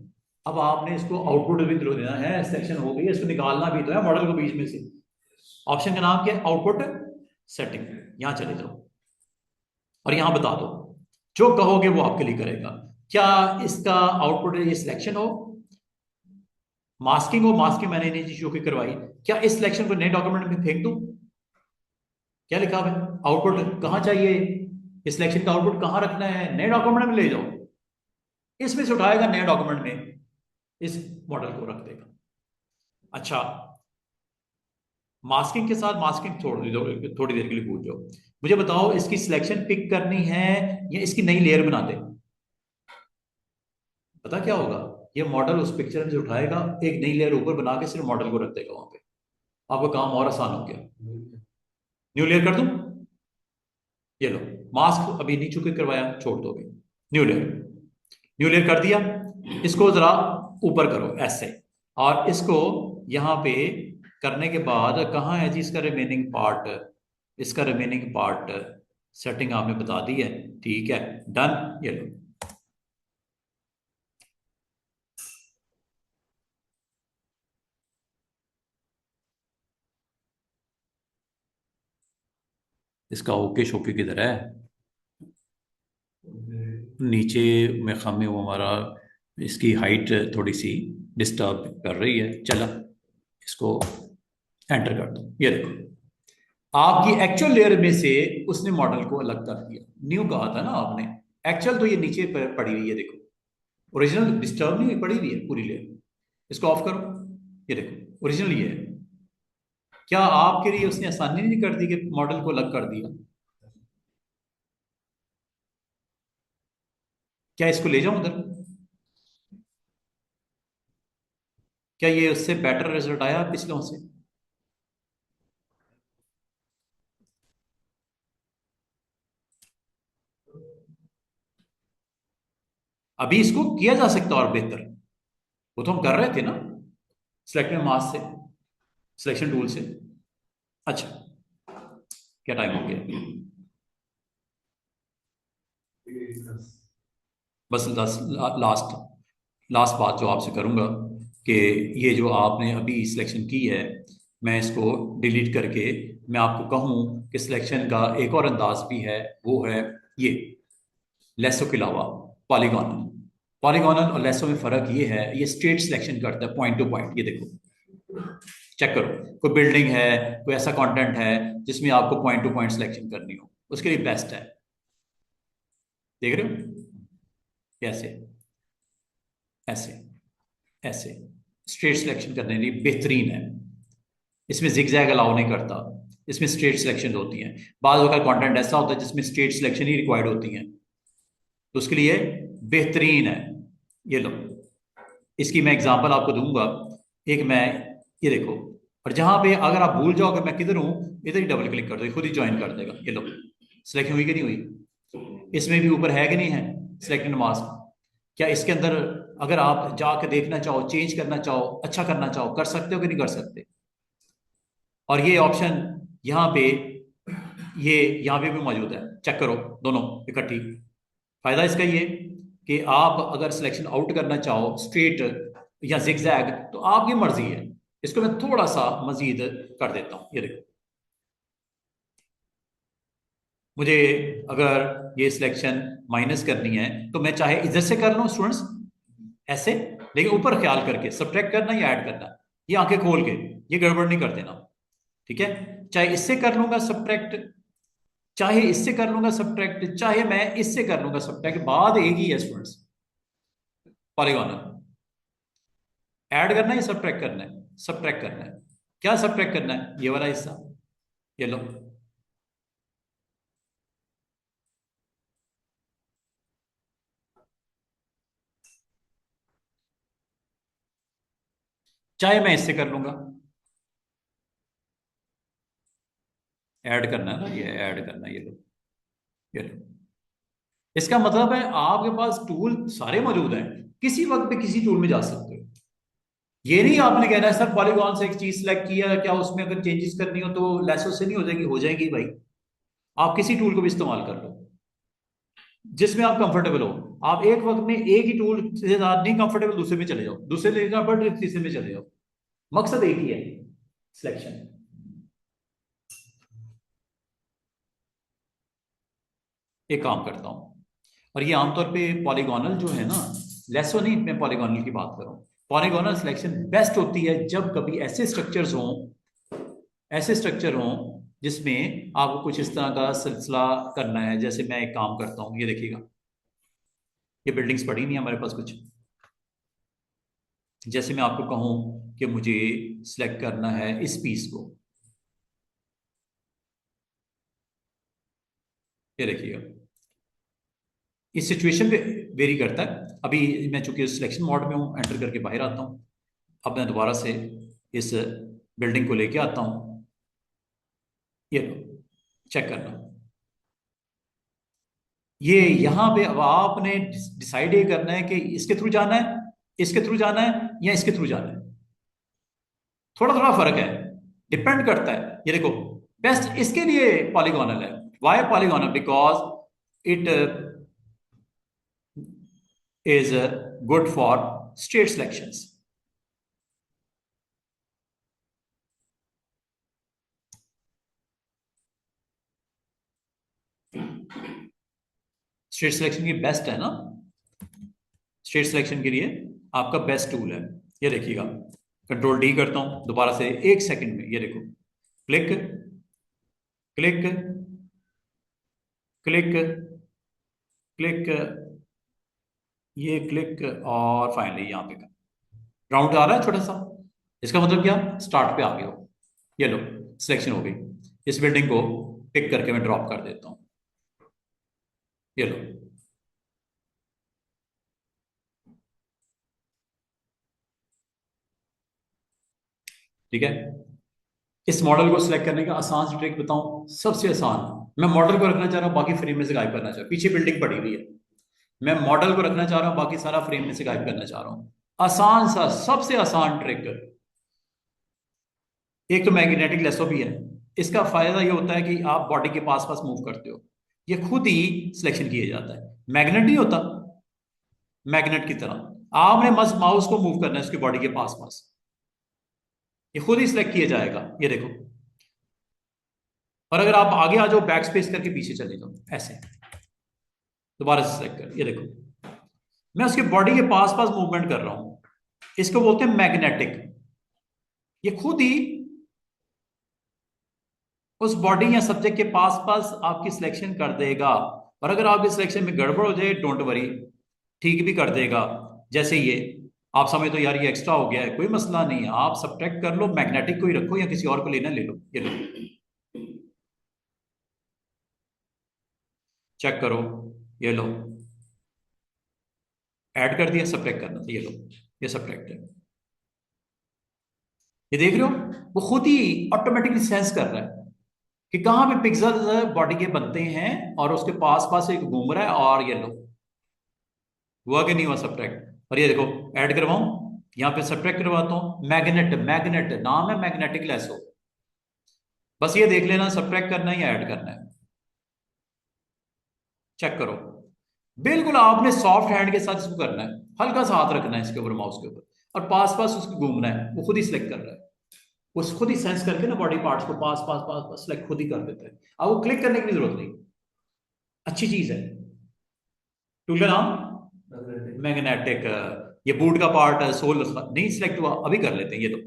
[SPEAKER 1] अब आपने इसको आउटपुट भी तो देना है, सेक्शन हो गई है, इसको निकालना भी तो है मॉडल को बीच में से। ऑप्शन का नाम क्या है, आउटपुट सेटिंग। यहां चले जाओ और यहां बता दो, जो कहोगे वो आपके लिए करेगा। क्या इसका आउटपुट ये सिलेक्शन हो, मास्किंग हो, मास्किंग मैंने नहीं शो की करवाई, क्या इस सिलेक्शन को नए डॉक्यूमेंट में फेंक दूं? क्या लिखा हुआ है, आउटपुट कहां चाहिए, इस सिलेक्शन का आउटपुट कहां रखना है, नए डॉक्यूमेंट में ले जाओ, इसमें से उठाएगा, नए डॉक्यूमेंट में इस मॉडल को रख देगा। अच्छा, मास्किंग के साथ मास्किंग छोड़ दो, थोड़ी देर के लिए भूल जाओ। मुझे बताओ, इसकी सिलेक्शन पिक करनी है या इसकी नई लेयर बना दे? पता क्या होगा, ये मॉडल उस पिक्चर में से उठाएगा, एक नई लेयर ऊपर बना के सिर्फ मॉडल को रख देगा वहां पे। आपका काम और आसान हो गया। न्यू लेयर कर दूं? ये लो, मास्क अभी नहीं चुके करवाया, छोड़ दो अभी। न्यू लेयर, न्यू लेयर कर दिया। इसको जरा ऊपर करो ऐसे, और इसको यहां पे करने के बाद कहाँ है जी इसका रिमेनिंग पार्ट, इसका रिमेनिंग पार्ट सेटिंग आपने बता दी है, ठीक है, डन। ये लो, इसका ओके शोके किधर है, नीचे में खामे वो हमारा, इसकी हाइट थोड़ी सी डिस्टर्ब कर रही है। चला, इसको एंटर कर दो, ये देखो आपकी एक्चुअल लेयर में से उसने मॉडल को अलग कर दिया। न्यू कहा था ना आपने, एक्चुअल तो ये नीचे पड़ी हुई है, देखो ओरिजिनल डिस्टर्ब नहीं हुई, पड़ी हुई है पूरी लेयर। इसको ऑफ करो, ये देखो ओरिजिनल ये है। क्या आपके लिए उसने आसानी नहीं कर दी कि मॉडल को अलग कर दिया? क्या इसको ले जाऊं उधर? क्या ये उससे बेटर रिजल्ट आया पिछलों से? अभी इसको किया जा सकता और बेहतर, वो तो हम कर रहे थे ना सिलेक्टेड मास से, सिलेक्शन टूल से। अच्छा, क्या टाइम हो गया? बस लास्ट लास्ट बात जो आपसे करूंगा, कि ये जो आपने अभी सिलेक्शन की है, मैं इसको डिलीट करके मैं आपको कहूँ कि सिलेक्शन का एक और अंदाज भी है, वो है ये लेसो के अलावा पॉलीगोनल। पॉलीगोनल और लेसो में फर्क ये है, ये स्ट्रेट सिलेक्शन करता है पॉइंट टू पॉइंट। ये देखो, चेक करो, कोई बिल्डिंग है, कोई ऐसा कंटेंट है जिसमें आपको पॉइंट टू पॉइंट सिलेक्शन करनी हो, उसके लिए बेस्ट है। देख रहे हो, कैसे, ऐसे ऐसे स्ट्रेट सिलेक्शन करने के लिए बेहतरीन है। इसमें जिगजैग अलाउ नहीं करता, इसमें स्ट्रेट सिलेक्शन होती हैं। बाद अगर कंटेंट ऐसा होता है जिसमें स्ट्रेट सिलेक्शन ही रिक्वायर्ड होती हैं, तो उसके लिए बेहतरीन है। ये लो, इसकी मैं एग्जांपल आपको दूंगा। एक मैं, ये देखो, और जहां पे अगर आप भूल जाओगे मैं किधर हूं, इधर ही डबल क्लिक कर दो, खुद ही ज्वाइन कर देगा। ये लो, सिलेक्शन हुई कि नहीं हुई? इसमें भी ऊपर है कि नहीं है सिलेक्टेड मास्क? क्या इसके अंदर अगर आप जाके देखना चाहो, चेंज करना चाहो, अच्छा करना चाहो, कर सकते हो कि नहीं कर सकते? और ये ऑप्शन यहाँ पे, ये यहाँ पे भी मौजूद है, चेक करो दोनों इकट्ठी। फायदा इसका ये कि आप अगर सिलेक्शन आउट करना चाहो स्ट्रेट या जिगजैग तो आपकी मर्जी है। इसको मैं थोड़ा सा मजीद कर देता हूं। ये देखो, मुझे अगर ये सिलेक्शन माइनस करनी है तो मैं चाहे इधर से कर लूं स्टूडेंट्स, ऐसे, लेकिन ऊपर ख्याल करके सब्ट्रैक्ट करना या ऐड करना, ये आंखें खोल के, ये गड़बड़ नहीं कर देना, ठीक है? चाहे इससे कर लूंगा सब्ट्रैक्ट, चाहे इससे कर लूंगा सब्ट्रैक्ट, चाहे मैं इससे कर लूंगा सब्ट्रैक्ट, बात एक ही है स्टूडेंट्स, पॉलीगोनल। ऐड करना है या सब्ट्रैक्ट करना है? सब्ट्रैक्ट करना है। क्या सब्ट्रैक्ट करना है? ये वाला हिस्सा, ये लो, चाहे मैं इससे कर लूंगा। ऐड करना है ना, ये ऐड करना है, ये लो, ये लो। इसका मतलब है आपके पास टूल सारे मौजूद हैं, किसी वक्त पे किसी टूल में जा सकते हो। ये नहीं आपने कहना है सर पॉलीगॉन से एक चीज सिलेक्ट किया, क्या उसमें अगर चेंजेस करनी हो तो लेसो से नहीं हो जाएगी? हो जाएगी भाई, आप किसी टूल को भी इस्तेमाल कर लो जिसमें आप कंफर्टेबल हो। आप एक वक्त में एक ही टूल से ज्यादा नहीं कंफर्टेबल, दूसरे में चले जाओ, दूसरे में बढ़ तीसरे में चले जाओ, मकसद एक ही है, सिलेक्शन। एक काम करता हूं, और ये आमतौर पे पॉलीगोनल जो है ना, लेसो नहीं, मैं पॉलीगोनल की बात कर रहा हूं। पॉलीगोनल सिलेक्शन बेस्ट होती है जब कभी ऐसे स्ट्रक्चर्स हों, ऐसे स्ट्रक्चर हों जिसमें आपको कुछ इस तरह का सिलसिला करना है। जैसे मैं एक काम करता हूं, ये देखिएगा, ये बिल्डिंग्स पड़ी नहीं है हमारे पास कुछ। जैसे मैं आपको कहूं कि मुझे सिलेक्ट करना है इस पीस को, ये देखिएगा, इस सिचुएशन पे वेरी करता है। अभी मैं चूंकि सिलेक्शन मोड में हूं, एंटर करके बाहर आता हूं। अब मैं दोबारा से इस बिल्डिंग को लेके आता हूं, ये लो, चेक करना। ये यहां पे अब आपने डिसाइड ये करना है कि इसके थ्रू जाना है, इसके थ्रू जाना है, या इसके थ्रू जाना है। थोड़ा थोड़ा फर्क है, डिपेंड करता है। ये देखो, बेस्ट इसके लिए पॉलीगोनल है। Why polygonal? Because it is good for state selections. State selection की बेस्ट है ना, स्टेट सिलेक्शन के लिए आपका बेस्ट टूल है। ये देखिएगा, कंट्रोल डी करता हूं दोबारा से, एक सेकंड में, ये देखो, क्लिक क्लिक क्लिक क्लिक, ये क्लिक, और फाइनली यहाँ पे राउंड आ रहा है छोटा सा। इसका मतलब क्या? स्टार्ट पे आ गया हो। ये लो, सिलेक्शन हो गई। इस बिल्डिंग को पिक करके मैं ड्रॉप कर देता हूं, ये लो। ठीक है, इस मॉडल को सिलेक्ट करने का आसान सी ट्रिक बताऊं, सबसे आसान। मैं मॉडल को रखना चाह रहा हूं, बाकी फ्रेम में से गायब करना चाह रहा हूं। पीछे बिल्डिंग पड़ी हुई है, मैं मॉडल को रखना चाह रहा हूं, बाकी सारा फ्रेम में से गायब करना चाह रहा हूं। आसान सा, सबसे आसान ट्रिक। एक तो मैग्नेटिक लेसो भी है। इसका फायदा ये होता है कि आप बॉडी के पास पास मूव करते हो, ये खुद ही सिलेक्शन किया जाता है। मैग्नेट नहीं होता, मैग्नेट की तरह आपने बस माउस को मूव करना है उसकी बॉडी के पास पास। ये खुद ही सिलेक्ट किया जाएगा, ये देखो। और अगर आप आगे आ जाओ, बैक स्पेस करके पीछे चले जाओ ऐसे, दोबारा से सिलेक्ट कर, ये देखो मैं उसके बॉडी के पास पास मूवमेंट कर रहा हूं। इसको बोलते हैं मैग्नेटिक। ये खुद ही उस बॉडी या सब्जेक्ट के पास पास आपकी सिलेक्शन कर देगा। और अगर आपकी सिलेक्शन में गड़बड़ हो जाए, डोंट वरी, ठीक भी कर देगा। जैसे ये आप समझ तो यार ये एक्स्ट्रा हो गया है, कोई मसला नहीं है, आप सब्ट्रैक्ट कर लो, मैग्नेटिक को ही रखो या किसी और को लेना ले लो। ये लो, चेक करो, ये लो, ऐड कर दिया, सब्ट्रैक्ट करना था, ये लो, ये सब्ट्रैक्ट है। ये देख रहे हो, वो खुद ही ऑटोमेटिकली सेंस कर रहा है कि कहां पे पिक्सल बॉडी के बनते हैं, और उसके पास पास एक घूम रहा है। और ये लो, हुआ कि नहीं हुआ सब्ट्रैक्ट। और ये देखो, ऐड करवाऊं, यहां पे सब्ट्रैक्ट करवाता हूं। मैग्नेट, मैग्नेट नाम है, मैग्नेटिक लेसो। बस ये देख लेना सब्ट्रैक्ट करना है या ऐड करना है, चेक करो। बिल्कुल आपने सॉफ्ट हैंड के साथ इसको करना है, हल्का सा हाथ रखना है इसके ऊपर, माउस के ऊपर, और पास पास उसको घूमना है। वो खुद ही सिलेक्ट कर रहा है, वो खुद ही सेंस करके ना बॉडी पार्ट्स को पास पास पास पास सिलेक्ट खुद ही कर देता है। अब वो क्लिक करने की जरूरत नहीं। अच्छी चीज है। टूल का नाम मैग्नेटिक। ये बूट का पार्ट है, सोल नहीं सिलेक्ट हुआ, अभी कर लेते हैं, ये तो।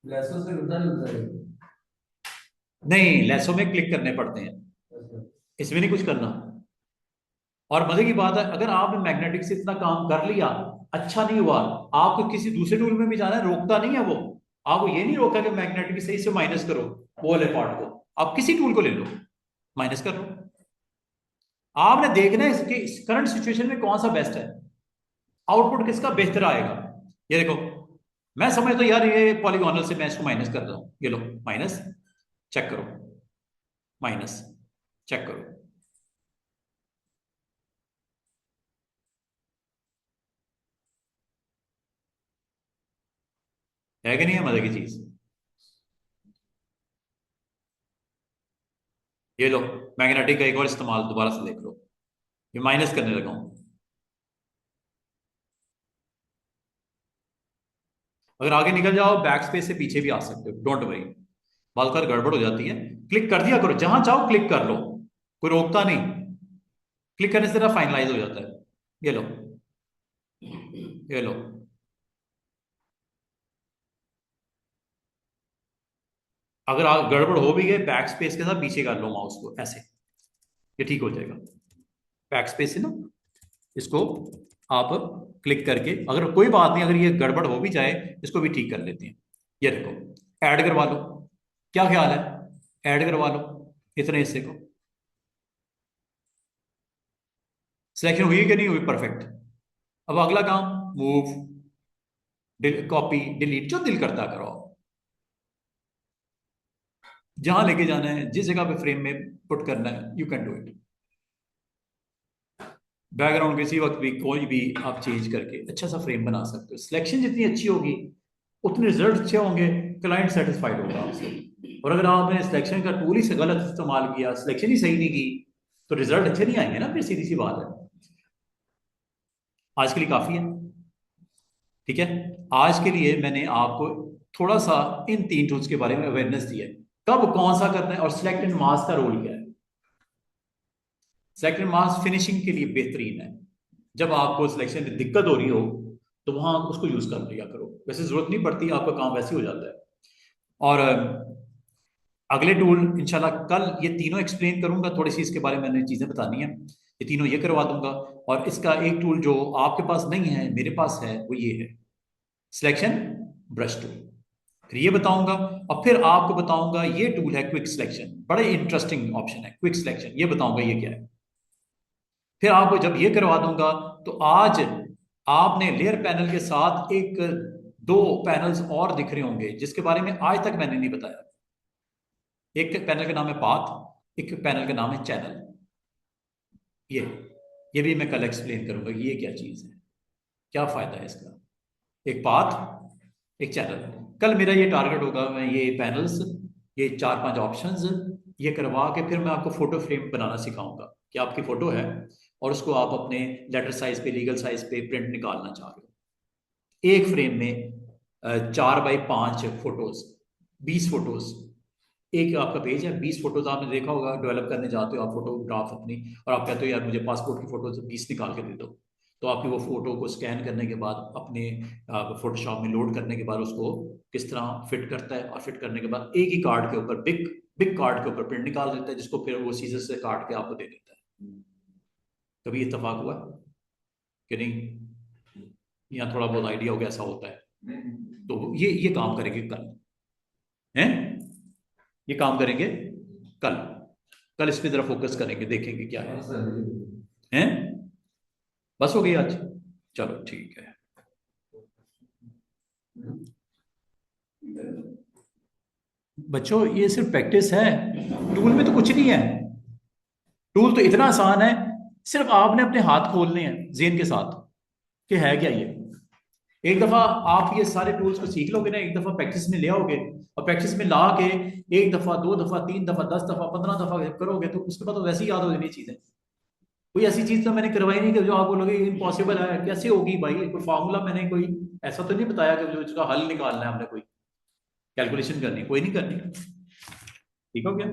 [SPEAKER 2] लैसो से उल्टा मिलता है।
[SPEAKER 1] नहीं, लेसो में क्लिक करने पड़ते हैं, इसमें नहीं कुछ करना। और मजे की बात है, अगर आपने मैग्नेटिक से इतना काम कर लिया, अच्छा नहीं हुआ, आपको किसी दूसरे टूल में भी जाना है, रोकता नहीं है वो। आपको ये नहीं रोका कि मैग्नेटिक सही से माइनस करो वो वाले पार्ट को, आप किसी टूल को ले लो, माइनस कर लो। आपने देखना है इसके करंट सिचुएशन में कौन सा बेस्ट है, आउटपुट किसका बेहतर आएगा। ये देखो, मैं समझ तो यार ये पॉलीगोनल से मैं इसको माइनस कर रहा हूं, ये लो माइनस, चेक करो, माइनस, चेक करो। है कि नहीं है मजे की चीज। ये लो, मैग्नेटिक का एक और इस्तेमाल दोबारा से देख लो, ये माइनस करने लगा हूं। अगर आगे निकल जाओ, बैक स्पेस से पीछे भी आ सकते हो, डोंट वरी। बाल कर गड़बड़ हो जाती है, क्लिक कर दिया करो, जहां चाहो क्लिक कर लो, कोई रोकता नहीं। क्लिक करने से तेरा फाइनलाइज हो जाता है। ये लो, ये लो, अगर आप गड़बड़ हो भी गए, बैक स्पेस के साथ पीछे कर लो माउस को ऐसे, ये ठीक हो जाएगा। बैक स्पेस से ना इसको आप क्लिक करके, अगर कोई बात नहीं, अगर ये गड़बड़ हो भी जाए, इसको भी ठीक कर लेते हैं। ये देखो, ऐड करवा लो, क्या ख्याल है, ऐड करवा लो इतने हिस्से को। सिलेक्शन हुई कि नहीं हुई, परफेक्ट। अब अगला काम, मूव, कॉपी, डिलीट, जो दिल करता करो, जहां लेके जाना है, जिस जगह पे फ्रेम में पुट करना है, you can do it. Background किसी वक्त भी कोई भी आप चेंज करके अच्छा सा फ्रेम बना सकते हो। सिलेक्शन जितनी अच्छी होगी, उतने रिजल्ट अच्छे होंगे, क्लाइंट सेटिस्फाइड होगा आपसे। और अगर आपने सिलेक्शन का टूल ही से गलत इस्तेमाल किया, सिलेक्शन ही सही नहीं की, तो रिजल्ट अच्छे नहीं आएंगे ना, फिर सीधी सी बात है। आज के लिए काफी है, ठीक है। आज के लिए मैंने आपको थोड़ा सा इन तीन टूल्स के बारे में अवेयरनेस दी है, कब कौन सा करना है, और सिलेक्ट एंड मास्क का रोल क्या है। सिलेक्ट एंड मास्क फिनिशिंग के लिए बेहतरीन है। जब आपको सिलेक्शन में दिक्कत हो रही हो, तो वहां उसको यूज कर लिया करो, वैसे जरूरत नहीं पड़ती, आपका काम वैसे ही हो जाता है। और अगले टूल इंशाल्लाह कल ये तीनों एक्सप्लेन करूंगा, थोड़ी सी इसके बारे में मैंने चीजें बतानी है, ये तीनों ये करवा दूंगा। और इसका एक टूल जो आपके पास नहीं है, मेरे पास है, वो ये है, सिलेक्शन ब्रश टूल। फिर ये बताऊंगा, और फिर आपको बताऊंगा ये टूल है क्विक सिलेक्शन, बड़ा इंटरेस्टिंग ऑप्शन है क्विक सिलेक्शन, ये बताऊंगा ये क्या है। फिर आपको जब ये करवा दूंगा, तो आज आपने लेयर पैनल के साथ एक दो पैनल्स और दिख रहे होंगे, जिसके बारे में आज तक मैंने नहीं बताया। एक पैनल का नाम है पाथ, एक पैनल का नाम है चैनल। ये भी मैं कल एक्सप्लेन करूंगा ये क्या चीज है, क्या फायदा है इसका। एक पाथ, एक चैनल। कल मेरा ये टारगेट होगा, मैं ये पैनल्स, ये 4-5 ऑप्शंस ये करवा के फिर मैं आपको फोटो फ्रेम बनाना सिखाऊंगा कि आपकी फोटो है, और उसको आप अपने लेटर साइज पे, लीगल साइज पे प्रिंट निकालना चाह रहे हो। एक फ्रेम में 4x5 फोटोज, 20 फोटोज, एक आपका पेज है, 20 फोटोज आपने देखा होगा, डेवलप करने जाते हो आप फोटोग्राफ अपनी, और आप कहते हो यार मुझे पासपोर्ट की फोटोज 20 निकाल के दे दो, तो आपकी वो फोटो को स्कैन करने के बाद अपने फोटोशॉप में लोड करने के बाद उसको किस तरह फिट करता है, और फिट करने के बाद एक ही कार्ड के ऊपर, बिग बिग कार्ड के ऊपर प्रिंट निकाल देता है, जिसको फिर वो सीजर से काट के आपको दे देता है। कभी इत्तेफाक हुआ कि नहीं? यहाँ थोड़ा बहुत आइडिया हो गया ऐसा होता है। तो ये काम करेंगे कल, हैं? ये काम करेंगे कल, कल इस पे जरा फोकस करेंगे, देखेंगे क्या है। हैं? बस हो गई आज? चलो ठीक है। बच्चों ये सिर्फ प्रैक्टिस है, टूल में तो कुछ नहीं है। टूल तो इतना आसान है, सिर्फ आपने अपने हाथ खोलने हैं जेन के साथ कि है क्या ये। एक दफा आप ये सारे टूल्स को सीख लोगे ना, एक दफा प्रैक्टिस में ले आओगे, और प्रैक्टिस में ला के एक दफा, 2 दफा, 3 दफा, 10 दफा, 15 दफा करोगे तो उसके बाद तो वैसे ही याद हो जानी चीजें। कोई ऐसी चीज तो मैंने करवाई नहीं कि जो आप बोलोगे इम्पॉसिबल है, कैसे होगी भाई, कोई फार्मूला मैंने कोई ऐसा तो नहीं बताया कि जो इसका हल निकालना है, हमने कोई कैलकुलेशन करनी, कोई नहीं करनी। ठीक हो गया?